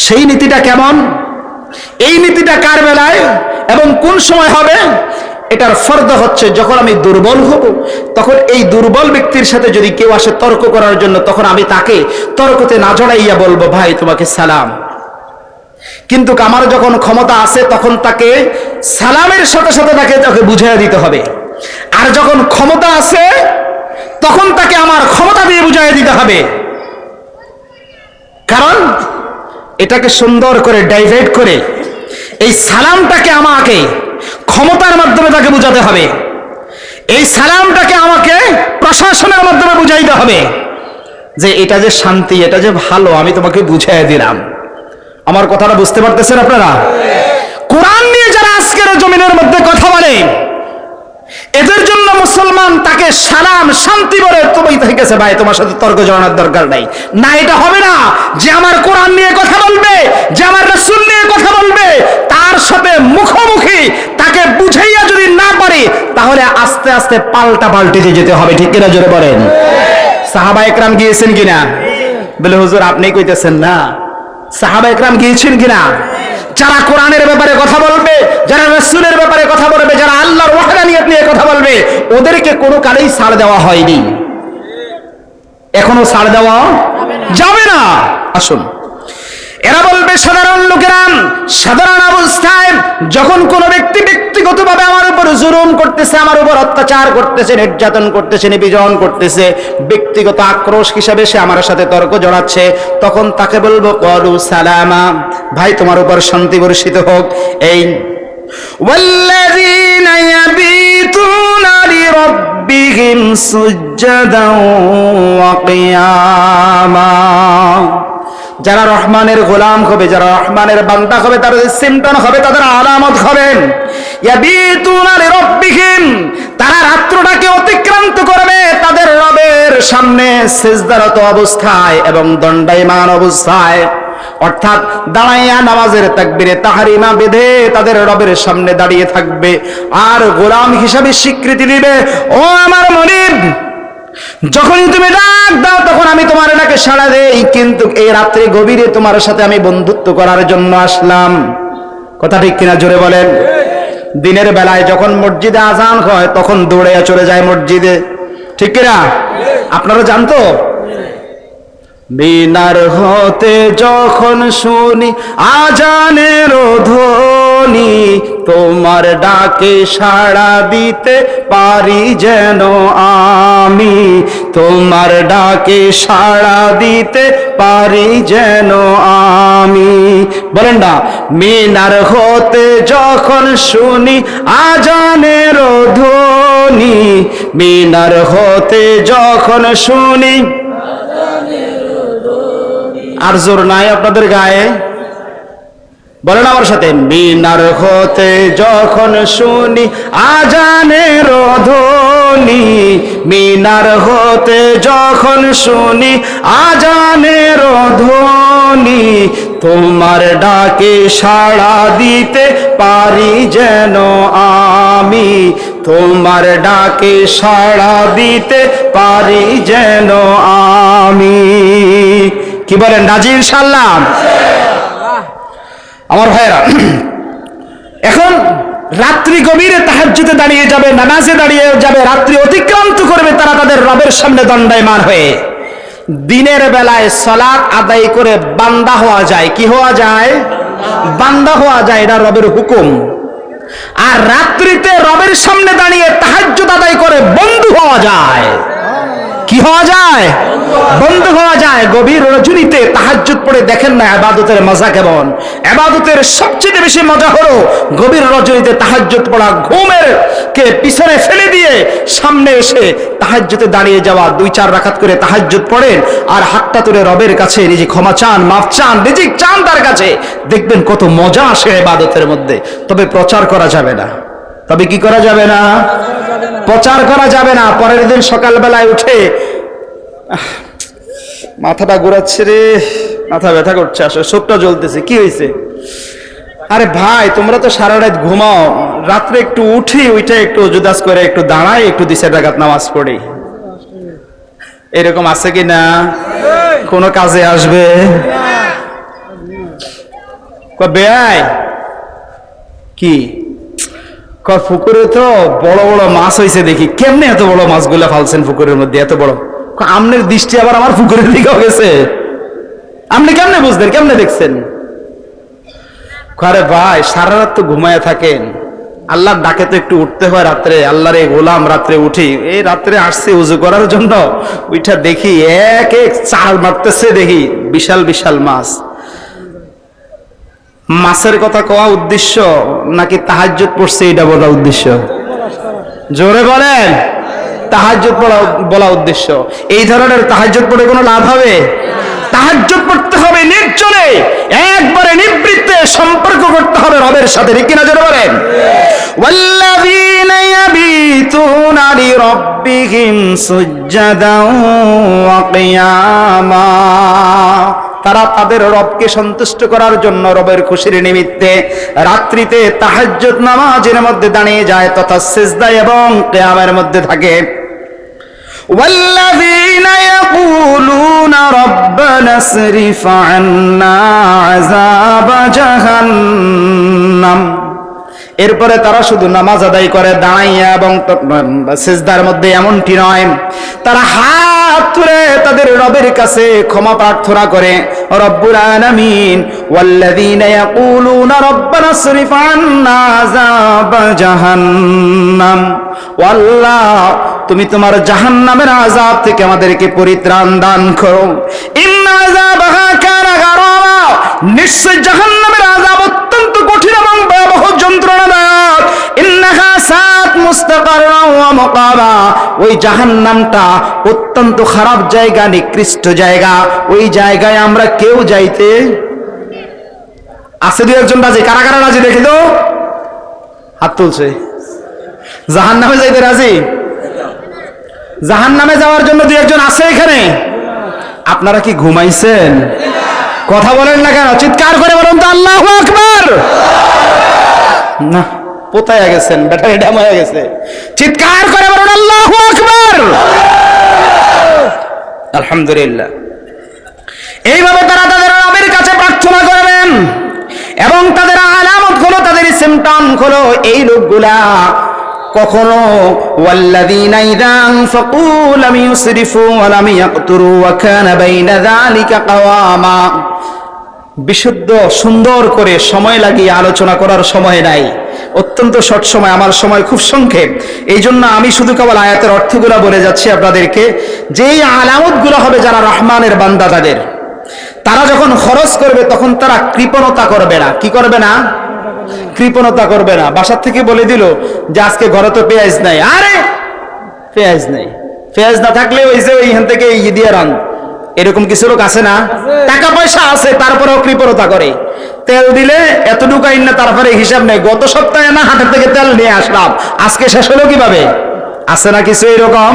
সেই নীতিটা কেমন? এই নীতিটা কার বেলায় এবং কোন সময় হবে? এটার ফর্দ হচ্ছে যখন আমি দুর্বল হব, তখন এই দুর্বল ব্যক্তির সাথে যদি কেউ আসে তর্ক করার জন্য, তখন আমি তাকে তর্কতে না জড়াইয়া বলবো, ভাই তোমাকে সালাম। কিন্তু আমার যখন ক্ষমতা আছে, তখন তাকে সালামের সাথে সাথে তাকে বুঝাইয়া দিতে হবে। আর যখন ক্ষমতা আছে, তখন তাকে আমার ক্ষমতা দিয়ে বুঝাইয়া দিতে হবে। কারণ এটাকে সুন্দর করে ডাইভার্ট করে এই সালামটাকে আমাকে ক্ষমতার মাধ্যমে তাকে বুঝাতে হবে। এই সালামটাকে আমাকে প্রশাসনের মাধ্যমে বুঝাইতে হবে যে এটা যে শান্তি, এটা যে ভালো, আমি তোমাকে বুঝাই দিলাম। আমার কথাটা বুঝতে পারতেছেন আপনারা? কোরআন নিয়ে যারা আজকের জমিনের মধ্যে কথা বলে, এদের জন্য মুসলমান তাকে সালাম, শান্তি বলে, তুমি ঠিক আছে ভাই, তোমার সাথে তর্ক জড়ানোর দরকার নাই। না, এটা হবে না। যে আমার কোরআন নিয়ে কথা বলবে, যে আমার রাসূল নিয়ে কথা বলবে, তার সাথে মুখোমুখি তাকে বুঝাইয়া যদি না পারে, তাহলে আস্তে আস্তে পাল্টিতে যেতে হবে। ঠিক কিনা জোরে বলেন? সাহাবা একরাম গিয়েছেন কিনা? বলে হুজুর আপনি কইতেছেন না, সাহাবা একরাম গিয়েছেন কিনা? যারা কোরআনের ব্যাপারে কথা বলবে, যারা রাসূলের ব্যাপারে কথা বলবে, যারা আল্লাহর ওয়াহদানিয়ত নিয়ে কথা বলবে, ওদেরকে কোনো কালেই ছাড় দেওয়া হয়নি, এখনো ছাড় দেওয়া যাবে না। আসুন, এরা বলবে, সাধারণ লোকেরা সাধারণ অবস্থায় যখন কোনো ব্যক্তি ব্যক্তিগতভাবে আমার উপর জুলুম করতেছে, আমার উপর অত্যাচার করতেছে, নির্যাতন করতেছে, নিপীড়ন করতেছে, ব্যক্তিগত আক্রোশ হিসাবে সে আমার সাথে তর্ক জড়াচ্ছে, তখন তাকে বলবো, ক্বালু সালামা, ভাই তোমার উপর শান্তি বর্ষিত হোক। এই ওয়াল্লাযীনা ইয়াবীতুনা লিরাব্বিহিম সুজদান ওয়া কিয়ামা, যারা রহমানের গোলাম হবে, যারা রহমানের বান্দা হবে, তাদের সিমটন হবে, তাদের আলামত হবেন ইয়াবিতুনা লিরাব্বিহিম, তারা রাত্রটাকে অতিক্রান্ত করবে তাদের রবের সামনে সিজদারত অবস্থায় এবং দণ্ডায়মান অবস্থায়, অর্থাৎ দাঁড়াইয়া নামাজের তাকবীরে তাহরিমা বেঁধে তাদের রবের সামনে দাঁড়িয়ে থাকবে আর গোলাম হিসাবে স্বীকৃতি দিবে, ও আমার মনিব, যখনই তুমি ডাক দাও তখন আমি তোমার ডাকে সাড়া দেই, কিন্তু এই রাত্রে গভীরে তোমার সাথে আমি বন্ধুত্ব করার জন্য আসলাম। কথা ঠিক কিনা জোরে বলেন? দিনের বেলায় যখন মসজিদে আজান হয় তখন দৌড়ে চলে যায় মসজিদে, ঠিক কিনা? আপনারা জানতো? মিনার হতে যখন শুনি আজানের ধ্বনি, ধ্বনি, তোমার ডাকে সাড়া দিতে পারি যেন আমি, তোমার ডাকে সাড়া দিতে পারি যেন আমি। বলেন না, মিনার হতে যখন শুনি আজানের ধ্বনি, মিনার হতে যখন শুনি, আর জোর নাই আপনাদের গায়ে, বলেন আমার সাথে, মিনার হতে যখন শুনি আজানের ধ্বনি, মিনার হতে যখন শুনি আজানের ধ্বনি, তোমার ডাকে সাড়া দিতে পারি যেন আমি, তোমার ডাকে সাড়া দিতে পারি যেন আমি। কি বলেন, রাজি ইনশাআল্লাহ? আমার ভাইরা, এখন রাত্রি গভীরে তাহাজ্জুদে দাঁড়িয়ে যাবে, নামাজে দাঁড়িয়ে যাবে, রাত্রি অতিক্রান্ত করবে তারা তাদের রবের সামনে দণ্ডায়মান হয়ে। দিনের বেলায় সালাত আদায় করে বান্দা হওয়া যায়। কি হওয়া যায়? বান্দা হওয়া যায়, এটা রবের হুকুম। আর রাত্রিতে রবের সামনে দাঁড়িয়ে তাহাজ্জুদ আদায় করে বন্ধু হওয়া যায়। কি হওয়া যায়? বন্ধু হওয়া যায়। গভীর রজনীতে তাহাজ্জুদ পড়ে দেখেন না ইবাদতের মজা কেমন। ইবাদতের সবচেয়ে বেশি মজা হলো গভীর রজনীতে তাহাজ্জুদ পড়া। ঘুমের কে পিছনে ফেলে দিয়ে সামনে এসে তাহাজ্জুদে দাঁড়িয়ে যাওয়া, 2-4 রাকাত করে তাহাজ্জুদ পড়েন আর হাতটা তুলে রবের কাছে নিজে ক্ষমা চান, মাফ চান, রিজিক চান তার কাছে। দেখবেন কত মজা আসে ইবাদতের মধ্যে। তবে প্রচার করা যাবে না। তবে কি করা যাবে না? প্রচার করা যাবে না। পরের দিন সকালবেলায় উঠে মাথাটা ঘুরাচ্ছে রে, মাথা ব্যথা করছে, আসলে চোখটা জ্বলতেছে, কি হয়েছে? আরে ভাই, তোমরা তো সারা রাত ঘুমাও, রাত্রে একটু উঠি, ওইটা একটু জুদাস করে একটু দাঁড়াই, একটু 2 রাকাত নামাজ পড়ি। এরকম আছে কি না? কোন কাজে আসবে? বেয়াই কি পুকুরে তো বড় বড় মাছ হয়েছে দেখি। কেমনে এত বড় মাছগুলা ফালছেন পুকুরের মধ্যে? এত বড়, আমনের দৃষ্টি আবার আমার পুকুরের দিকেও গেছে। আপনি কেমনে বুঝলেন? কেমনে দেখছেন? আরে ভাই, সারা রাত তো ঘুমায় থাকেন, আল্লাহর ডাকে তো একটু উঠতে হয় রাত্রে। আল্লাহর এই গোলাম রাত্রে উঠি, এই রাত্রে আসছে উজু করার জন্য, ওইটা দেখি এক এক চাল মারতেছে, দেখি বিশাল বিশাল মাছ। মাছের কথা কওয়া উদ্দেশ্য নাকি তাহাজ্জুদ পড়ছে এটা বলা উদ্দেশ্য? জোরে বলেন। তাহাজ্জুদ বলা উদ্দেশ্য। এই ধরনের তাহাজ্জুদ পড়ে কোনো লাভ হবে? তাহাজ্জুদ পড়তে হবে নির্জনে, একবারে নিবৃত্তে সম্পর্ক করতে হবে রবের সাথে। ঠিক কিনা? জোরে বলেন। ওয়াল্লাযীনা ইয়াবিতুনা লিরাব্বিহিম সুজদাও ওয়া কিয়ামা, তারা তাদের রবকে সন্তুষ্ট করার জন্য, রবের খুশির নিমিত্তে রাত্রিতে তাহাজ্জুদ নামাজের মধ্যে দাঁড়িয়ে যায় তথা সিজদা এবং কিয়ামের মধ্যে থাকে। ওয়াল্লাযীনা ইয়াকুলুনা রাব্বানা ইসরিফ আন্না আযাবা জাহান্নাম, এরপরে তারা শুধু নামাজ আদায় করে দাঁড়াইয়া এবং সিজদার মধ্যে এমনটি নয়, তারা হাত তুলে তাদের রবের কাছে ক্ষমা প্রার্থনা করে। রব্বুল আলামিন ওয়াল্লাযীনা ইয়াকুলুনা রাব্বানা ইসরিফ আন্না আযাবা জাহান্নাম, আল্লাহ তুমি তোমার জাহান্নামের আযাব থেকে আমাদেরকে পরিত্রাণ দান করো। ইন্না আযাবাহা কানা গারামা, নিশ্চয় জাহান্নামের আযাব অত্যন্ত কঠিন এবং ভয়াবহ যন্ত্রণাদায়ক। ইন্নাহা সাত মুস্তাকাররা ওয়া মুকামা, ওই জাহান্নামটা অত্যন্ত খারাপ জায়গা, নিকৃষ্ট জায়গা। ওই জায়গায় আমরা কেউ যাইতে আছে? 2-1 রাজি? কারা কারা রাজি দেখি তো? হাত তুলছে। জাহান্নামে যাইতে রাজি? জাহান্নামে যাওয়ার জন্য 2-1 আছে এখানে? আপনারা কি ঘুমাইছেন? কথা বলেন না কেন? চিৎকার করে বলুন তো আল্লাহু আকবার। না, পোতায় গেছেন, ব্যাটারি ড্যাম হয়ে গেছে। চিৎকার করে বলুন আল্লাহু আকবার। আলহামদুলিল্লাহ। এইভাবে তারা তাদের রবের কাছে প্রার্থনা করবেন এবং তাদের আলামত হলো, তাদের সিমটম হলো এই লোকগুলা কখনো ওয়াল্লাযীনা ইযা আনফাকু লাম ইউসরিফু ওয়া লাম ইয়াকতুরু ওয়া কানা বাইনা যালিকা কাওয়ামা, বিশুদ্ধ সুন্দর করে সময় লাগিয়ে আলোচনা করার সময় নাই, অত্যন্ত শর্ট সময়, আমার সময় খুব সংক্ষেপ। এই জন্য আমি শুধু কেবল আয়াতের অর্থগুলো বলে যাচ্ছি আপনাদেরকে। যেই আলামতগুলো হবে যারা রহমানের বান্দা, তারা যখন খরচ করবে তখন তারা কৃপণতা করবে না। কি করবে না? কৃপণতা করবে না। বাসার থেকে বলে দিল যে আজকে ঘরে তো পেঁয়াজ নাই, আরে পেঁয়াজ নেই, পেঁয়াজ না থাকলে ওই যে ওইখান থেকে দিয়ে রান, এরকম কিছু লোক আছে না? টাকা পয়সা আছে তারপরেও কৃপণতা করে। তেল দিলে এতটুকু আইন না, তারপরে হিসাব নেই, গত সপ্তাহে না হাটের থেকে তেল নিয়ে আসলাম, আজকে শেষ হলো কিভাবে? আছে না কিছু এরকম?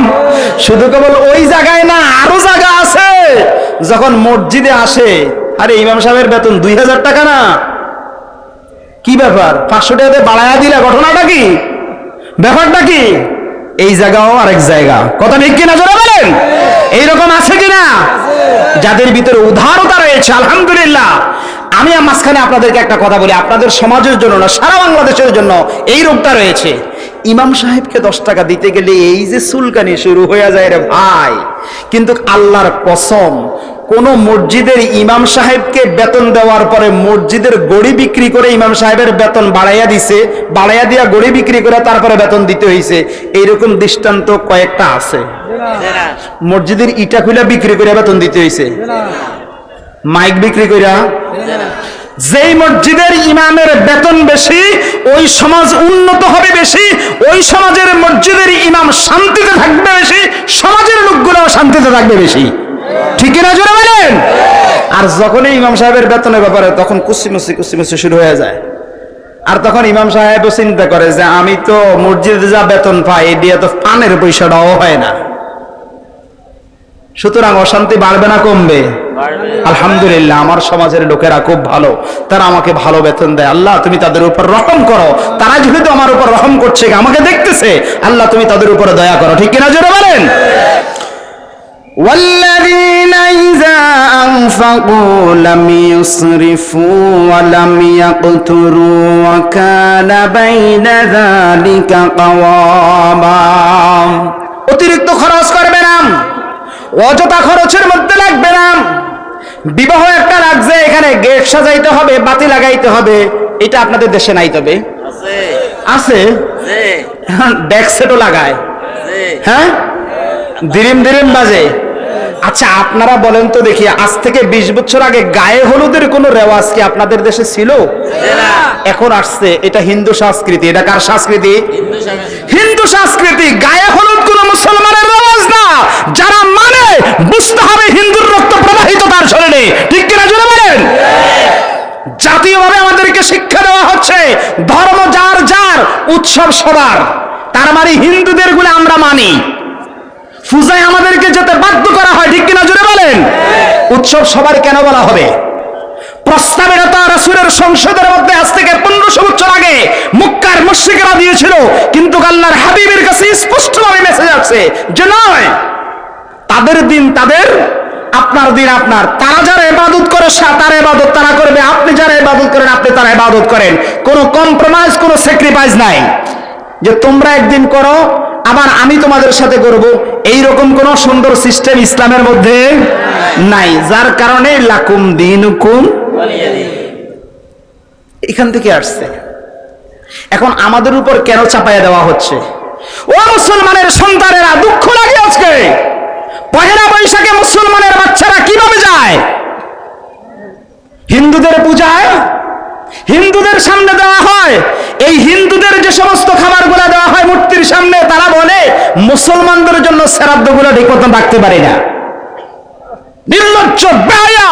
শুধু কেবল ওই জায়গায় না, আরো জায়গা আছে। যখন মসজিদে আসে, আরে ইমাম সাহেবের বেতন 2000 টাকা না, কি ব্যাপার 500 টাকাতে বাড়ায়া দিলা, ঘটনাটা কি? ব্যাপারটা কি? এই জায়গাও আরেক জায়গা, কথা ঠিক কিনা জোরে বলেন? এইরকম আছে কিনা? যাদের ভিতরে উদারতা রয়েছে, আলহামদুলিল্লাহ। আমি মাঝখানে আপনাদেরকে একটা কথা বলি, আপনাদের সমাজের জন্য না, সারা বাংলাদেশের জন্য এই রোগটা রয়েছে। ইমাম সাহেবকে 10 টাকা দিতে গেলে এই যে চুলকানি শুরু হয়ে যায় রে ভাই। কিন্তু আল্লাহর কসম, কোন মসজিদের ইমাম সাহেবকে বেতন দেওয়ার পরে মসজিদের গড়ি বিক্রি করে ইমাম সাহেবের বেতন বাড়াইয়া দিছে, বাড়াইয়া দিয়া গড়ি বিক্রি করে তারপরে বেতন দিতে হয়েছে, এইরকম দৃষ্টান্ত কয়েকটা আছে। মসজিদের ইটা খুলে বিক্রি করে বেতন দিতে হয়েছে, মাইক বিক্রি করে। যেই মসজিদের ইমামের বেতন বেশি, ওই সমাজ উন্নত হবে বেশি, ওই সমাজের মসজিদের ইমাম শান্তিতে থাকবে বেশি, সমাজের লোকগুলো শান্তিতে থাকবে বেশি। ঠিক না জোরে বলেন? আর যখনই ইমাম সাহেবের বেতনের ব্যাপারে তখন কুসিমুসি শুরু হয়ে যায়। আর তখন ইমাম সাহেবও চিন্তা করে যে আমি তো মসজিদে যা বেতন পাই এই দিয়ে তো পানের পয়সাটাও হয় না। সুতরাং অশান্তি বাড়বে না কমবে? আলহামদুলিল্লাহ, আমার সমাজের লোকেরা খুব ভালো, তারা আমাকে ভালো বেতন দেয়। আল্লাহ তুমি তাদের উপর রহম করো। তারা যেহেতু আমার উপর রহম করছে, আমাকে দেখতেছে, আল্লাহ তুমি তাদের উপরে দয়া করো। ঠিক কিনা জোরে বলেন? والذين إذا أنفقوا لم يسرفوا ولم يقتروا وكان بين ذلك قواما। অতিরিক্ত খরচ করবে না, অযথা খরচের মধ্যে লাগবে না। বিবাহ একটা লাগছে, এখানে গেট সাজাইতে হবে, বাতি লাগাইতে হবে, এটা আপনাদের দেশে নাই? তবে আছে, ডেক সেটও লাগায়, হ্যাঁ, দিরিম বাজে। আচ্ছা আপনারা বলেন তো দেখি, আজ থেকে 20 বছর আগে গায়ে হলুদের কোন রেওয়াজ কি আপনাদের দেশে ছিল? এখন আসছে। এটা হিন্দু সংস্কৃতি। এটা কার সংস্কৃতি? হিন্দু সংস্কৃতি। গায়ে হলুদ কোন মুসলমানের রেওয়াজ না। যারা মানে বুঝতে হবে হিন্দুর রক্ত প্রবাহিত তার শরীরে। ঠিক কিনা জোরে বলেন? জাতীয়ভাবে আমাদেরকে শিক্ষা দেওয়া হচ্ছে ধর্ম যার যার, উৎসব সবার। তার মানে হিন্দুদের গুলো আমরা মানি, পূজায় আমাদেরকে যেতে বাধ্য করা হয়। ঠিক কিনা জোরে বলেন? উৎসব সবার কেন বলা হবে? প্রস্তাবের তা রাসূলের সংসদের মধ্যে আজ থেকে 1500 বছর আগে মক্কার মুশরিকরা দিয়েছিল, কিন্তু আল্লাহর হাবিবের কাছে স্পষ্টভাবে মেসেজ আছে যে নয়, তাদের দিন তাদের, আপনার দিন আপনার। তারা যারা ইবাদত করে তার ইবাদত তারা করবে, আপনি যারা ইবাদত করেন আপনি তারা ইবাদত করেন। কোনো কম্প্রোমাইজ, কোনো স্যাক্রিফাইস নাই যে তোমরা একদিন করো আবার আমি তোমাদের সাথে করব, এইরকম কোন সুন্দর সিস্টেম ইসলামের মধ্যে নাই। যার কারণে লাকুম দিনুকুম এখান থেকে আসছে। এখন আমাদের উপর কেন চাপাইয়া দেওয়া হচ্ছে? ও মুসলমানের সন্তানেরা, দুঃখ লাগে আজকে পহেলা বৈশাখে মুসলমানের বাচ্চারা কিভাবে যায় হিন্দুদের পূজায়, হিন্দুদের সামনে দেওয়া হয়। এই হিন্দুদের যে সমস্ত খাবারগুলো দেওয়া হয় মূর্তির সামনে, তারা বলে মুসলমানদের জন্য শ্রাদ্ধগুলো ঠিক মতন রাখতে পারি না। নির্লজ্জ বেহায়া।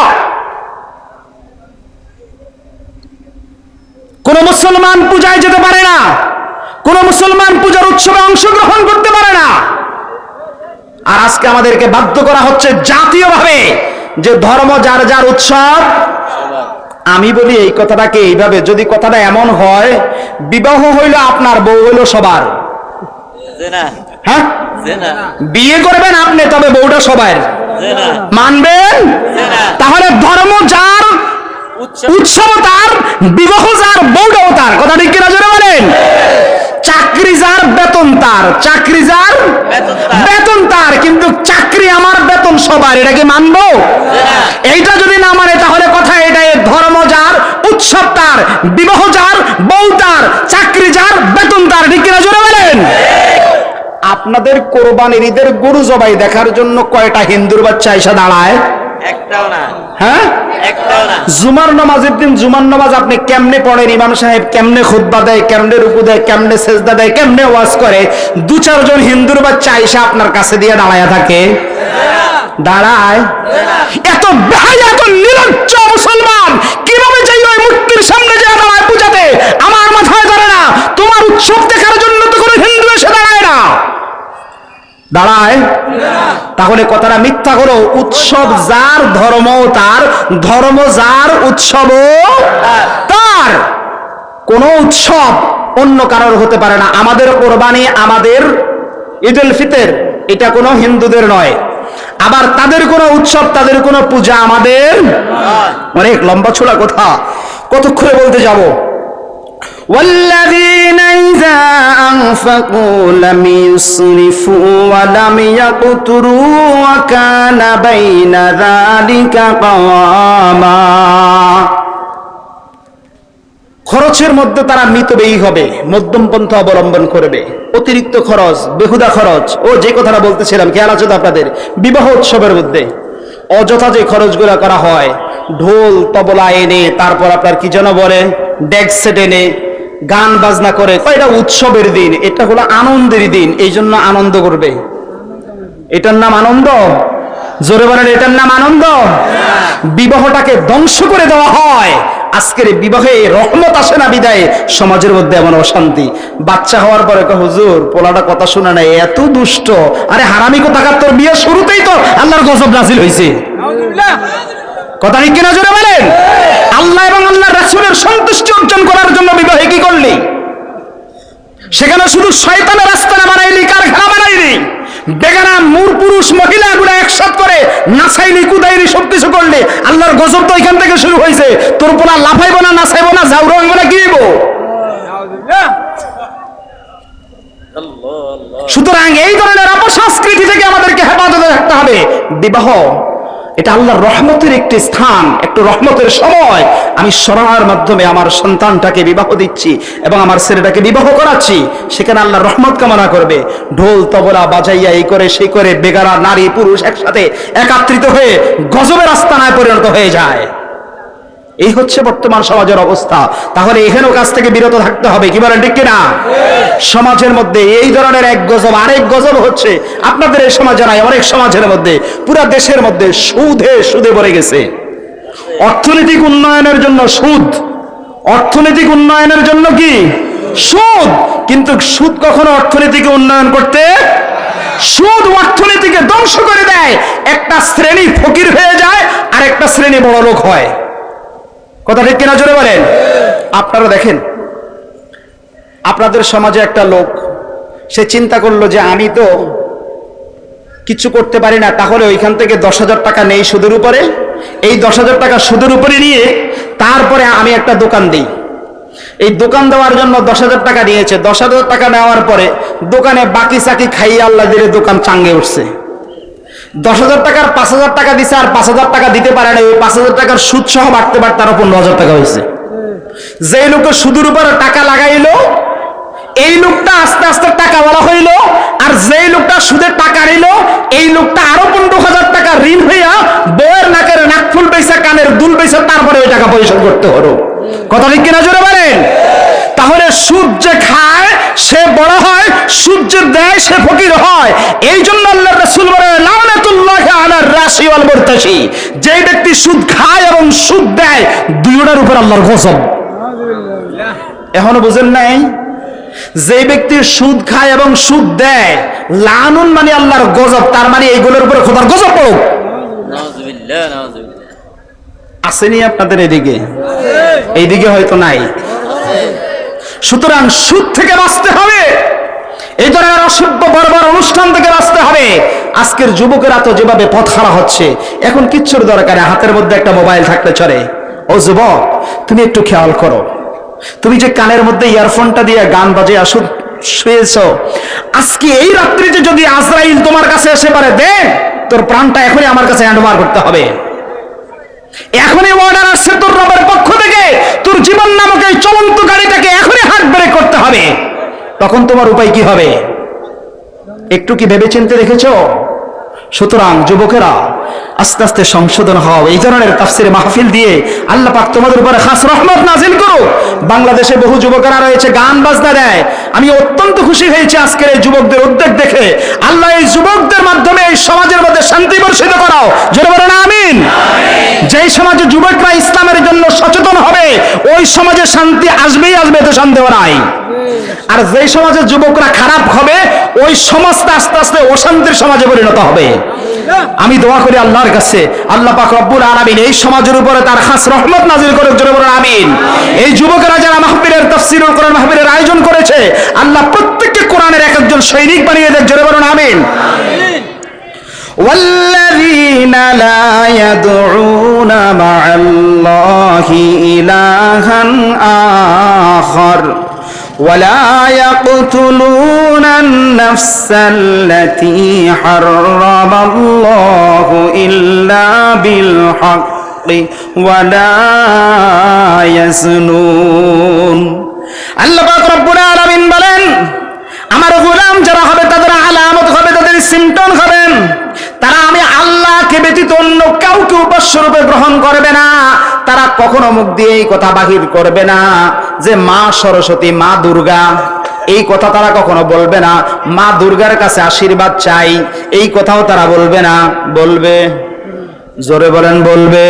কোন মুসলমান পূজায় যেতে পারে না, কোন মুসলমান পূজার উৎসবে অংশগ্রহণ করতে পারে না। আর আজকে আমাদেরকে বাধ্য করা হচ্ছে জাতীয়ভাবে যে ধর্ম যার যার উৎসব। আমি বলি এই কথাটাকে এইভাবে, যদি কথাটা এমন হয় বিবাহ হইল আপনার, বউ হইল সবার, হ্যাঁ, বিয়ে করবেন আপনি, তবে বউটা সবার, মানবেন? তাহলে ধর্ম যার, উৎসব তার, বিবাহ যার, বউটাও তার। কথা ঠিক কিনা জোরে বলেন? চাকরি যার, বেতন তার, চাকরি যার, বেতন তার, কিন্তু চাকরি আমার, বেতন সবার। এটা কি মানবো? এইটা যদি না মানে তাহলে কথা এটাই, ধর্ম তার, বিবাহ যার, বউ তার, চাকরি যার, বেতন তার, ঠিক কিনা জোরে বলেন? আপনাদের কোরবানির ঈদের গরু জবাই দেখার জন্য কয়টা হিন্দুর বাচ্চা এসে দাঁড়ায়?
একটাও না,
হ্যাঁ,
একটাও না।
জুমার নামাজের দিন জুমার নামাজ আপনি কেমনে পড়েন, ইমাম সাহেব কেমনে খুতবা দেয়, কেমনে রুকু দেয়, কেমনে সেজদা দেয়, কেমনে ওয়াজ করে, দু চারজন হিন্দুর বাচ্চা আইসা আপনার কাছে দিয়ে দাঁড়ায় থাকে? দাঁড়ায়? এত বেহায়া, এত নির্লজ্জ মুসলমান কিভাবে যাই ওই মূর্তির সামনে যায় দাঁড়ায় পূজাতে? আমার মাথায় ধরে না। তোমার উৎসব দেখার জন্য তো কোনো হিন্দু এসে দাঁড়ায় না, দাঁড়ায়? তাহলে কথাটা মিথ্যা হলো। উৎসব যার, ধর্ম তার, ধর্ম যার, উৎসব তার। কোন উৎসব অন্য কারোর হতে পারে না। আমাদের কোরবানি, আমাদের ঈদুল ফিতর, এটা কোনো হিন্দুদের নয়। আবার তাদের কোনো উৎসব, তাদের কোনো পূজা আমাদের। অনেক লম্বা ছোড়া কথা, কতক্ষণে বলতে যাব। والذين إذا أنفقوا لم يسرفوا ولم يقتروا وكان بين ذلك قواما। খরচের মধ্যে তারা মিতব্যয়ী হবে, মধ্যম পন্থা অবলম্বন করবে। অতিরিক্ত খরচ, বেহুদা খরচ, ও যে কথাটা বলতেছিলাম খেয়াল আছে তো আপনাদের, বিবাহ উৎসবের মধ্যে অযথা যে খরচগুলো করা হয়, ঢোল তবলা এনে, তারপর আপনার কি যেন বলে ডেক সেট এনে গান বাজনা করে, এটা উৎসবের দিন, এটা হলো আনন্দের দিন, এই জন্য আনন্দ করবে। এটার নাম আনন্দ? জোরে বলেন, এটার নাম আনন্দ? বিবাহটাকে ধ্বংস করে দেওয়া হয়। আজকের বিবাহে রহমত আসে না বিদায় সমাজের মধ্যে এমন অশান্তি। বাচ্চা হওয়ার পরে হুজুর পোলাটা কথা শোনা নাই, এত দুষ্ট। আরে হারামি কোথাকার, তোর বিয়ের শুরুতেই তো আল্লাহর গজব নাজিল হয়েছে। কথা ঠিক কিনা জোরে বলেন? আল্লাহ এবং আল্লাহর রাসূলের সন্তুষ্টি অর্জন করার জন্য বিবাহে কি করলি? সেখানে শুধু শয়তানের আস্তানা বানাইলি, কারখানা বানাইলি, বেগানা মূর পুরুষ মহিলা গুলো একসাথ করে নাচাইলি, কুদাইলি, সবকিছু করলি। আল্লাহর গজব তো এখান থেকে শুরু হয়েছে। তোর পোলা লাফাইবো না, নাচাইবো না, ঝাউরা হইবো না, কি হইব? সুতরাং এই ধরনের অপসংস্কৃতি থেকে আমাদেরকে হেফাজতে থাকতে হবে। বিবাহ এটা আল্লাহর রহমতের একটি স্থান, একটু রহমতের সময়। আমি শরণার মাধ্যমে আমার সন্তানটাকে বিবাহ দিচ্ছি এবং আমার ছেলেটাকে বিবাহ করাচ্ছি, সেখানে আল্লাহর রহমত কামনা করবে। ঢোল তবলা বাজাইয়া এই করে সেই করে বেগারা নারী পুরুষ একসাথে একাত্রিত হয়ে গজবের আস্তানায় পরিণত হয়ে যায়। এই হচ্ছে বর্তমান সমাজের অবস্থা। তাহলে এখানেও কাছ থেকে বিরত থাকতে হবে, কি বলেন ঠিক কিনা? সমাজের মধ্যে এই ধরনের এক গজব, আরেক গজব হচ্ছে আপনাদের এই সমাজে নাই, অনেক সমাজের মধ্যে, পুরা দেশের মধ্যে সুদে সুদে ভরে গেছে। অর্থনৈতিক উন্নয়নের জন্য সুদ, অর্থনৈতিক উন্নয়নের জন্য কি সুদ, কিন্তু সুদ কখনো অর্থনীতিকে উন্নয়ন করতে, সুদ অর্থনীতিকে ধ্বংস করে দেয়। একটা শ্রেণী ফকির হয়ে যায় আর একটা শ্রেণী বড় লোক হয়। কথা ঠিক কিনা জোরে বলেন? আপনারা দেখেন, আপনাদের সমাজে একটা লোক, সে চিন্তা করলো যে আমি তো কিছু করতে পারি না, তাহলে ওইখান থেকে 10,000 টাকা নেই সুদের উপরে, এই 10,000 টাকা সুদের উপরে নিয়ে তারপরে আমি একটা দোকান দিই। এই দোকান দেওয়ার জন্য 10,000 টাকা নিয়েছে। 10,000 টাকা নেওয়ার পরে দোকানে বাকি চাকি খাইয়ে আল্লাহ দিলে দোকান চাঙ্গে উঠছে। 10,000 টাকার 5,000 টাকা দিছে, আর 5,000 টাকা দিতে পারে না। ওই 5,000 টাকার সুদ সহ বাড়তে বাড়তে আরো 15,000 টাকা হয়েছে। যে লোক সুদের উপরে টাকা লাগাইলো, এই লোকটা আস্তে আস্তে টাকা বলা হইল, আর যেই লোকটা সুদের টাকা নিল, এই লোকটা আরো 15,000 টাকা ঋণ হইয়া বউয়ের নাকের নাকফুল বেচা, কানের দুল বেচা, তারপরে ওই টাকা পরিশোধ করতে হলো। কথা ঠিক কিনা জোরে বলেন? তাহলে সুদ যে খায় সে বড় হয়, সুদ যে দেয় সে ফকির হয়। এই জন্য আল্লাহর রাসূল বলেন, লানাতুল্লাহি আলার রাশি ওয়াল মুরতাশি, যে ব্যক্তি সুদ খায় এবং সুদ দেয়, দুইটার উপর আল্লাহর গজব। এখনো বুঝেন নাই? যে ব্যক্তি সুদ খায় এবং সুদ দেয়, লানুন মানে আল্লাহর গজব, তার মানে এইগুলোর উপরে খোদার গজব পড়ুক।
নাউযুবিল্লাহ, নাউযুবিল্লাহ।
আসেনি আপনাদের এদিকে? এইদিকে হয়তো নাই। সুতরাং সুদ থেকে বাঁচতে হবে, এই ধরনের অসভ্য বর্বর অনুষ্ঠান থেকে বাঁচতে হবে। আজকের যুবকেরা তো যেভাবে পথ হারা হচ্ছে, এখন কিচ্ছুর দরকার, হাতের মধ্যে একটা মোবাইল থাকলে চলে। ও যুবক, তুমি একটু খেয়াল করো, তুমি যে কানের মধ্যে ইয়ারফোনটা দিয়ে গান বাজে শুয়েছ, আজকে এই রাত্রিতে যদি আজরাইল তোমার কাছে এসে পারে, দে তোর প্রাণটা এখনই আমার কাছে হ্যান্ডওভার করতে হবে। এখনই অর্ডার আসছে তোর রবের পক্ষ থেকে, তোর জীবন নাম চলন্ত গাড়িটাকে এখনই হাত ব্রেক করতে হবে, তখন তোমার উপায় কি হবে? একটু কি ভেবেচিন্তে রেখেছো? সুতরাং যুবকেরা, আস্তে আস্তে সংশোধন হও। এই ধরনের তাফসিরে মাহফিল দিয়ে আল্লাহ পাক তোমাদের উপরে খাস রহমত নাজিল করো। বাংলাদেশে বহু যুবকেরা রয়েছে গান বাজনা দেয়। আমি অত্যন্ত খুশি হয়েছি আজকের এই যুবকদের উদ্যোগ দেখে। আল্লাহ এই যুবকদের মাধ্যমে এই সমাজের মধ্যে শান্তি বর্ষিত করাও। জোরে বলেন আমিন। যেই সমাজে যুবকরা ইসলামের জন্য সচেতন হবে, ওই সমাজে শান্তি আসবেই আসবে, এতে সন্দেহ নাই। আর যেই সমাজের যুবকরা খারাপ হবে, ওই সমাজটা আস্তে আস্তে অশান্তির সমাজে পরিণত হবে। আমি দোয়া করি আল্লাহর কাছে, আল্লাহ পাক রব্বুল আলামিন এই সমাজের উপরে তার খাস রহমত নাজিল করুক। জোরে বলেন আমিন। এই যুবকেরা যারা মাহফিলের তাফসীরুল কোরআন মাহফিলের আয়োজন করেছে, আল্লাহ প্রত্যেককে কোরআনের এক একজন সৈনিক বানিয়ে দেন। জোরে বলেন আমিন। والذين لا يدعون مع الله إلها آخر ولا يقتلون النفس التي حرم الله إلا بالحق ولا يزنون। আল্লাহ পাক রব্বুল আলামিন বলেন, আমার গোলাম যারা হবে তাদের আলামত হবে, তাদের সিম্পটম হবেন, তারা আমি আল্লাহকে ব্যতীত অন্য কাউকে উপাস্য রূপে গ্রহণ করবে না। তারা কখনো মুখ দিয়ে এই কথা বাহির করবে না যে মা সরস্বতী, মা দুর্গা, এই কথা তারা কখনো বলবে না। মা দুর্গার কাছে আশীর্বাদ চাই, এই কথাও তারা বলবে না। বলবে? জোরে বলেন বলবে?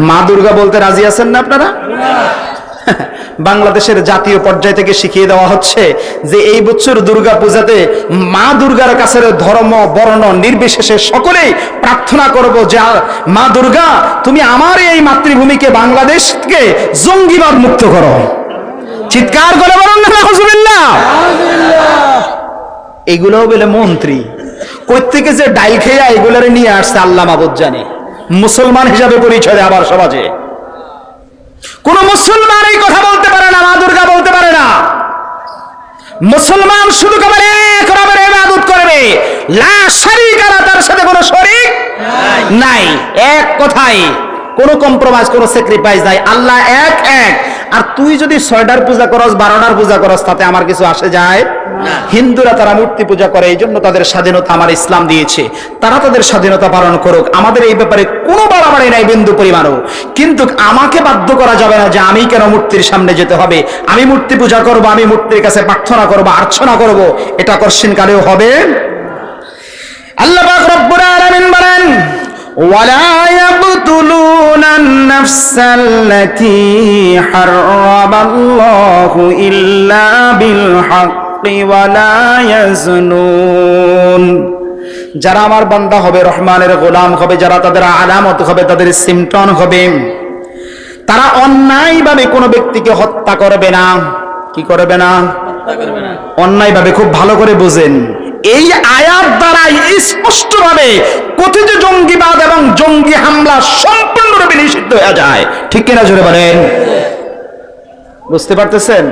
মা দুর্গা বলতে রাজি আছেন না আপনারা? বাংলাদেশের জাতীয় পর্যায় থেকে শিখিয়ে দেওয়া হচ্ছে যে এই বছর দুর্গা পূজাতে মা দুর্গার কাছে ধর্ম বর্ণ নির্বিশেষে সকলেই প্রার্থনা করব যে মা দুর্গা, তুমি আমার এই মাতৃভূমিকে বাংলাদেশকে জঙ্গিবাদ মুক্ত করো। চিৎকার করে বলুন না নাউজুবিল্লাহ। এগুলোও বলে মন্ত্রী কই থেকে যে ডাইল খেয়া এগুলোরে নিয়ে আসছে আল্লাহ মাবুদ জানে। মুসলমান হিসাবে পরিচয় দেয় আবার সমাজে। কোন মুসলমান এই কথা বলতে পারে না, মা দুর্গা বলতে পারে না। মুসলমান শুধু কেবল এক রবের ইবাদত করবে, লা শারীকা লাহু, তার সাথে কোনো শরীক নাই। এক কথাই, কোনো কম্প্রোমাইজ, কোনো স্যাক্রিফাইস নাই। আল্লাহ এক এক। আর তুই যদি 6টার পূজা করস, 12টার পূজা করস, তাতে আমার কিছু আসে যায় না। হিন্দুরা তারা মূর্তি পূজা করে, এই জন্য তাদের স্বাধীনতা আমার ইসলাম দিয়েছে, তারা তাদের স্বাধীনতা পালন করুক। আমাদের এই ব্যাপারে কোনো বাড়াবাড়ি নাই বিন্দু পরিমাণও। কিন্তু আমাকে বাধ্য করা যাবে না যে আমি কেন মূর্তির সামনে যেতে হবে, আমি মূর্তি পূজা করব, আমি মূর্তির কাছে প্রার্থনা করব, আর্চনা করব, এটা কশিন কালেও হবে। আল্লাহ পাক রব্বুল আলামিন বলেন, ওয়ালা ইয়াকতুলুনা আন-নাফস আল্লাতী হারামাল্লাহু ইল্লা বিল হাক্কি ওয়ালা ইয়াজনুন। যারা আমার বান্দা হবে, রহমানের গোলাম হবে, যারা তাদের আলামত হবে, তাদের সিম্পটম হবে, তারা অন্যায়ভাবে কোনো ব্যক্তিকে হত্যা করবে না। কি করবে না? অন্যায়ভাবে। খুব ভালো করে বুঝেন, এই আয়াত দ্বারাই স্পষ্টভাবে কথিত জঙ্গিবাদ এবং জঙ্গি হামলা সম্পূর্ণরূপে নিষিদ্ধ হয়ে যায়। ঠিক কিনা জোরে বলেন? বুঝতে পারতেছেন?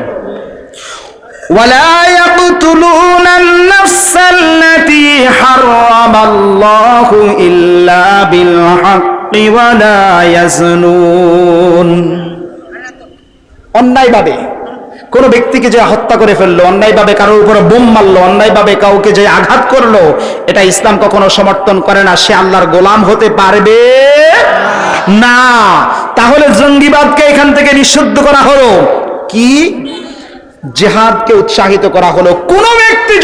ওয়ালা ইয়াকতুলুনা আন-নাফস আল্লাতী হারামাল্লাহু ইল্লা বিল হাক্কি ওয়ালা ইয়াজনুন। অন্যায়ভাবে কোন ব্যক্তিকে যে হত্যা করে ফেললো, অন্যায়ভাবে কারোর উপরে বোম মারলো, অন্যায়ভাবে কাউকে যে আঘাত করলো, এটা ইসলাম কখনো সমর্থন করে না। সে আল্লাহর গোলাম হতে পারবে না। তাহলে জঙ্গিবাদকে এখান থেকে নিষিদ্ধ করা হলো, কি জিহাদকে উৎসাহিত করা হলো। কোন ব্যক্তি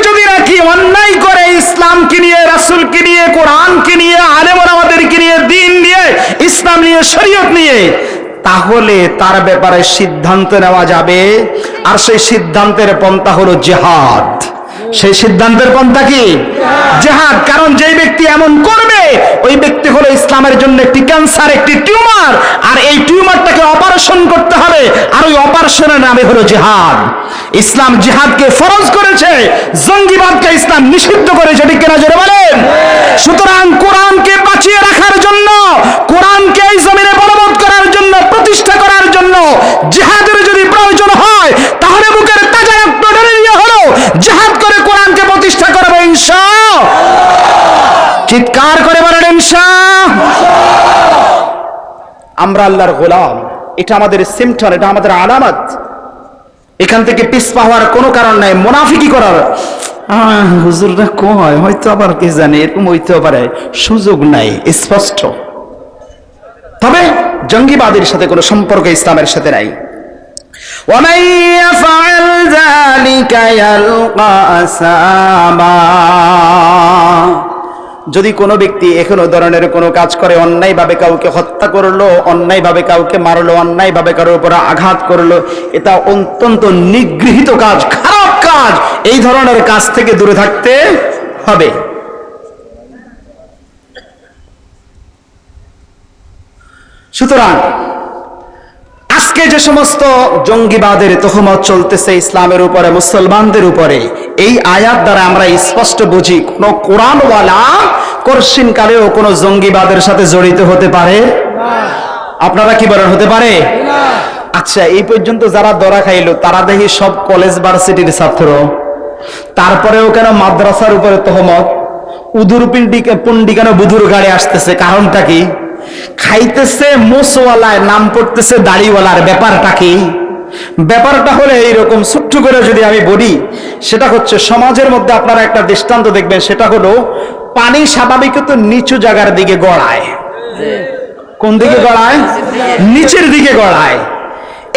যদি নাকি অন্যায় করে ইসলামকে নিয়ে, রাসূলকে নিয়ে, কোরআনকে নিয়ে, আলেম ওলামাদেরকে নিয়ে, দ্বীন নিয়ে, ইসলাম নিয়ে, শরীয়ত নিয়ে, তাহলে তার ব্যাপারে সিদ্ধান্ত নেওয়া যাবে। আর সেই সিদ্ধান্তের পন্থা হলো জিহাদ। সেই সিদ্ধান্তের পন্থা কি? জিহাদ। কারণ যে ব্যক্তি এমন করবে, ওই ব্যক্তি হলো ইসলামের জন্য একটি ক্যান্সার, একটি টিউমার। আর এই টিউমারটাকে অপারেশন করতে হবে, আর ওই অপারেশনের নামে হলো জিহাদ। ইসলাম জিহাদকে ফরজ করেছে, জঙ্গিবাদকে ইসলাম নিষিদ্ধ করেছে। ঠিক কিনা জোরে বলেন? সুতরাং কোরআনকে বাঁচিয়ে রাখার জন্য, কোরআনকে এই জমিনে বলবৎ করার জন্য, প্রতিষ্ঠা করার জন্য জিহাদের যদি প্রয়োজন হয়, তাহলে বুকের তাজা রক্ত ঢেলে দিয়ে হলো জিহাদ করে কোরআনকে প্রতিষ্ঠা করবে ইনশাআল্লাহ। চিৎকার করে বলেন ইনশাআল্লাহ। আমরা আল্লাহর গোলাম, এটা আমাদের সিমটন, এটা আমাদের আলামত। এখান থেকে পিছপা হওয়ার কোনো কারণ নাই। মুনাফিকি করার হুজুররা কয় হয়তো আবার কে জানে এরকম হইতে পারে, সুযোগ নাই, স্পষ্ট। তবে জঙ্গিবাদের সাথে কোনো সম্পর্ক ইসলামের সাথে নাই। ومن يفعل ذلك يلقى أثاما, যদি কোনো ব্যক্তি এখনো ধরনের কোনো কাজ করে, অন্যায়ভাবে কাউকে হত্যা করলো, অন্যায়ভাবে কাউকে মারলো, অন্যায়ভাবে কারোর উপর আঘাত করলো, এটা অত্যন্ত নিগৃহীত কাজ, খারাপ কাজ। এই ধরনের কাজ থেকে দূরে থাকতে হবে। সুতরাং আজকে যে সমস্ত জঙ্গিবাদের তহমত চলতেছে ইসলামের উপরে, মুসলমানদের উপরে, এই আয়াত দ্বারা আমরা স্পষ্ট বুঝি কোন কোরআনওয়ালা কর্ষিন কালেও কোন জঙ্গিবাদের সাথে জড়িত হতে পারে না। আপনারা কি বলেন, হতে পারে না? আচ্ছা, এই পর্যন্ত যারা ধরা খাইলো তারা দেখি সব কলেজ ভার্সিটির ছাত্র, তারপরেও কেন মাদ্রাসার উপরে তহমত? উদুর পুন্ডি কেন বুধুর গাড়ি আসতেছে? কারণটা কি? খাইতেছে মোসওয়ালায়, নাম পড়তেছে দাড়িওয়ালার। ব্যাপারটা কি? ব্যাপারটা হলে এইরকম ছোট্ট করে যদি আমি বলি, সেটা হচ্ছে সমাজের মধ্যে আপনারা একটা দৃষ্টান্ত দেখবেন, সেটা হলো পানি স্বাভাবিকত নিচু জায়গার দিকে গড়ায়। কোন দিকে গড়ায়? নিচের দিকে গড়ায়।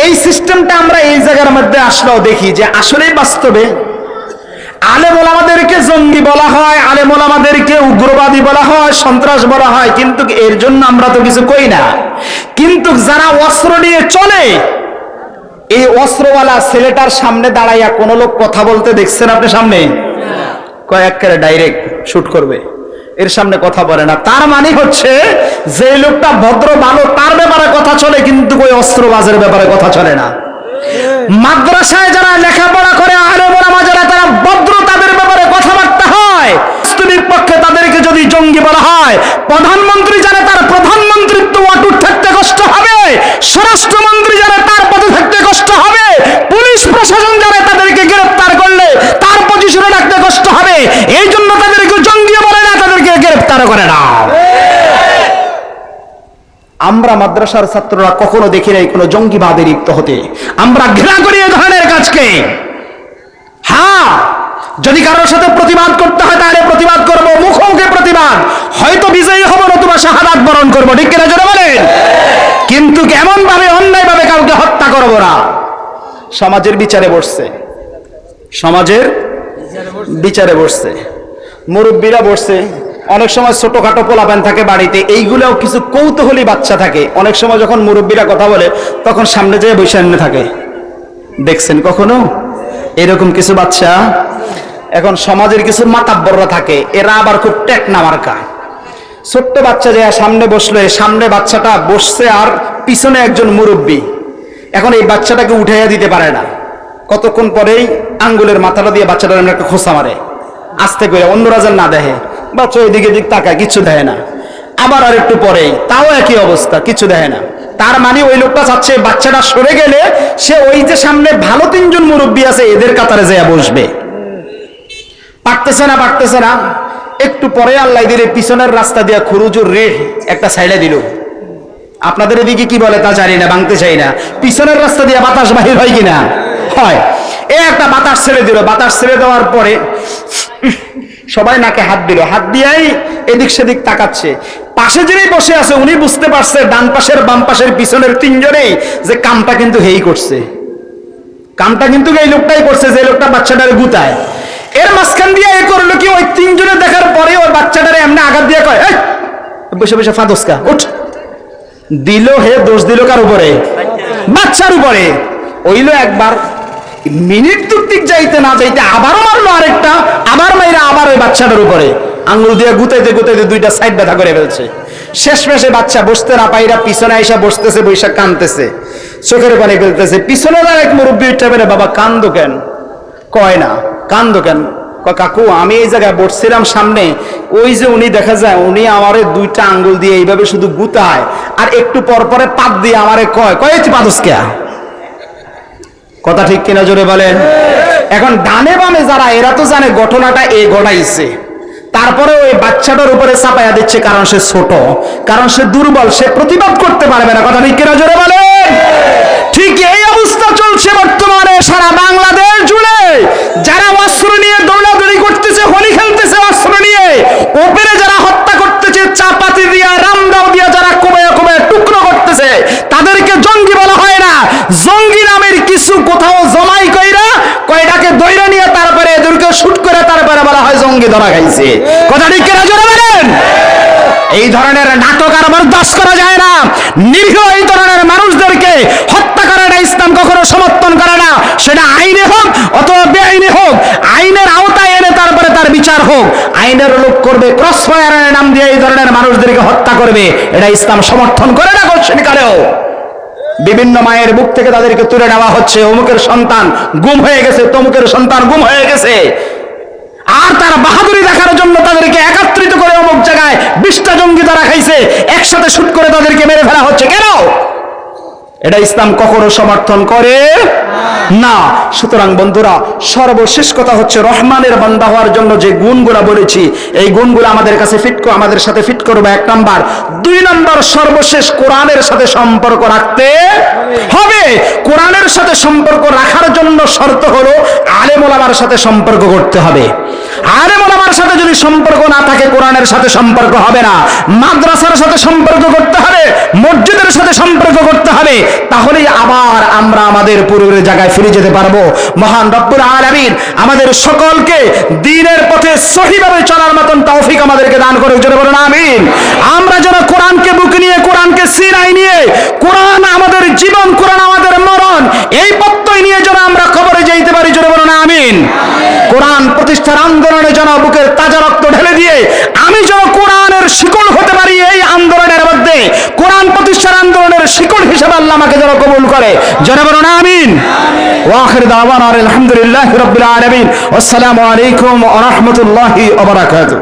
এই সিস্টেমটা আমরা এই জায়গার মধ্যে আসলেও দেখি যে আসলে বাস্তবে আলেম ওলামাদেরকে জঙ্গি বলা হয়, আলেম ওলামাদেরকে উগ্রবাদী বলা হয়, সন্ত্রাস বলা হয়, কিন্তু এর জন্য আমরা তো কিছু কই না। কিন্তু যারা অস্ত্র নিয়ে চলে, এই অস্ত্রওয়ালা ছেলেটার সামনে দাঁড়াইয়া কোন লোক কথা বলতে দেখছেন আপনি? সামনে কয়েক করে ডাইরেক্ট শুট করবে, এর সামনে কথা বলে না। তার মানে হচ্ছে যে লোকটা ভদ্র ভালো, তার ব্যাপারে কথা চলে, কিন্তু ওই অস্ত্রবাজের ব্যাপারে কথা চলে না। মাদ্রাসায় যারা লেখাপড়া করে, আলেম ওলামা যারা, তারা ভদ্র, তাদের ব্যাপারে কথাবার্তা হয়। বাস্তবিক পক্ষে তাদেরকে যদি জঙ্গি বলা হয়, প্রধানমন্ত্রী জানে তার প্রধানমন্ত্রিত্ব অটুট থাকতে কষ্ট হবে, স্বরাষ্ট্রমন্ত্রী জানে তার পদে থাকতে কষ্ট হবে, পুলিশ প্রশাসন জানে তাদেরকে গ্রেফতার করলে তার পজিশনে রাখতে কষ্ট হবে। এই জন্য তাদেরকে জঙ্গি বলে না, তাদেরকে গ্রেফতার করে না। আমরা মাদ্রাসার ছাত্ররা কখনো দেখি নাই কোনো জঙ্গিবাদে লিপ্ত হতে। আমরা ঘৃণা করি এই ধরনের কাজকে। হ্যাঁ, যদি কারোর সাথে প্রতিবাদ করতে হয় তাহলে প্রতিবাদ করব, মুখোমুখি প্রতিবাদ, হয়তো বিজয়ী হব নতুবা শাহাদাত বরণ করব, ঠিক কিনা জোরে বলেন? কিন্তু এমন ভাবে অন্যায় ভাবে কাউকে হত্যা করব না। সমাজের বিচারে বসছে, সমাজের বিচারে বসছে, মুরব্বীরা বসছে। অনেক সময় ছোটখাটো পোলাপান থাকে বাড়িতে, এইগুলাও কিছু কৌতূহলী বাচ্চা থাকে। অনেক সময় যখন মুরব্বীরা কথা বলে তখন সামনে যেয়ে বসে থাকে। দেখছেন কখনো এরকম কিছু বাচ্চা? এখন সমাজের কিছু মাতাব্বররা থাকে, এরা আবার খুব টেকনা মার্কা। ছোট্ট বাচ্চা যে সামনে বসলো, সামনে বাচ্চাটা বসছে আর পিছনে একজন মুরব্বী। এখন এই বাচ্চাটাকে উঠাইয়া দিতে পারে না। কতক্ষণ পরেই আঙ্গুলের মাথাটা দিয়ে বাচ্চাটার এমন একটা খোঁচা মারে, আস্তে করে, অন্যরা যেন না দেখে। বাচ্চা ওইদিকে দিক তাকায়, কিচ্ছু দেয় না। আবার আর একটু পরে তাও একই অবস্থা, কিছু দেয় না। তার মানে ওই লোকটা চাচ্ছে বাচ্চাটা সরে গেলে সে ওই যে সামনে ভালো তিনজন মুরব্বী আছে এদের কাতারে যেয়ে বসবে। পারতেছে না, পারতেছে না। একটু পরে আল্লাহ দিলে পিছনের রাস্তা দিয়ে খুরুজুর রেড একটা সাইডে দিল। আপনাদের এদিকে কি বলে তা জানি না, ভাঙতে চাই না। পিছনের রাস্তা দিয়ে বাতাস বাহির হয় কিনা? হয়। এ একটা বাতাস ছেড়ে দিল। বাতাস ছেড়ে দেওয়ার পরে সবাই নাকে হাত দিল, হাত দিয়েই এদিক সেদিক তাকাচ্ছে। পাশে যিনি বসে আছে উনি বুঝতে পারছে ডান পাশের বাম পাশের পিছনের তিনজনেই যে কামটা কিন্তু হেই করছে, কামটা কিন্তু এই লোকটাই করছে, যে লোকটা বাচ্চাটারে গুতায়। এর মাঝখান দিয়ে এ করলো কি, ওই তিনজনে দেখার পরে ওই বাচ্চাটারে এমনি আঘাত দিয়ে কয়, এই বসে বসে ফাদস্কা উঠ। দিল হে, দোষ দিল কার উপরে? বাচ্চার উপরে। ওইলো একবার, মিনিট দুটিক যাইতে না যাইতে আবারও মারলো আরেকটা, আবার মাইরা আবার ওই বাচ্চাটার উপরে আঙ্গুল দিয়ে গুতাইতে গুতাইতে দুইটা সাইড ব্যথা করে ফেলছে। শেষমেশে বাচ্চা বসতে না পাইরা পিছনে আইসা বসতেছে, বৈশা কানতেছে, চোখের পানি ফেলতেছে। পিছনে এক মুরব্বী উঠে বেড়ে, বাবা কান্দো কেন? কয় না, কান্দো কেন? কয় কাকু আমি এই জায়গায় বসছিলাম সামনে, ওই যে উনি দেখা যায় উনি আমারে দুইটা আঙ্গুল দিয়ে এইভাবে শুধু গুতায়, আর একটু পর পরে পাত দিয়ে আমারে কয় কয় তুই পাদস কে? কথা ঠিক কিনা জোরে বলেন? এখন ডানে বামে যারা, এরা তো জানে ঘটনাটা এ ঘটাইছে, তারপরে ওই বাচ্চাটার উপরে চাপাইয়া দিচ্ছে, কারণ সে ছোট, কারণ সে দুর্বল, সে প্রতিবাদ করতে পারবে না। কথা ঠিক কিনা জোরে বলেন? ঠিক এই অবস্থা চলছে বর্তমানে সারা বাংলাদেশ জুড়ে। যারা অস্ত্র নিয়ে দৌড়াদৌড়ি করতেছে, হোলি খেলতেছে অস্ত্র নিয়ে, ওপরে যারা হত্যা করতেছে, চাপাতি দিয়া রামদাও দিয়া যারা কোবায় কোবায় টুকরো করতেছে, তাদেরকে জঙ্গি বলা হয় না। জঙ্গি নামের কিছু কোথাও জমাই কইরা কয়টাকে দইরা নিয়ে তারপরে এদেরকে শুট করে তারপরে বলা হয় জঙ্গি ধরা খাইছে। কথা ঠিক কিনা জোরে বলেন? এই ধরনের নাটক আর বরদাস্ত করা যায় না। নিরীহ এই ধরনের মানুষদেরকে হত্যা করাটা ইসলাম কখনো সমর্থন করে না। সেটা আইনে হোক অথবা বেআইনে হোক, আইনের আওতায় এনে তারপরে তার বিচার হোক। আইনের লোক করবে, ক্রস ফায়ারের নাম দিয়ে এই ধরনের মানুষদেরকে হত্যা করবে, এটা ইসলাম সমর্থন করে না কোশ্চেন কালেও। বিভিন্ন মায়ের বুক থেকে তাদেরকে তুলে নেওয়া হচ্ছে, অমুকের সন্তান গুম হয়ে গেছে, তমুকের সন্তান গুম হয়ে গেছে, আর তার বাহাদুরি দেখার জন্য তাদেরকে একত্রিত করে অমুক জায়গায় 20টা জঙ্গি তারা খাইছে, একসাথে শুট করে তাদেরকে মেরে ফেলা হচ্ছে। কেন? এটা ইসলাম কখনো সমর্থন করে না। সুতরাং বন্ধুরা, সর্বশেষ কথা হচ্ছে রহমানের বান্দা হওয়ার জন্য যে গুণগুলো বলেছি, এই গুণগুলো আমাদের কাছে আমাদের সাথে ফিট করবে, 1 নাম্বার। 2 নাম্বার, সর্বশেষ কোরআনের সাথে সম্পর্ক রাখতে হবে। কোরআনের সাথে সম্পর্ক রাখার জন্য শর্ত হলো আলেম ওলামার সাথে সম্পর্ক করতে হবে। আলেম ওলামার সাথে যদি সম্পর্ক না থাকে, কোরআনের সাথে সম্পর্ক হবে না। মাদ্রাসার সাথে সম্পর্ক করতে হবে, মসজিদের সাথে সম্পর্ক করতে হবে, তাহলেই আবার আমরা আমাদের পূর্বের জায়গায় ফিরে যেতে পারবো। মহান রব্বুল আলামিন আমাদের সকলকে দ্বীনের পথে সহিভাবে চলার মতন তৌফিক আমাদেরকে দান করুক, জোরে বলুন আমিন। আমরা যেন কোরআনকে বুকে নিয়ে, কোরআনকে সিনায় নিয়ে, কোরআন আমাদের জীবন, কোরআন আমাদের মরণ, এই প্রত্যয় নিয়ে যেন আমরা কবরে যাইতে পারি, জোরে বলুন আমিন। কোরআন প্রতিষ্ঠার আন্দোলনে যেন বুকের তাজা রক্ত ঢেলে দিয়ে আমি যেন কোরআনের শিকড় হতে পারি এই আন্দোলনের মধ্যে, কোরআন প্রতিষ্ঠার আন্দোলনের শিকড় হিসেবে আল্লাহ আমাকে যেন কবুল করে, জোরে বলুন আমিন। ওয়া আখির দাওয়ানা আলহামদুলিল্লাহি রাব্বিল আলামিন। আসসালামু আলাইকুম ওয়া রাহমাতুল্লাহি ওয়া বারাকাতুহু।